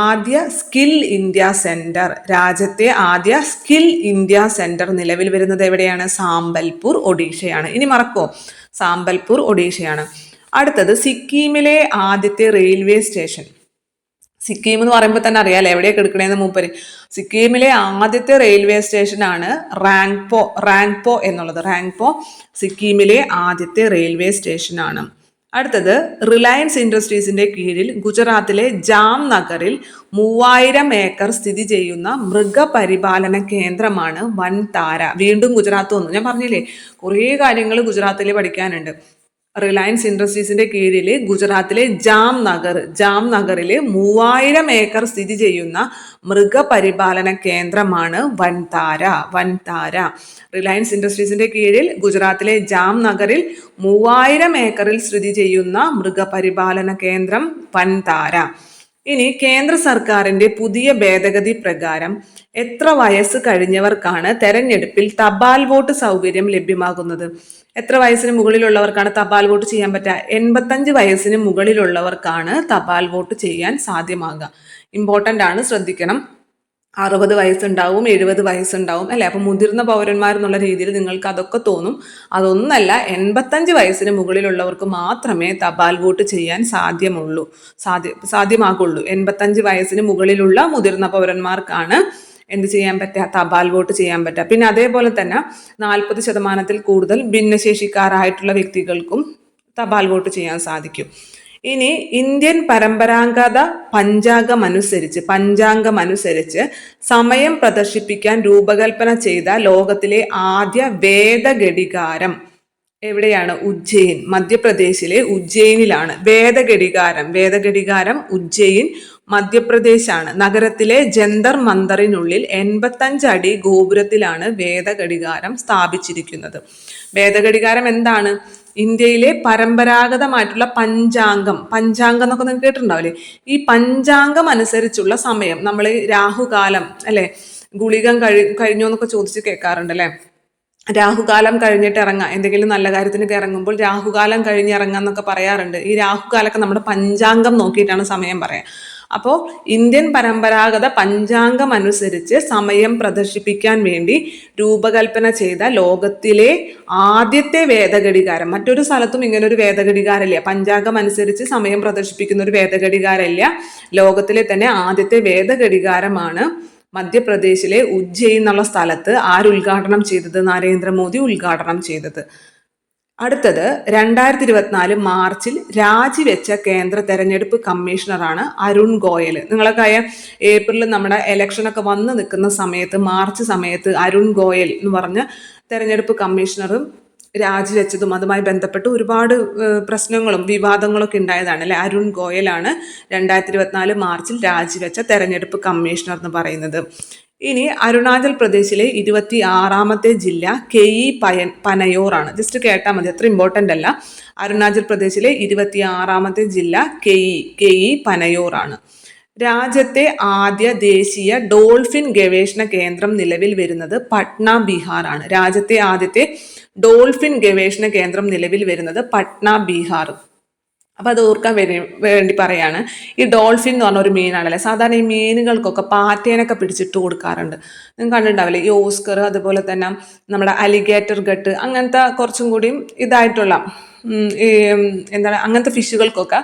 ആദ്യ സ്കിൽ ഇന്ത്യ സെന്റർ, രാജ്യത്തെ ആദ്യ സ്കിൽ ഇന്ത്യ സെന്റർ നിലവിൽ വരുന്നത് എവിടെയാണ്? സാമ്പൽപൂർ, ഒഡീഷയാണ്. ഇനി മറക്കോ, സാമ്പൽപൂർ, ഒഡീഷയാണ്. അടുത്തത് സിക്കിമിലെ ആദ്യത്തെ റെയിൽവേ സ്റ്റേഷൻ. സിക്കിം എന്ന് പറയുമ്പോൾ തന്നെ അറിയാലോ എവിടെയൊക്കെ എടുക്കണേന്ന് മൂപ്പര്. സിക്കിമിലെ ആദ്യത്തെ റെയിൽവേ സ്റ്റേഷനാണ് റാങ്പോ എന്നുള്ളത്. റാങ്പോ സിക്കിമിലെ ആദ്യത്തെ റെയിൽവേ സ്റ്റേഷനാണ്. അടുത്തത് റിലയൻസ് ഇൻഡസ്ട്രീസിന്റെ കീഴിൽ ഗുജറാത്തിലെ ജാംനഗറിൽ 3000 ഏക്കർ സ്ഥിതി ചെയ്യുന്ന മൃഗപരിപാലന കേന്ദ്രമാണ് വൻതാര. വീണ്ടും ഗുജറാത്ത് വന്നു. ഞാൻ പറഞ്ഞില്ലേ കുറേ കാര്യങ്ങൾ ഗുജറാത്തിൽ പഠിക്കാനുണ്ട്. റിലയൻസ് ഇൻഡസ്ട്രീസിന്റെ കീഴിൽ ഗുജറാത്തിലെ ജാംനഗറില് 3000 ഏക്കർ സ്ഥിതി ചെയ്യുന്ന മൃഗപരിപാലന കേന്ദ്രമാണ് വൻതാര. റിലയൻസ് ഇൻഡസ്ട്രീസിന്റെ കീഴിൽ ഗുജറാത്തിലെ ജാംനഗറിൽ 3000 ഏക്കറിൽ സ്ഥിതി ചെയ്യുന്ന മൃഗപരിപാലന കേന്ദ്രം വൻതാര. ഇനി കേന്ദ്ര സർക്കാരിന്റെ പുതിയ ഭേദഗതി പ്രകാരം എത്ര വയസ്സ് കഴിഞ്ഞവർക്കാണ് തെരഞ്ഞെടുപ്പിൽ തപാൽ വോട്ട് സൗകര്യം ലഭ്യമാകുന്നത്? എത്ര വയസ്സിന് മുകളിലുള്ളവർക്കാണ് തപാൽ വോട്ട് ചെയ്യാൻ പറ്റുക? 85 വയസ്സിന് മുകളിലുള്ളവർക്കാണ് തപാൽ വോട്ട് ചെയ്യാൻ സാധ്യമാകുക. ഇമ്പോർട്ടൻ്റ് ആണ്, ശ്രദ്ധിക്കണം. 60 വയസ്സുണ്ടാവും, 70 വയസ്സുണ്ടാവും അല്ലേ. അപ്പം മുതിർന്ന പൗരന്മാരെന്നുള്ള രീതിയിൽ നിങ്ങൾക്ക് അതൊക്കെ തോന്നും. അതൊന്നല്ല, 85 വയസ്സിന് മുകളിലുള്ളവർക്ക് മാത്രമേ തപാൽ വോട്ട് ചെയ്യാൻ സാധ്യമാകുള്ളൂ. 85 വയസ്സിന് മുകളിലുള്ള മുതിർന്ന പൗരന്മാർക്കാണ് എന്ത് ചെയ്യാൻ പറ്റുക? തപാൽ വോട്ട് ചെയ്യാൻ പറ്റുക. പിന്നെ അതേപോലെ തന്നെ 40% കൂടുതൽ ഭിന്നശേഷിക്കാരായിട്ടുള്ള വ്യക്തികൾക്കും തപാൽ വോട്ട് ചെയ്യാൻ സാധിക്കും. ഇനി ഇന്ത്യൻ പരമ്പരാഗത പഞ്ചാംഗമനുസരിച്ച് സമയം പ്രദർശിപ്പിക്കാൻ രൂപകൽപ്പന ചെയ്ത ലോകത്തിലെ ആദ്യ വേദഘടികാരം എവിടെയാണ്? ഉജ്ജയിൻ, മധ്യപ്രദേശിലെ ഉജ്ജയിനിലാണ് വേദഘടികാരം ഉജ്ജയിൻ, മധ്യപ്രദേശാണ്. നഗരത്തിലെ ജന്തർ മന്ദറിനുള്ളിൽ 85 അടി ഗോപുരത്തിലാണ് വേദഘടികാരം സ്ഥാപിച്ചിരിക്കുന്നത്. വേദഘടികാരം എന്താണ്? ഇന്ത്യയിലെ പരമ്പരാഗതമായിട്ടുള്ള പഞ്ചാംഗം എന്നൊക്കെ നിങ്ങൾക്ക് കേട്ടിട്ടുണ്ടാവില്ലേ? ഈ പഞ്ചാംഗം അനുസരിച്ചുള്ള സമയം, നമ്മൾ രാഹുകാലം അല്ലെ, ഗുളികം കഴിഞ്ഞോ എന്നൊക്കെ ചോദിച്ച് കേൾക്കാറുണ്ട് അല്ലെ. രാഹുകാലം കഴിഞ്ഞിട്ട് ഇറങ്ങാം, എന്തെങ്കിലും നല്ല കാര്യത്തിനൊക്കെ ഇറങ്ങുമ്പോൾ രാഹുകാലം കഴിഞ്ഞിറങ്ങാം എന്നൊക്കെ പറയാറുണ്ട്. ഈ രാഹുകാലൊക്കെ നമ്മുടെ പഞ്ചാംഗം നോക്കിയിട്ടാണ് സമയം പറയാം. അപ്പോൾ ഇന്ത്യൻ പരമ്പരാഗത പഞ്ചാംഗം അനുസരിച്ച് സമയം പ്രദർശിപ്പിക്കാൻ വേണ്ടി രൂപകൽപ്പന ചെയ്ത ലോകത്തിലെ ആദ്യത്തെ വേദഘടികാരം, മറ്റൊരു സ്ഥലത്തും ഇങ്ങനെ ഒരു വേദഘടികാരമില്ല. പഞ്ചാംഗം അനുസരിച്ച് സമയം പ്രദർശിപ്പിക്കുന്ന ഒരു വേദഘടികാരമില്ല. ലോകത്തിലെ തന്നെ ആദ്യത്തെ വേദഘടികാരമാണ് മധ്യപ്രദേശിലെ ഉജ്ജയിൻ എന്നുള്ള സ്ഥലത്ത് ആര് ഉദ്ഘാടനം ചെയ്തത്? നരേന്ദ്രമോദി ഉദ്ഘാടനം ചെയ്തത്. അടുത്തത് 2024 മാർച്ചിൽ രാജിവെച്ച കേന്ദ്ര തെരഞ്ഞെടുപ്പ് കമ്മീഷണറാണ് അരുൺ ഗോയൽ. നിങ്ങളൊക്കെ അറിയാം, ഏപ്രിലിൽ നമ്മുടെ ഇലക്ഷനൊക്കെ വന്ന് നിൽക്കുന്ന സമയത്ത്, മാർച്ച് സമയത്ത് അരുൺ ഗോയൽ എന്ന് പറഞ്ഞ തെരഞ്ഞെടുപ്പ് കമ്മീഷണറും രാജിവെച്ചതും അതുമായി ബന്ധപ്പെട്ട് ഒരുപാട് പ്രശ്നങ്ങളും വിവാദങ്ങളൊക്കെ ഉണ്ടായതാണ് അല്ലെ. അരുൺ ഗോയലാണ് 2024 മാർച്ചിൽ രാജിവെച്ച തെരഞ്ഞെടുപ്പ് കമ്മീഷണർ എന്ന് പറയുന്നത്. ഇനി അരുണാചൽ പ്രദേശിലെ 26ാമത്തെ ജില്ല കെയി പനയോർ ആണ്. ജസ്റ്റ് കേട്ടാൽ മതി, അത്ര ഇമ്പോർട്ടൻ്റ് അല്ല. അരുണാചൽ പ്രദേശിലെ 26ാമത്തെ ജില്ല കെയി പനയോർ ആണ്. രാജ്യത്തെ ആദ്യ ദേശീയ ഡോൾഫിൻ ഗവേഷണ കേന്ദ്രം നിലവിൽ വരുന്നത് പട്ന ബീഹാർ ആണ്. രാജ്യത്തെ ആദ്യത്തെ ഡോൾഫിൻ ഗവേഷണ കേന്ദ്രം നിലവിൽ വരുന്നത് പട്ന ബീഹാർ. അപ്പം അത് ഓർക്കാൻ വേണ്ടി പറയാണ്. ഈ ഡോൾഫിൻ എന്ന് പറഞ്ഞ ഒരു മീനാണല്ലേ. സാധാരണ ഈ മീനുകൾക്കൊക്കെ പാറ്റേനൊക്കെ പിടിച്ചിട്ട് കൊടുക്കാറുണ്ട്. നിങ്ങൾ കണ്ടിട്ടുണ്ടാവില്ലേ, ഈ ഓസ്കർ, അതുപോലെ തന്നെ നമ്മുടെ അലിഗേറ്റർ ഗട്ട്, അങ്ങനത്തെ കുറച്ചും കൂടിയും ഇതായിട്ടുള്ള ഈ എന്താണ് അങ്ങനത്തെ ഫിഷുകൾക്കൊക്കെ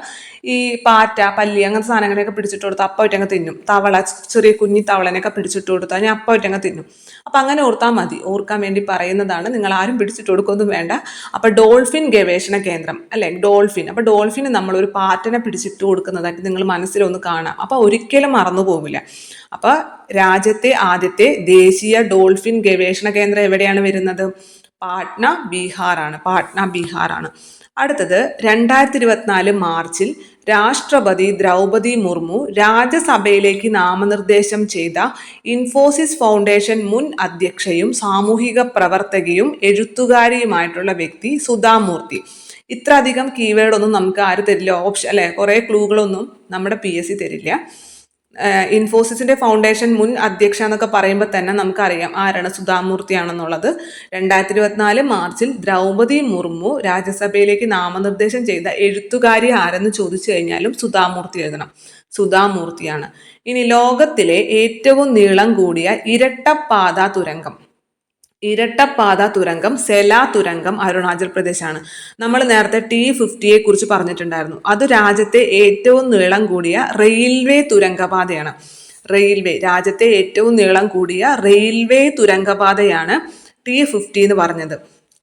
ഈ പാറ്റ, പല്ലി അങ്ങനത്തെ സാധനങ്ങളെയൊക്കെ പിടിച്ചിട്ട് കൊടുത്താൽ അപ്പമായിട്ടങ്ങ് തിന്നും. തവള, ചെറിയ കുഞ്ഞി തവളനെയൊക്കെ പിടിച്ചിട്ട് കൊടുത്താൽ ഞാൻ അപ്പമായിട്ടങ്ങ് തിന്നും. അപ്പം അങ്ങനെ ഓർത്താൽ മതി, ഓർക്കാൻ വേണ്ടി പറയുന്നതാണ്. നിങ്ങൾ ആരും പിടിച്ചിട്ട് കൊടുക്കൊന്നും വേണ്ട. അപ്പം ഡോൾഫിൻ ഗവേഷണ കേന്ദ്രം അല്ലെ, ഡോൾഫിൻ. അപ്പം ഡോൾഫിന് നമ്മളൊരു പാറ്റനെ പിടിച്ചിട്ട് കൊടുക്കുന്നതായിട്ട് നിങ്ങൾ മനസ്സിലൊന്ന് കാണാം. അപ്പം ഒരിക്കലും മറന്നു പോകില്ല. അപ്പം രാജ്യത്തെ ആദ്യത്തെ ദേശീയ ഡോൾഫിൻ ഗവേഷണ കേന്ദ്രം എവിടെയാണ് വരുന്നത്? പാട്ന ബീഹാർ ആണ്. അടുത്തത് 2024 മാർച്ചിൽ രാഷ്ട്രപതി ദ്രൗപദി മുർമു രാജ്യസഭയിലേക്ക് നാമനിർദ്ദേശം ചെയ്ത ഇൻഫോസിസ് ഫൗണ്ടേഷൻ മുൻ അധ്യക്ഷയും സാമൂഹിക പ്രവർത്തകയും എഴുത്തുകാരിയുമായിട്ടുള്ള വ്യക്തി സുധാ മൂർത്തി. ഇത്ര അധികം കീവേഡൊന്നും നമുക്ക് ആര് തരില്ല, ഓപ്ഷൻ അല്ലെ, കുറേ ക്ലൂകളൊന്നും നമ്മുടെ PSC തരില്ല. ഇൻഫോസിസിന്റെ ഫൗണ്ടേഷൻ മുൻ അധ്യക്ഷ എന്നൊക്കെ പറയുമ്പോൾ തന്നെ നമുക്കറിയാം ആരാണ്, സുധാമൂർത്തിയാണെന്നുള്ളത്. 2024 മാർച്ചിൽ ദ്രൗപദി മുർമു രാജ്യസഭയിലേക്ക് നാമനിർദ്ദേശം ചെയ്ത എഴുത്തുകാരി ആരെന്ന് ചോദിച്ചു കഴിഞ്ഞാലും സുധാമൂർത്തി എഴുതണം. സുധാമൂർത്തിയാണ്. ഇനി ലോകത്തിലെ ഏറ്റവും നീളം കൂടിയ ഇരട്ടപ്പാത തുരങ്കം സെല തുരങ്കം അരുണാചൽ പ്രദേശാണ്. നമ്മൾ നേരത്തെ T50 കുറിച്ച് പറഞ്ഞിട്ടുണ്ടായിരുന്നു. അത് രാജ്യത്തെ ഏറ്റവും നീളം കൂടിയ റെയിൽവേ തുരങ്കപാതയാണ്. രാജ്യത്തെ ഏറ്റവും നീളം കൂടിയ റെയിൽവേ തുരങ്കപാതയാണ് T50 എന്ന് പറഞ്ഞത്.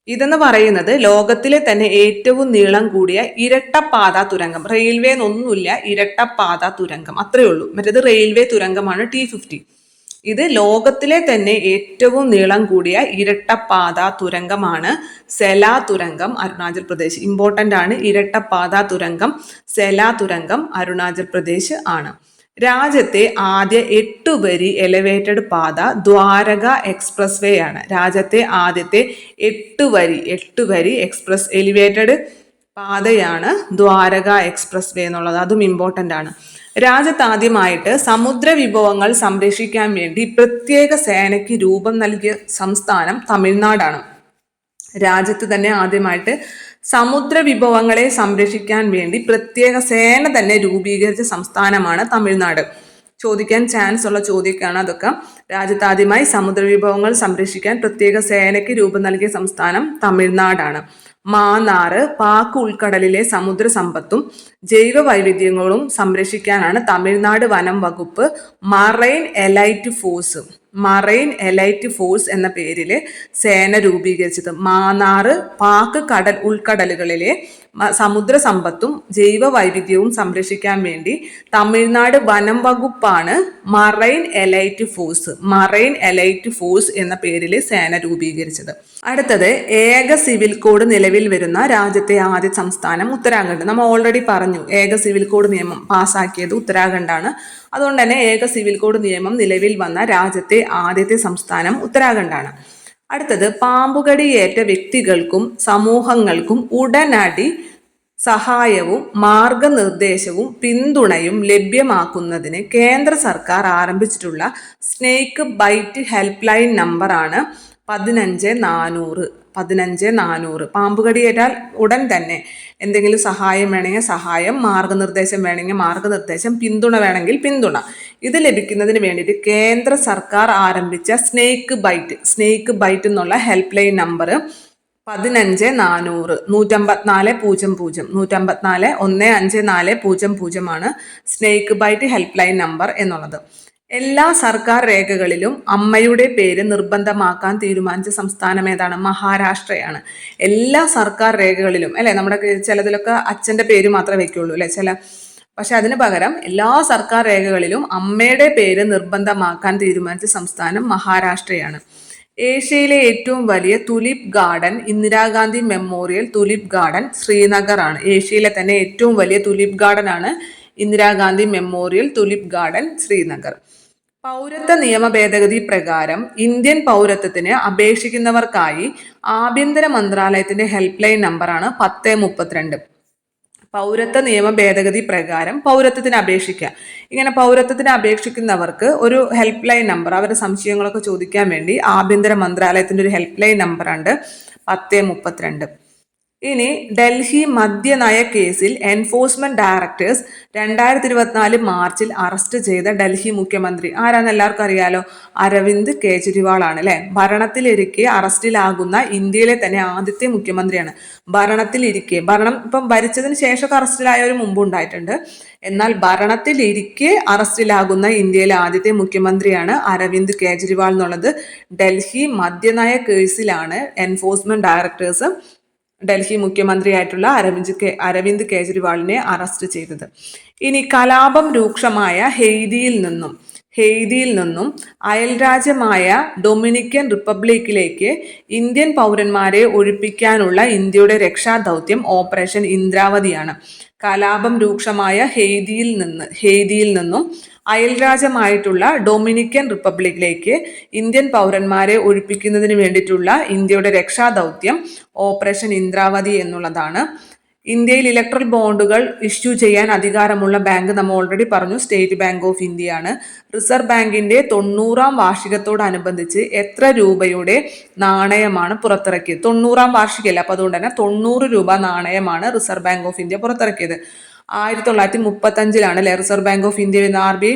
ഇതെന്ന് പറയുന്നത് ലോകത്തിലെ തന്നെ ഏറ്റവും നീളം കൂടിയ ഇരട്ടപ്പാത തുരങ്കം. റെയിൽവേ എന്നൊന്നുമില്ല, ഇരട്ടപ്പാത തുരങ്കം അത്രയേ ഉള്ളൂ. മറ്റേത് റെയിൽവേ തുരങ്കമാണ് T50. ഇത് ലോകത്തിലെ തന്നെ ഏറ്റവും നീളം കൂടിയ ഇരട്ടപ്പാത തുരങ്കമാണ് സെല തുരങ്കം, അരുണാചൽ പ്രദേശ്. ഇമ്പോർട്ടൻ്റ് ആണ്. ഇരട്ടപ്പാത തുരങ്കം, സെല തുരങ്കം അരുണാചൽ പ്രദേശ് ആണ്. രാജ്യത്തെ ആദ്യ 8 വരി എലവേറ്റഡ് പാത ദ്വാരക എക്സ്പ്രസ് വേ ആണ്. രാജ്യത്തെ ആദ്യത്തെ 8 വരി എക്സ്പ്രസ് എലിവേറ്റഡ് പാതയാണ് ദ്വാരക എക്സ്പ്രസ് വേ എന്നുള്ളത്. അതും ഇമ്പോർട്ടൻ്റ് ആണ്. രാജ്യത്ത് ആദ്യമായിട്ട് സമുദ്ര വിഭവങ്ങൾ സംരക്ഷിക്കാൻ വേണ്ടി പ്രത്യേക സേനയ്ക്ക് രൂപം നൽകിയ സംസ്ഥാനം തമിഴ്നാടാണ്. രാജ്യത്ത് തന്നെ ആദ്യമായിട്ട് സമുദ്ര വിഭവങ്ങളെ സംരക്ഷിക്കാൻ വേണ്ടി പ്രത്യേക സേന തന്നെ രൂപീകരിച്ച സംസ്ഥാനമാണ് തമിഴ്നാട്. ചോദിക്കാൻ ചാൻസ് ഉള്ള ചോദ്യമൊക്കെയാണ് അതൊക്കെ. രാജ്യത്ത് ആദ്യമായി സമുദ്ര വിഭവങ്ങൾ സംരക്ഷിക്കാൻ പ്രത്യേക സേനയ്ക്ക് രൂപം നൽകിയ സംസ്ഥാനം തമിഴ്നാടാണ്. മാന്നാറ്, പാക് ഉൾക്കടലിലെ സമുദ്ര സമ്പത്തും ജൈവ വൈവിധ്യങ്ങളും സംരക്ഷിക്കാനാണ് തമിഴ്നാട് വനം വകുപ്പ് മറൈൻ എലൈറ്റ് ഫോഴ്സ് എന്ന പേരിൽ സേന രൂപീകരിച്ചത്. മാന്നാറ്, പാക് ഉൾക്കടലുകളിലെ സമുദ്ര സമ്പത്തും ജൈവ വൈവിധ്യവും സംരക്ഷിക്കാൻ വേണ്ടി തമിഴ്നാട് വനം വകുപ്പാണ് മറൈൻ എലൈറ്റ് ഫോഴ്സ് എന്ന പേരിൽ സേന രൂപീകരിച്ചത്. അടുത്തത് ഏക സിവിൽ കോഡ് നിലവിൽ വരുന്ന രാജ്യത്തെ ആദ്യ സംസ്ഥാനം ഉത്തരാഖണ്ഡ്. നമ്മൾ ഓൾറെഡി പറഞ്ഞു, ഏക സിവിൽ കോഡ് നിയമം പാസ്സാക്കിയത് ഉത്തരാഖണ്ഡാണ്. അതുകൊണ്ട് തന്നെ ഏക സിവിൽ കോഡ് നിയമം നിലവിൽ വന്ന രാജ്യത്തെ ആദ്യത്തെ സംസ്ഥാനം ഉത്തരാഖണ്ഡാണ്. അടുത്തത് പാമ്പുകടിയേറ്റ വ്യക്തികൾക്കും സമൂഹങ്ങൾക്കും ഉടനടി സഹായവും മാർഗനിർദ്ദേശവും പിന്തുണയും ലഭ്യമാക്കുന്നതിന് കേന്ദ്ര സർക്കാർ ആരംഭിച്ചിട്ടുള്ള സ്നേക്ക് ബൈറ്റ് ഹെൽപ്പ് ലൈൻ നമ്പറാണ് 15400. പാമ്പ് കടിയേറ്റാൽ ഉടൻ തന്നെ എന്തെങ്കിലും സഹായം വേണമെങ്കിൽ സഹായം, മാർഗനിർദ്ദേശം വേണമെങ്കിൽ മാർഗനിർദ്ദേശം, പിന്തുണ വേണമെങ്കിൽ പിന്തുണ, ഇത് ലഭിക്കുന്നതിന് വേണ്ടിയിട്ട് കേന്ദ്ര സർക്കാർ ആരംഭിച്ച സ്നേക്ക് ബൈറ്റ് എന്നുള്ള ഹെൽപ്പ് ലൈൻ നമ്പർ 15400 154 154 ആണ് snake bite help line number എന്നുള്ളത്. എല്ലാ സർക്കാർ രേഖകളിലും അമ്മയുടെ പേര് നിർബന്ധമാക്കാൻ തീരുമാനിച്ച സംസ്ഥാനം ഏതാണ്? മഹാരാഷ്ട്രയാണ്. എല്ലാ സർക്കാർ രേഖകളിലും അല്ലെ, നമ്മുടെ ചിലതിലൊക്കെ അച്ഛന്റെ പേര് മാത്രമേ വെക്കുള്ളൂ അല്ലെ പക്ഷെ അതിന് പകരം എല്ലാ സർക്കാർ രേഖകളിലും അമ്മയുടെ പേര് നിർബന്ധമാക്കാൻ തീരുമാനിച്ച സംസ്ഥാനം മഹാരാഷ്ട്രയാണ്. ഏഷ്യയിലെ ഏറ്റവും വലിയ tulip garden Indira Gandhi memorial tulip garden Srinagar ആണ്. ഏഷ്യയിലെ തന്നെ ഏറ്റവും വലിയ തുലിപ് ഗാർഡൻ ആണ് Indira Gandhi memorial tulip garden Srinagar. പൗരത്വ നിയമ ഭേദഗതി പ്രകാരം ഇന്ത്യൻ പൗരത്വത്തിന് അപേക്ഷിക്കുന്നവർക്കായി ആഭ്യന്തര മന്ത്രാലയത്തിന്റെ ഹെൽപ്പ് ലൈൻ നമ്പറാണ് 1032. പൗരത്വ നിയമ ഭേദഗതി പ്രകാരം പൗരത്വത്തിന് അപേക്ഷിക്കുക. ഇങ്ങനെ പൗരത്വത്തിന് അപേക്ഷിക്കുന്നവർക്ക് ഒരു ഹെൽപ്പ് ലൈൻ നമ്പർ, അവരുടെ സംശയങ്ങളൊക്കെ ചോദിക്കാൻ വേണ്ടി ആഭ്യന്തര മന്ത്രാലയത്തിന്റെ ഒരു ഹെൽപ്പ് ലൈൻ നമ്പറുണ്ട് 1032. ഇനി ഡൽഹി മദ്യനയ കേസിൽ എൻഫോഴ്സ്മെന്റ് ഡയറക്ടേഴ്സ് 2024 മാർച്ചിൽ അറസ്റ്റ് ചെയ്ത ഡൽഹി മുഖ്യമന്ത്രി ആരാന്ന് എല്ലാവർക്കും അറിയാലോ, അരവിന്ദ് കെജ്രിവാൾ ആണ് അല്ലെ. ഭരണത്തിലിരിക്കെ അറസ്റ്റിലാകുന്ന ഇന്ത്യയിലെ തന്നെ ആദ്യത്തെ മുഖ്യമന്ത്രിയാണ്. ഭരണം ഇപ്പം ഭരിച്ചതിന് ശേഷമൊക്കെ അറസ്റ്റിലായവർ മുമ്പ് ഉണ്ടായിട്ടുണ്ട്. എന്നാൽ ഭരണത്തിലിരിക്കെ അറസ്റ്റിലാകുന്ന ഇന്ത്യയിലെ ആദ്യത്തെ മുഖ്യമന്ത്രിയാണ് അരവിന്ദ് കെജ്രിവാൾ എന്നുള്ളത്. ഡൽഹി മദ്യനയ കേസിലാണ് എൻഫോഴ്സ്മെന്റ് ഡയറക്ടേഴ്സ് ഡൽഹി മുഖ്യമന്ത്രിയായിട്ടുള്ള അരവിന്ദ് കെജ്രിവാളിനെ അറസ്റ്റ് ചെയ്തത്. ഇനി കലാപം രൂക്ഷമായ ഹെയ്തിയിൽ നിന്നും അയൽരാജ്യമായ ഡൊമിനിക്കൻ റിപ്പബ്ലിക്കിലേക്ക് ഇന്ത്യൻ പൗരന്മാരെ ഒഴിപ്പിക്കാനുള്ള ഇന്ത്യയുടെ രക്ഷാദൗത്യം ഓപ്പറേഷൻ ഇന്ദ്രാവതിയാണ്. കലാപം രൂക്ഷമായ ഹെയ്തിയിൽ നിന്നും അയൽരാജ്യമായിട്ടുള്ള ഡൊമിനിക്കൻ റിപ്പബ്ലിക്കിലേക്ക് ഇന്ത്യൻ പൗരന്മാരെ ഒഴിപ്പിക്കുന്നതിന് വേണ്ടിയിട്ടുള്ള ഇന്ത്യയുടെ രക്ഷാദൗത്യം ഓപ്പറേഷൻ ഇന്ദ്രാവതി എന്നുള്ളതാണ്. ഇന്ത്യയിൽ ഇലക്ട്രൽ ബോണ്ടുകൾ ഇഷ്യൂ ചെയ്യാൻ അധികാരമുള്ള ബാങ്ക് നമ്മൾ ഓൾറെഡി പറഞ്ഞു, സ്റ്റേറ്റ് ബാങ്ക് ഓഫ് ഇന്ത്യയാണ്. റിസർവ് ബാങ്കിന്റെ 90ാം വാർഷികത്തോടനുബന്ധിച്ച് എത്ര രൂപയുടെ നാണയമാണ് പുറത്തിറക്കിയത്? 90ാം വാർഷികമല്ല, അപ്പൊ അതുകൊണ്ട് തന്നെ 90 രൂപ നാണയമാണ് റിസർവ് ബാങ്ക് ഓഫ് ഇന്ത്യ പുറത്തിറക്കിയത്. 1935 അല്ലെ റിസർവ് ബാങ്ക് ഓഫ് ഇന്ത്യ എന്ന RBI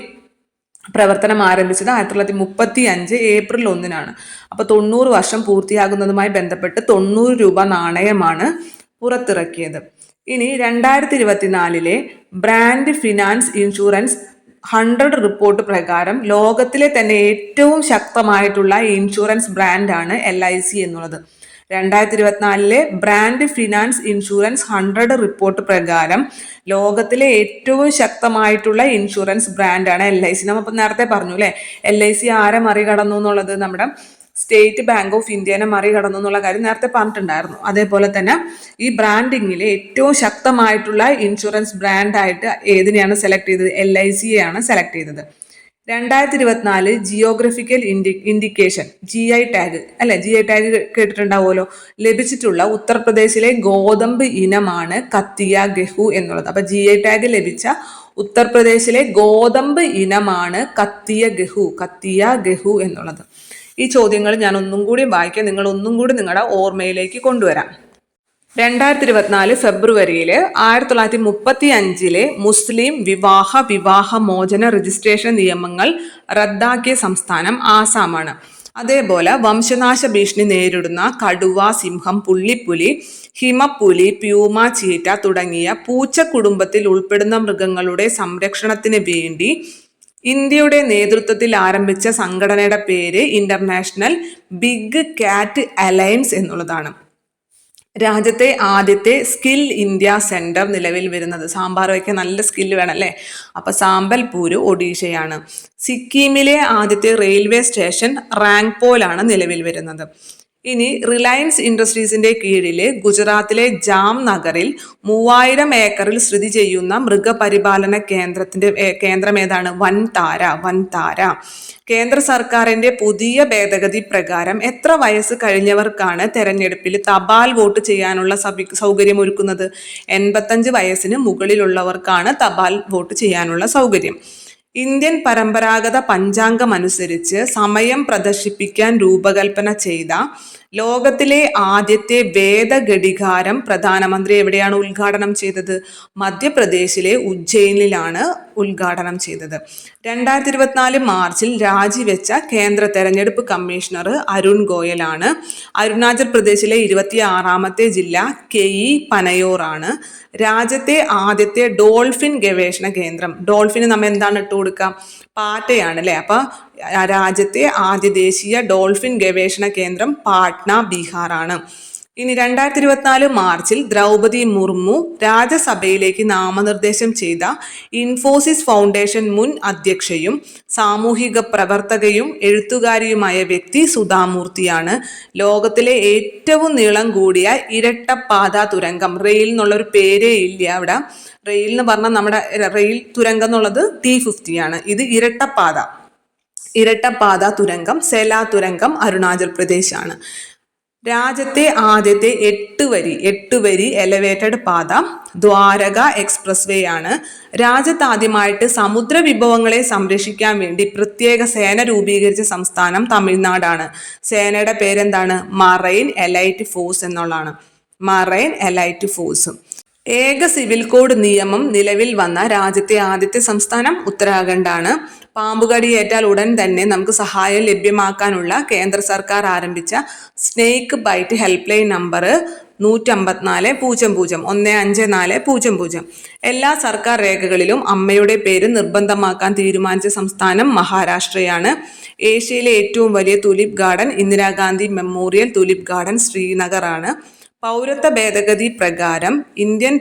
പ്രവർത്തനം ആരംഭിച്ചത് 1935 ഏപ്രിൽ 1 അപ്പൊ 90 വർഷം പൂർത്തിയാകുന്നതുമായി ബന്ധപ്പെട്ട് 90 രൂപ നാണയമാണ് പുറത്തിറക്കിയത്. ഇനി 2024 ബ്രാൻഡ് ഫിനാൻസ് ഇൻഷുറൻസ് 100 റിപ്പോർട്ട് പ്രകാരം ലോകത്തിലെ തന്നെ ഏറ്റവും ശക്തമായിട്ടുള്ള ഇൻഷുറൻസ് ബ്രാൻഡാണ് LIC എന്നുള്ളത്. 2024 ബ്രാൻഡ് ഫിനാൻസ് ഇൻഷുറൻസ് 100 റിപ്പോർട്ട് പ്രകാരം ലോകത്തിലെ ഏറ്റവും ശക്തമായിട്ടുള്ള ഇൻഷുറൻസ് ബ്രാൻഡാണ് LIC. നമ്മളിപ്പോൾ നേരത്തെ പറഞ്ഞു അല്ലേ, LIC ആരെ മറികടന്നു എന്നുള്ളത്, നമ്മുടെ സ്റ്റേറ്റ് ബാങ്ക് ഓഫ് ഇന്ത്യനെ മറികടന്നു എന്നുള്ള കാര്യം നേരത്തെ പറഞ്ഞിട്ടുണ്ടായിരുന്നു. അതേപോലെ തന്നെ ഈ ബ്രാൻഡിങ്ങിൽ ഏറ്റവും ശക്തമായിട്ടുള്ള ഇൻഷുറൻസ് ബ്രാൻഡായിട്ട് ഏതിനെയാണ് സെലക്ട് ചെയ്തത്? LIC യാണ് സെലക്ട് ചെയ്തത്. 2024 ജിയോഗ്രഫിക്കൽ ഇൻഡിക്കേഷൻ GI ടാഗ് അല്ലെ, GI ടാഗ് കേട്ടിട്ടുണ്ടാവുമല്ലോ, ലഭിച്ചിട്ടുള്ള ഉത്തർപ്രദേശിലെ ഗോതമ്പ് ഇനമാണ് കത്തിയ ഗഹു എന്നുള്ളത്. അപ്പൊ GI ടാഗ് ലഭിച്ച ഉത്തർപ്രദേശിലെ ഗോതമ്പ് ഇനമാണ് കത്തിയ ഗഹു എന്നുള്ളത്. ഈ ചോദ്യങ്ങൾ ഞാൻ ഒന്നും കൂടി വായിക്കാൻ, നിങ്ങൾ ഒന്നും കൂടി നിങ്ങളുടെ ഓർമ്മയിലേക്ക് കൊണ്ടുവരാം. 2024 ഫെബ്രുവരിയിൽ 1935 മുസ്ലിം വിവാഹ മോചന രജിസ്ട്രേഷൻ നിയമങ്ങൾ റദ്ദാക്കിയ സംസ്ഥാനം ആസാമാണ്. അതേപോലെ വംശനാശ ഭീഷണി നേരിടുന്ന കടുവ, സിംഹം, പുള്ളിപ്പുലി, ഹിമപ്പുലി, പ്യൂമ, ചീറ്റ തുടങ്ങിയ പൂച്ച കുടുംബത്തിൽ ഉൾപ്പെടുന്ന മൃഗങ്ങളുടെ സംരക്ഷണത്തിന് വേണ്ടി ഇന്ത്യയുടെ നേതൃത്വത്തിൽ ആരംഭിച്ച സംഘടനയുടെ പേര് ഇന്റർനാഷണൽ ബിഗ് കാറ്റ് അലയൻസ് എന്നുള്ളതാണ്. രാജ്യത്തെ ആദ്യത്തെ സ്കിൽ ഇന്ത്യ സെന്റർ നിലവിൽ വരുന്നത്, സാമ്പാർ വയ്ക്കാൻ നല്ല സ്കില്ല് വേണം അല്ലേ, അപ്പൊ സാമ്പൽപൂര് ഒഡീഷയാണ്. സിക്കിമിലെ ആദ്യത്തെ റെയിൽവേ സ്റ്റേഷൻ റാങ്പോലാണ് നിലവിൽ വരുന്നത്. ഇനി റിലയൻസ് ഇൻഡസ്ട്രീസിന്റെ കീഴിൽ ഗുജറാത്തിലെ ജാം നഗറിൽ 3000 ഏക്കറിൽ സ്ഥിതി ചെയ്യുന്ന മൃഗപരിപാലന കേന്ദ്രം ഏതാണ്? വൻതാര. കേന്ദ്ര സർക്കാരിന്റെ പുതിയ ഭേദഗതി പ്രകാരം എത്ര വയസ്സ് കഴിഞ്ഞവർക്കാണ് തെരഞ്ഞെടുപ്പിൽ തപാൽ വോട്ട് ചെയ്യാനുള്ള സൗകര്യം ഒരുക്കുന്നത്? 85 വയസ്സിന് മുകളിലുള്ളവർക്കാണ് തപാൽ വോട്ട് ചെയ്യാനുള്ള സൗകര്യം. ഇന്ത്യൻ പരമ്പരാഗത പഞ്ചാംഗം അനുസരിച്ച് സമയം പ്രദർശിപ്പിക്കാൻ രൂപകൽപ്പന ചെയ്ത ലോകത്തിലെ ആദ്യത്തെ വേദഘടികാരം പ്രധാനമന്ത്രി എവിടെയാണ് ഉദ്ഘാടനം ചെയ്തത്? മധ്യപ്രദേശിലെ ഉജ്ജയിനിലാണ് ഉദ്ഘാടനം ചെയ്തത്. 2024 മാർച്ചിൽ രാജിവെച്ച കേന്ദ്ര തെരഞ്ഞെടുപ്പ് കമ്മീഷണർ അരുൺ ഗോയലാണ്. അരുണാചൽ പ്രദേശിലെ 26ാമത്തെ ജില്ല കെയി പനയോർ ആണ്. രാജ്യത്തെ ആദ്യത്തെ ഡോൾഫിൻ ഗവേഷണ കേന്ദ്രം, ഡോൾഫിന് നമ്മൾ എന്താണ് ഇട്ട് കൊടുക്കുക? പാറ്റയാണ് അല്ലേ. അപ്പൊ രാജ്യത്തെ ആദ്യ ദേശീയ ഡോൾഫിൻ ഗവേഷണ കേന്ദ്രം പാട്ന, ബീഹാർ ആണ്. ഇനി 2024 മാർച്ചിൽ ദ്രൗപദി മുർമു രാജ്യസഭയിലേക്ക് നാമനിർദ്ദേശം ചെയ്ത ഇൻഫോസിസ് ഫൗണ്ടേഷൻ മുൻ അധ്യക്ഷയും സാമൂഹിക പ്രവർത്തകയും എഴുത്തുകാരിയുമായ വ്യക്തി സുധാമൂർത്തിയാണ്. ലോകത്തിലെ ഏറ്റവും നീളം കൂടിയ ഇരട്ടപ്പാത തുരങ്കം, റെയിൽ എന്നുള്ളൊരു പേരേ ഇല്ല അവിടെ. റെയിൽ എന്ന് പറഞ്ഞാൽ നമ്മുടെ റെയിൽ തുരങ്കം എന്നുള്ളത് T50 ആണ്. ഇത് ഇരട്ടപ്പാത തുരങ്കം സെല തുരങ്കം അരുണാചൽ പ്രദേശ് ആണ്. രാജ്യത്തെ ആദ്യത്തെ 8 വരി എലവേറ്റഡ് പാത ദ്വാരക എക്സ്പ്രസ് വേ ആണ്. രാജ്യത്താദ്യമായിട്ട് സമുദ്ര വിഭവങ്ങളെ സംരക്ഷിക്കാൻ വേണ്ടി പ്രത്യേക സേന രൂപീകരിച്ച സംസ്ഥാനം തമിഴ്നാടാണ്. സേനയുടെ പേരെന്താണ്? മറൈൻ എലൈറ്റ് ഫോഴ്സ് എന്നുള്ളതാണ്. Marine elite force. ഏക സിവിൽ കോഡ് നിയമം നിലവിൽ വന്ന രാജ്യത്തെ ആദ്യത്തെ സംസ്ഥാനം ഉത്തരാഖണ്ഡാണ്. പാമ്പുകടിയേറ്റാൽ ഉടൻ തന്നെ നമുക്ക് സഹായം ലഭ്യമാക്കാനുള്ള കേന്ദ്ര സർക്കാർ ആരംഭിച്ച snake bite help line number 15400 15400. എല്ലാ സർക്കാർ രേഖകളിലും അമ്മയുടെ പേര് നിർബന്ധമാക്കാൻ തീരുമാനിച്ച സംസ്ഥാനം മഹാരാഷ്ട്രയാണ്. ഏഷ്യയിലെ ഏറ്റവും വലിയ tulip garden Indira Gandhi memorial tulip garden Srinagar ആണ്. പൗരത്വ ഭേദഗതി പ്രകാരം ഇന്ത്യൻ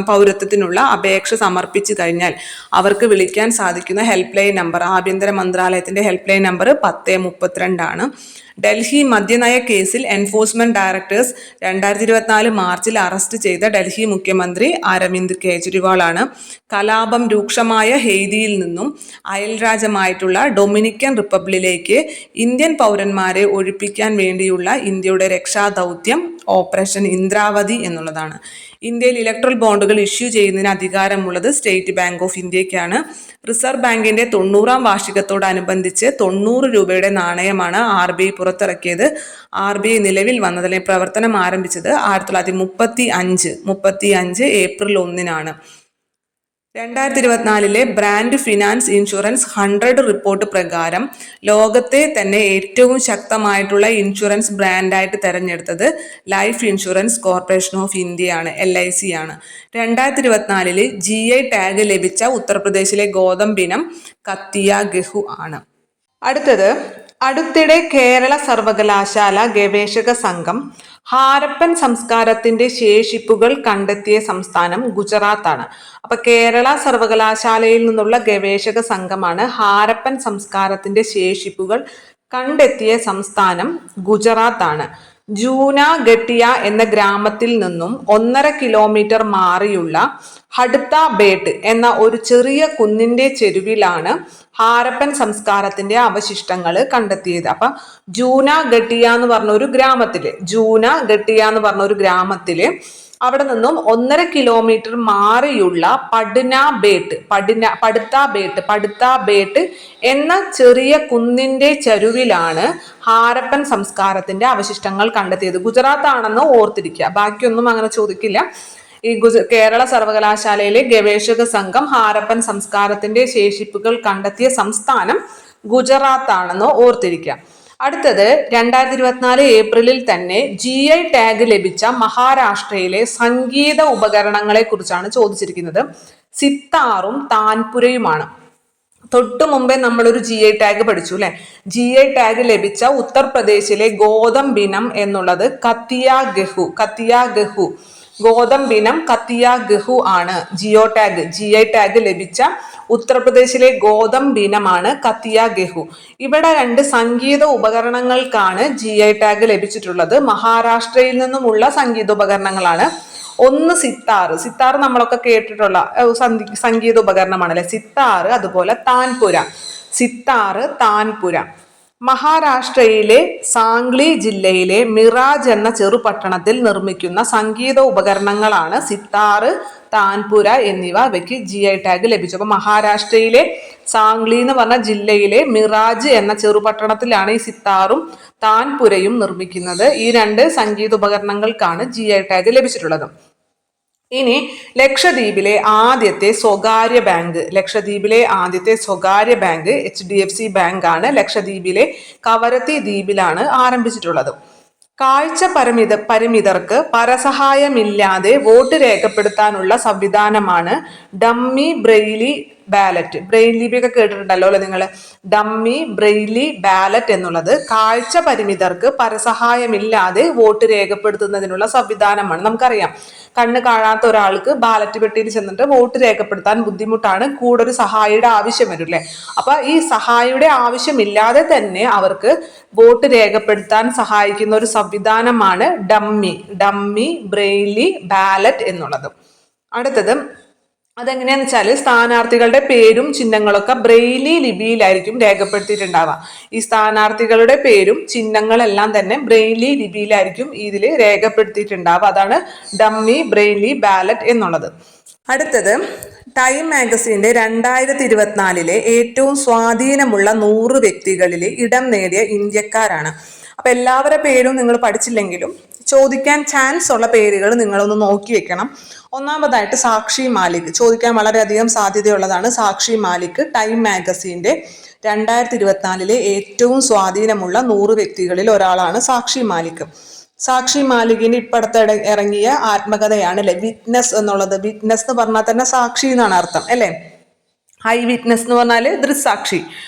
പൗരത്വത്തിനുള്ള അപേക്ഷ സമർപ്പിച്ചു കഴിഞ്ഞാൽ അവർക്ക് വിളിക്കാൻ സാധിക്കുന്ന ഹെൽപ്പ് ലൈൻ നമ്പർ, ആഭ്യന്തര മന്ത്രാലയത്തിന്റെ ഹെൽപ്പ് ലൈൻ നമ്പർ 1032 ആണ്. ഡൽഹി മദ്യനയ കേസിൽ എൻഫോഴ്സ്മെന്റ് ഡയറക്ടേഴ്സ് 2024 മാർച്ചിൽ അറസ്റ്റ് ചെയ്ത ഡൽഹി മുഖ്യമന്ത്രി അരവിന്ദ് കെജ്രിവാൾ ആണ്. കലാപം രൂക്ഷമായ ഹെയ്തിയിൽ നിന്നും അയൽരാജ്യമായിട്ടുള്ള ഡൊമിനിക്കൻ റിപ്പബ്ലിക്കിലേക്ക് ഇന്ത്യൻ പൗരന്മാരെ ഒഴിപ്പിക്കാൻ വേണ്ടിയുള്ള ഇന്ത്യയുടെ രക്ഷാദൗത്യം ഓപ്പറേഷൻ ഇന്ദ്രാവതി എന്നുള്ളതാണ്. ഇന്ത്യയിൽ ഇലക്ട്രൽ ബോണ്ടുകൾ ഇഷ്യൂ ചെയ്യുന്നതിന് അധികാരമുള്ളത് സ്റ്റേറ്റ് ബാങ്ക് ഓഫ് ഇന്ത്യക്കാണ്. റിസർവ് ബാങ്കിന്റെ 90ാം വാർഷികത്തോടനുബന്ധിച്ച് 90 രൂപയുടെ നാണയമാണ് RBI പുറത്തിറക്കിയത്. RBI നിലവിൽ വന്നതിലെ പ്രവർത്തനം ആരംഭിച്ചത് 1935 April 1 2024 brand finance insurance 100 report പ്രകാരം ലോകത്തെ തന്നെ ഏറ്റവും ശക്തമായിട്ടുള്ള ഇൻഷുറൻസ് ബ്രാൻഡായിട്ട് തെരഞ്ഞെടുത്തത് life insurance corporation of India ആണ്, LIC ആണ്. 2024 GI ടാഗ് ലഭിച്ച ഉത്തർപ്രദേശിലെ ഗോതമ്പ് ഇനം കത്തിയ ഗഹു ആണ്. അടുത്തിടെ കേരള സർവകലാശാല ഗവേഷക സംഘം ഹാരപ്പൻ സംസ്കാരത്തിന്റെ ശേഷിപ്പുകൾ കണ്ടെത്തിയ സംസ്ഥാനം ഗുജറാത്താണ്. അപ്പൊ കേരള സർവകലാശാലയിൽ നിന്നുള്ള ഗവേഷക സംഘമാണ് ഹാരപ്പൻ സംസ്കാരത്തിന്റെ ശേഷിപ്പുകൾ കണ്ടെത്തിയ സംസ്ഥാനം ഗുജറാത്താണ്. ജൂനാഗട്ടിയ എന്ന ഗ്രാമത്തിൽ നിന്നും 1.5 കിലോമീറ്റർ മാറിയുള്ള ഹഡ്ത ബേട്ട് എന്ന ഒരു ചെറിയ കുന്നിന്റെ ചെരുവിലാണ് ഹാരപ്പൻ സംസ്കാരത്തിന്റെ അവശിഷ്ടങ്ങൾ കണ്ടെത്തിയത്. അപ്പൊ ജൂനാഗട്ടിയ എന്ന് പറഞ്ഞ ഒരു ഗ്രാമത്തില് അവിടെ നിന്നും 1.5 കിലോമീറ്റർ മാറിയുള്ള പടുത്ത ബേട്ട് എന്ന ചെറിയ കുന്നിന്റെ ചരുവിലാണ് ഹാരപ്പൻ സംസ്കാരത്തിന്റെ അവശിഷ്ടങ്ങൾ കണ്ടെത്തിയത്. ഗുജറാത്ത് ആണെന്ന് ഓർത്തിരിക്കുക, ബാക്കിയൊന്നും അങ്ങനെ ചോദിക്കില്ല. ഈ കേരള സർവകലാശാലയിലെ ഗവേഷക സംഘം ഹാരപ്പൻ സംസ്കാരത്തിന്റെ ശേഷിപ്പുകൾ കണ്ടെത്തിയ സംസ്ഥാനം ഗുജറാത്ത് ആണെന്ന് ഓർത്തിരിക്കുക. അടുത്തത് 2024 ഏപ്രിലിൽ തന്നെ GI ടാഗ് ലഭിച്ച മഹാരാഷ്ട്രയിലെ സംഗീത ഉപകരണങ്ങളെ കുറിച്ചാണ് ചോദിച്ചിരിക്കുന്നത്. സിത്താറും താൻപുരയുമാണ്. തൊട്ടു മുമ്പേ നമ്മളൊരു GI ടാഗ് പഠിച്ചു അല്ലെ. GI ടാഗ് ലഭിച്ച ഉത്തർപ്രദേശിലെ ഗോതമ്പിനം എന്നുള്ളത് കത്തിയ ഗഹു ഗോതമ്പിനം കത്തിയ ഗഹു ആണ്. GI ടാഗ് ലഭിച്ച ഉത്തർപ്രദേശിലെ ഗോതമ്പിനമാണ് കത്തിയ ഗഹു. ഇവിടെ 2 സംഗീത ഉപകരണങ്ങൾക്കാണ് GI ടാഗ് ലഭിച്ചിട്ടുള്ളത്. മഹാരാഷ്ട്രയിൽ നിന്നുമുള്ള സംഗീത ഉപകരണങ്ങളാണ്. ഒന്ന് സിത്താർ നമ്മളൊക്കെ കേട്ടിട്ടുള്ള സംഗീത ഉപകരണമാണല്ലേ സിത്താർ. അതുപോലെ താൻപുര. മഹാരാഷ്ട്രയിലെ സാംഗ്ലി ജില്ലയിലെ മിറാജ് എന്ന ചെറുപട്ടണത്തിൽ നിർമ്മിക്കുന്ന സംഗീത ഉപകരണങ്ങളാണ് സിത്താർ, താൻപുര എന്നിവ അവയ്ക്ക് GI ടാഗ് ലഭിച്ചു. അപ്പൊ മഹാരാഷ്ട്രയിലെ സാംഗ്ലി എന്ന് പറഞ്ഞ ജില്ലയിലെ മിറാജ് എന്ന ചെറുപട്ടണത്തിലാണ് ഈ സിത്താറും താൻപുരയും നിർമ്മിക്കുന്നത്. ഈ രണ്ട് സംഗീത ഉപകരണങ്ങൾക്കാണ് GI ടാഗ് ലഭിച്ചിട്ടുള്ളത്. ഇനി ലക്ഷദ്വീപിലെ ആദ്യത്തെ സ്വകാര്യ ബാങ്ക് HDFC ബാങ്ക് ആണ്. ലക്ഷദ്വീപിലെ കവരത്തി ദ്വീപിലാണ് ആരംഭിച്ചിട്ടുള്ളത്. കാഴ്ച പരിമിതർക്ക് പരസഹായമില്ലാതെ വോട്ട് രേഖപ്പെടുത്താനുള്ള സംവിധാനമാണ് ഡമ്മി ബ്രെയിലി ബാലറ്റ്. ബ്രെയിൻ ലിപിയൊക്കെ കേട്ടിട്ടുണ്ടല്ലോ അല്ലെ നിങ്ങൾ. ഡമ്മി ബ്രെയിലി ബാലറ്റ് എന്നുള്ളത് കാഴ്ച പരിമിതർക്ക് പരസഹായമില്ലാതെ വോട്ട് രേഖപ്പെടുത്തുന്നതിനുള്ള സംവിധാനമാണ്. നമുക്കറിയാം, കണ്ണ് കാണാത്ത ഒരാൾക്ക് ബാലറ്റ് പെട്ടിയിൽ ചെന്നിട്ട് വോട്ട് രേഖപ്പെടുത്താൻ ബുദ്ധിമുട്ടാണ്, കൂടെ ഒരു സഹായിയുടെ ആവശ്യം വരും അല്ലേ. അപ്പൊ ഈ സഹായിയുടെ ആവശ്യമില്ലാതെ തന്നെ അവർക്ക് വോട്ട് രേഖപ്പെടുത്താൻ സഹായിക്കുന്ന ഒരു സംവിധാനമാണ് ഡമ്മി ബ്രെയിലി ബാലറ്റ് എന്നുള്ളത്. അടുത്തത് അതെങ്ങനെയാന്ന് വെച്ചാൽ സ്ഥാനാർത്ഥികളുടെ പേരും ചിഹ്നങ്ങളൊക്കെ ബ്രെയിലി ലിപിയിലായിരിക്കും രേഖപ്പെടുത്തിയിട്ടുണ്ടാവുക. ഈ സ്ഥാനാർത്ഥികളുടെ പേരും ചിഹ്നങ്ങളെല്ലാം തന്നെ ബ്രെയിലി ലിപിയിലായിരിക്കും ഇതിൽ രേഖപ്പെടുത്തിയിട്ടുണ്ടാവുക. അതാണ് ഡമ്മി ബ്രെയിലി ബാലറ്റ് എന്നുള്ളത്. അടുത്തത് ടൈം മാഗസിന്റെ 2024 ഏറ്റവും സ്വാധീനമുള്ള 100 വ്യക്തികളിൽ ഇടം നേടിയ ഇന്ത്യക്കാരാണ്. അപ്പൊ എല്ലാവരുടെ പേരും നിങ്ങൾ പഠിച്ചില്ലെങ്കിലും ചോദിക്കാൻ ചാൻസ് ഉള്ള പേരുകൾ നിങ്ങളൊന്ന് നോക്കി വെക്കണം. ഒന്നാമതായിട്ട് സാക്ഷി മാലിക്, ചോദിക്കാൻ വളരെയധികം സാധ്യതയുള്ളതാണ്. സാക്ഷി മാലിക് ടൈം മാഗസിന്റെ 2024 ഏറ്റവും സ്വാധീനമുള്ള 100 വ്യക്തികളിൽ ഒരാളാണ് സാക്ഷി മാലിക്. സാക്ഷി മാലികിന്റെ ഇപ്പടുത്ത് ഇറങ്ങിയ ആത്മകഥയാണ് അല്ലെ വിറ്റ്നസ് എന്നുള്ളത്. വിറ്റ്നസ് എന്ന് പറഞ്ഞാൽ തന്നെ സാക്ഷി എന്നാണ് അർത്ഥം അല്ലെ. ഐ വിറ്റ്നസ് എന്ന് പറഞ്ഞാൽ ദൃക്സാക്ഷി.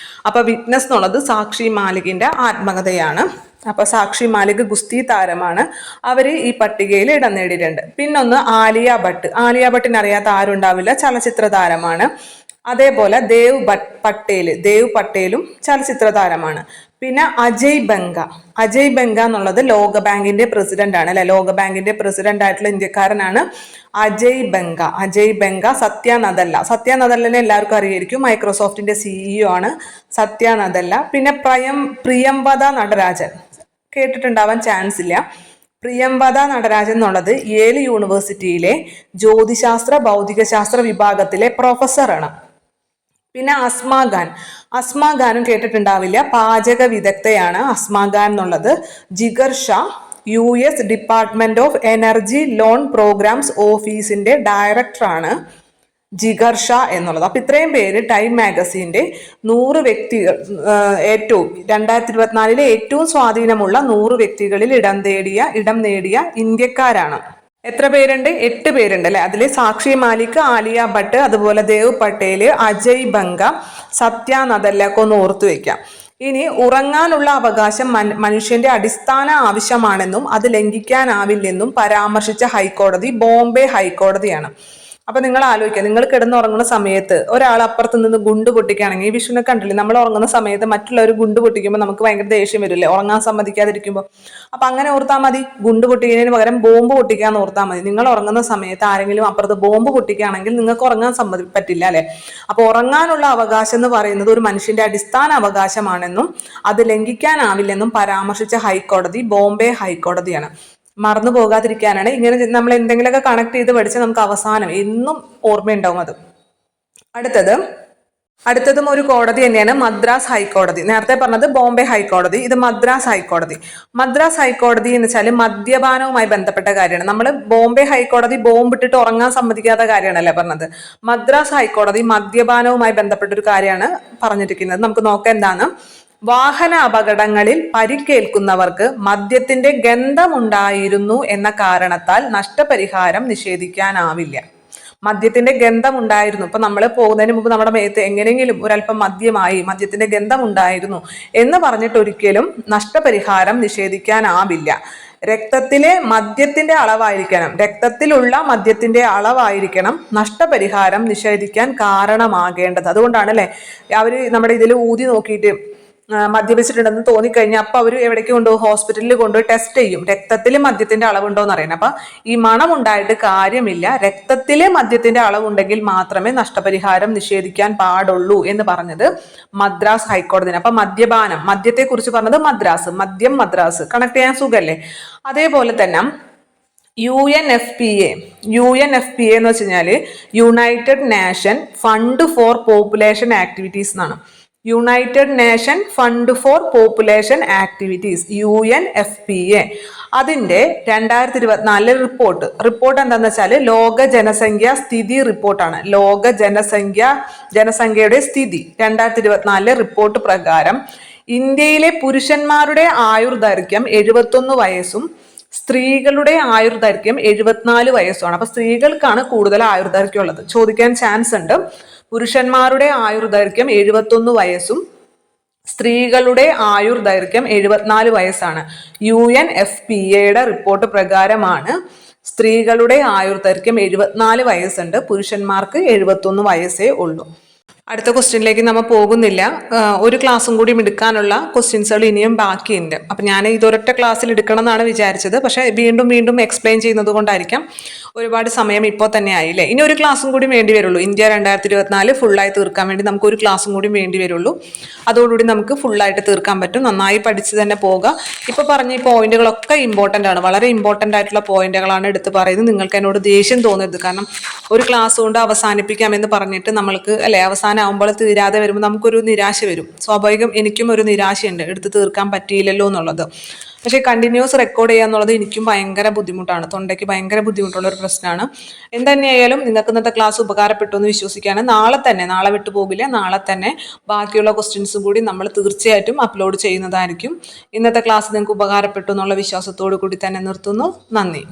അപ്പൊ വിറ്റ്നസ് എന്നുള്ളത് സാക്ഷി മാലികിന്റെ ആത്മകഥയാണ്. അപ്പൊ സാക്ഷി മാലിക് ഗുസ്തി താരമാണ്. അവര് ഈ പട്ടികയിൽ ഇടം നേടിയിട്ടുണ്ട്. പിന്നൊന്ന് ആലിയ ഭട്ടിനെ അറിയാത്ത ആരുണ്ടാവില്ല, ചലച്ചിത്ര താരമാണ്. അതേപോലെ ദേവ് പട്ടേലും ചലച്ചിത്ര താരമാണ്. പിന്നെ അജയ് ബംഗ എന്നുള്ളത് ലോകബാങ്കിന്റെ പ്രസിഡന്റ് ആണ് അല്ലെ. ലോകബാങ്കിന്റെ പ്രസിഡന്റ് ആയിട്ടുള്ള ഇന്ത്യക്കാരനാണ് അജയ് ബംഗ. സത്യ നദല്ലനെ എല്ലാവർക്കും അറിയായിരിക്കും. മൈക്രോസോഫ്റ്റിന്റെ CEO ആണ് സത്യ നദല്ല. പിന്നെ പ്രിയംവദ നടരാജൻ കേട്ടിട്ടുണ്ടാവാൻ ചാൻസ് ഇല്ല. പ്രിയംവദ നടരാജൻ എന്നുള്ളത് യേൽ യൂണിവേഴ്സിറ്റിയിലെ ജ്യോതിശാസ്ത്ര ഭൗതികശാസ്ത്ര വിഭാഗത്തിലെ പ്രൊഫസറാണ്. പിന്നെ അസ്മാ ഖാനും കേട്ടിട്ടുണ്ടാവില്ല, പാചക വിദഗ്ധയാണ് അസ്മാ ഖാൻ എന്നുള്ളത്. Jigar Shah US department of energy loan programs ഓഫീസിന്റെ ഡയറക്ടറാണ് ജിഗർ ഷാ എന്നുള്ളത്. അപ്പൊ ഇത്രയും പേര് ടൈം മാഗസിന്റെ 100 വ്യക്തികൾ 2024 ഏറ്റവും സ്വാധീനമുള്ള 100 വ്യക്തികളിൽ ഇടം നേടിയ ഇന്ത്യക്കാരാണ്. എത്ര പേരുണ്ട്? 8 പേരുണ്ട് അല്ലെ. അതിൽ സാക്ഷി മാലിക്, ആലിയ ഭട്ട്, അതുപോലെ ദേവ് പട്ടേല്, അജയ് ബംഗ, സത്യ നദല്ലൊക്കെ ഒന്ന് ഓർത്തു വെക്കാം. ഇനി ഉറങ്ങാനുള്ള അവകാശം മനുഷ്യന്റെ അടിസ്ഥാന ആവശ്യമാണെന്നും അത് ലംഘിക്കാനാവില്ലെന്നും പരാമർശിച്ച ഹൈക്കോടതി ബോംബെ ഹൈക്കോടതിയാണ്. അപ്പൊ നിങ്ങൾ ആലോചിക്കുക, നിങ്ങൾ കിടന്നുറങ്ങുന്ന സമയത്ത് ഒരാൾ അപ്പുറത്ത് നിന്ന് ഗുണ്ട് പൊട്ടിക്കുകയാണെങ്കിൽ, ഈ വിഷുവിനെ കണ്ടില്ലേ, നമ്മൾ ഉറങ്ങുന്ന സമയത്ത് മറ്റുള്ളവർ ഗുണ്ട് പൊട്ടിക്കുമ്പോൾ നമുക്ക് ഭയങ്കര ദേഷ്യം വരില്ലേ, ഉറങ്ങാൻ സമ്മതിക്കാതിരിക്കുമ്പോൾ. അപ്പൊ അങ്ങനെ ഓർത്താൽ മതി, ഗുണ്ട് പൊട്ടിക്കുന്നതിന് പകരം ബോംബ് പൊട്ടിക്കാന്ന് ഓർത്താൽ മതി. നിങ്ങൾ ഉറങ്ങുന്ന സമയത്ത് ആരെങ്കിലും അപ്പുറത്ത് ബോംബ് പൊട്ടിക്കുകയാണെങ്കിൽ നിങ്ങൾക്ക് ഉറങ്ങാൻ പറ്റില്ല അല്ലെ. അപ്പൊ ഉറങ്ങാനുള്ള അവകാശം എന്ന് പറയുന്നത് ഒരു മനുഷ്യന്റെ അടിസ്ഥാന അവകാശമാണെന്നും അത് ലംഘിക്കാനാവില്ലെന്നും പരാമർശിച്ച ഹൈക്കോടതി ബോംബെ ഹൈക്കോടതിയാണ്. മറന്നു പോകാതിരിക്കാനാണ് ഇങ്ങനെ നമ്മൾ എന്തെങ്കിലുമൊക്കെ കണക്ട് ചെയ്ത് പഠിച്ചാൽ നമുക്ക് അവസാനം എന്നും ഓർമ്മയുണ്ടാവും അത്. അടുത്തതും ഒരു കോടതി തന്നെയാണ്, മദ്രാസ് ഹൈക്കോടതി. നേരത്തെ പറഞ്ഞത് ബോംബെ ഹൈക്കോടതി, ഇത് മദ്രാസ് ഹൈക്കോടതി. മദ്രാസ് ഹൈക്കോടതി എന്ന് വെച്ചാൽ മദ്യപാനവുമായി ബന്ധപ്പെട്ട കാര്യമാണ്. നമ്മൾ ബോംബെ ഹൈക്കോടതി ബോംബിട്ടിട്ട് ഉറങ്ങാൻ സമ്മതിക്കാത്ത കാര്യമാണല്ലേ പറഞ്ഞത്. മദ്രാസ് ഹൈക്കോടതി മദ്യപാനവുമായി ബന്ധപ്പെട്ട ഒരു കാര്യമാണ് പറഞ്ഞിരിക്കുന്നത്. നമുക്ക് നോക്കാം എന്താണ്. വാഹന അപകടങ്ങളിൽ പരിക്കേൽക്കുന്നവർക്ക് മദ്യത്തിന്റെ ഗന്ധമുണ്ടായിരുന്നു എന്ന കാരണത്താൽ നഷ്ടപരിഹാരം നിഷേധിക്കാനാവില്ല. മദ്യത്തിന്റെ ഗന്ധമുണ്ടായിരുന്നു, ഇപ്പൊ നമ്മൾ പോകുന്നതിന് മുമ്പ് നമ്മുടെ മേത്ത് എങ്ങനെയെങ്കിലും ഒരല്പം മദ്യത്തിന്റെ ഗന്ധമുണ്ടായിരുന്നു എന്ന് പറഞ്ഞിട്ട് ഒരിക്കലും നഷ്ടപരിഹാരം നിഷേധിക്കാനാവില്ല. രക്തത്തിലുള്ള മദ്യത്തിന്റെ അളവായിരിക്കണം നഷ്ടപരിഹാരം നിഷേധിക്കാൻ കാരണമാകേണ്ടത്. അതുകൊണ്ടാണ് അല്ലെ അവര് നമ്മുടെ ഇതിൽ ഊതി നോക്കിയിട്ട് മദ്യപിച്ചിട്ടുണ്ടെന്ന് തോന്നിക്കഴിഞ്ഞാൽ അപ്പൊ അവർ എവിടേക്ക് കൊണ്ടുപോകും, ഹോസ്പിറ്റലിൽ കൊണ്ടുപോയി ടെസ്റ്റ് ചെയ്യും, രക്തത്തിൽ മദ്യത്തിന്റെ അളവുണ്ടോ എന്ന് അറിയണം. അപ്പൊ ഈ മണം ഉണ്ടായിട്ട് കാര്യമില്ല, രക്തത്തിലെ മദ്യത്തിന്റെ അളവുണ്ടെങ്കിൽ മാത്രമേ നഷ്ടപരിഹാരം നിഷേധിക്കാൻ പാടുള്ളൂ എന്ന് പറഞ്ഞത് മദ്രാസ് ഹൈക്കോടതി. അപ്പൊ മദ്യത്തെ കുറിച്ച് പറഞ്ഞത് മദ്രാസ് കണക്ട് ചെയ്യാൻ സുഖല്ലേ. അതേപോലെ തന്നെ UNFPA എന്ന് വെച്ച് കഴിഞ്ഞാൽ united nation fund for population activities എന്നാണ്. United nation fund for population activities UNFPA. അതിന്റെ 2024 റിപ്പോർട്ട് എന്താണെന്ന് വെച്ചാൽ ലോക ജനസംഖ്യാ സ്ഥിതി റിപ്പോർട്ടാണ്. ലോക ജനസംഖ്യയുടെ സ്ഥിതി 2024 റിപ്പോർട്ട് പ്രകാരം ഇന്ത്യയിലെ പുരുഷന്മാരുടെ ആയുർദൈർഘ്യം 71 വയസ്സും സ്ത്രീകളുടെ ആയുർദൈർഘ്യം 74 വയസ്സുമാണ്. അപ്പൊ സ്ത്രീകൾക്കാണ് കൂടുതൽ ആയുർദൈർഘ്യം ഉള്ളത്. ചോദിക്കാൻ ചാൻസ് ഉണ്ട്. പുരുഷന്മാരുടെ ആയുർദൈർഘ്യം 71 വയസ്സും സ്ത്രീകളുടെ ആയുർദൈർഘ്യം 74 വയസ്സാണ്. UNFPAയുടെ റിപ്പോർട്ട് പ്രകാരമാണ് സ്ത്രീകളുടെ ആയുർദൈർഘ്യം 74 വയസ്സുണ്ട്, പുരുഷന്മാർക്ക് 71 വയസ്സേ ഉള്ളൂ. അടുത്ത ക്വസ്റ്റ്യനിലേക്ക് നമ്മൾ പോകുന്നില്ല. ഒരു ക്ലാസ്സും കൂടി എടുക്കാനുള്ള ക്വസ്റ്റ്യൻസുകൾ ഇനിയും ബാക്കിയുണ്ട്. അപ്പം ഞാൻ ഇതൊരൊറ്റ ക്ലാസ്സിൽ എടുക്കണം എന്നാണ് വിചാരിച്ചത്. പക്ഷേ വീണ്ടും എക്സ്പ്ലെയിൻ ചെയ്യുന്നത് കൊണ്ടായിരിക്കാം ഒരുപാട് സമയം ഇപ്പോൾ തന്നെ ആയില്ലേ. ഇനി ഒരു ക്ലാസ്സും കൂടി വേണ്ടി വരുള്ളൂ. ഇന്ത്യ 2024 ഫുള്ളായി തീർക്കാൻ വേണ്ടി നമുക്ക് ഒരു ക്ലാസ്സും കൂടി വേണ്ടി വരുള്ളൂ. അതോടുകൂടി നമുക്ക് ഫുള്ളായിട്ട് തീർക്കാൻ പറ്റും. നന്നായി പഠിച്ച് തന്നെ പോകുക. ഇപ്പോൾ പറഞ്ഞ ഈ പോയിന്റുകളൊക്കെ ഇമ്പോർട്ടൻ്റ് ആണ്. വളരെ ഇമ്പോർട്ടൻ്റ് ആയിട്ടുള്ള പോയിന്റുകളാണ് എടുത്ത് പറയുന്നത്. നിങ്ങൾക്ക് എന്നോട് ദേഷ്യം തോന്നരുത്. കാരണം ഒരു ക്ലാസ് കൊണ്ട് അവസാനിപ്പിക്കാമെന്ന് പറഞ്ഞിട്ട് നമ്മൾക്ക് അവസാനമാകുമ്പോൾ തീരാതെ വരുമ്പോൾ നമുക്കൊരു നിരാശ വരും. സ്വാഭാവികം, എനിക്കും ഒരു നിരാശയുണ്ട്, എടുത്ത് തീർക്കാൻ പറ്റിയില്ലല്ലോ എന്നുള്ളത്. പക്ഷേ കണ്ടിന്യൂസ് റെക്കോർഡ് ചെയ്യുക എന്നുള്ളത് എനിക്കും ഭയങ്കര ബുദ്ധിമുട്ടാണ്. തൊണ്ടയ്ക്ക് ഭയങ്കര ബുദ്ധിമുട്ടുള്ള ഒരു പ്രശ്നമാണ്. എന്തുതന്നെയായാലും നിങ്ങൾക്ക് ഇന്നത്തെ ക്ലാസ് ഉപകാരപ്പെട്ടു എന്ന് വിശ്വസിക്കുകയാണ്. നാളെ വിട്ടു പോകില്ല. നാളെ തന്നെ ബാക്കിയുള്ള ക്വസ്റ്റ്യൻസും കൂടി നമ്മൾ തീർച്ചയായിട്ടും അപ്ലോഡ് ചെയ്യുന്നതായിരിക്കും. ഇന്നത്തെ ക്ലാസ് നിങ്ങൾക്ക് ഉപകാരപ്പെട്ടു എന്നുള്ള വിശ്വാസത്തോടു കൂടി തന്നെ നിർത്തുന്നു. നന്ദി.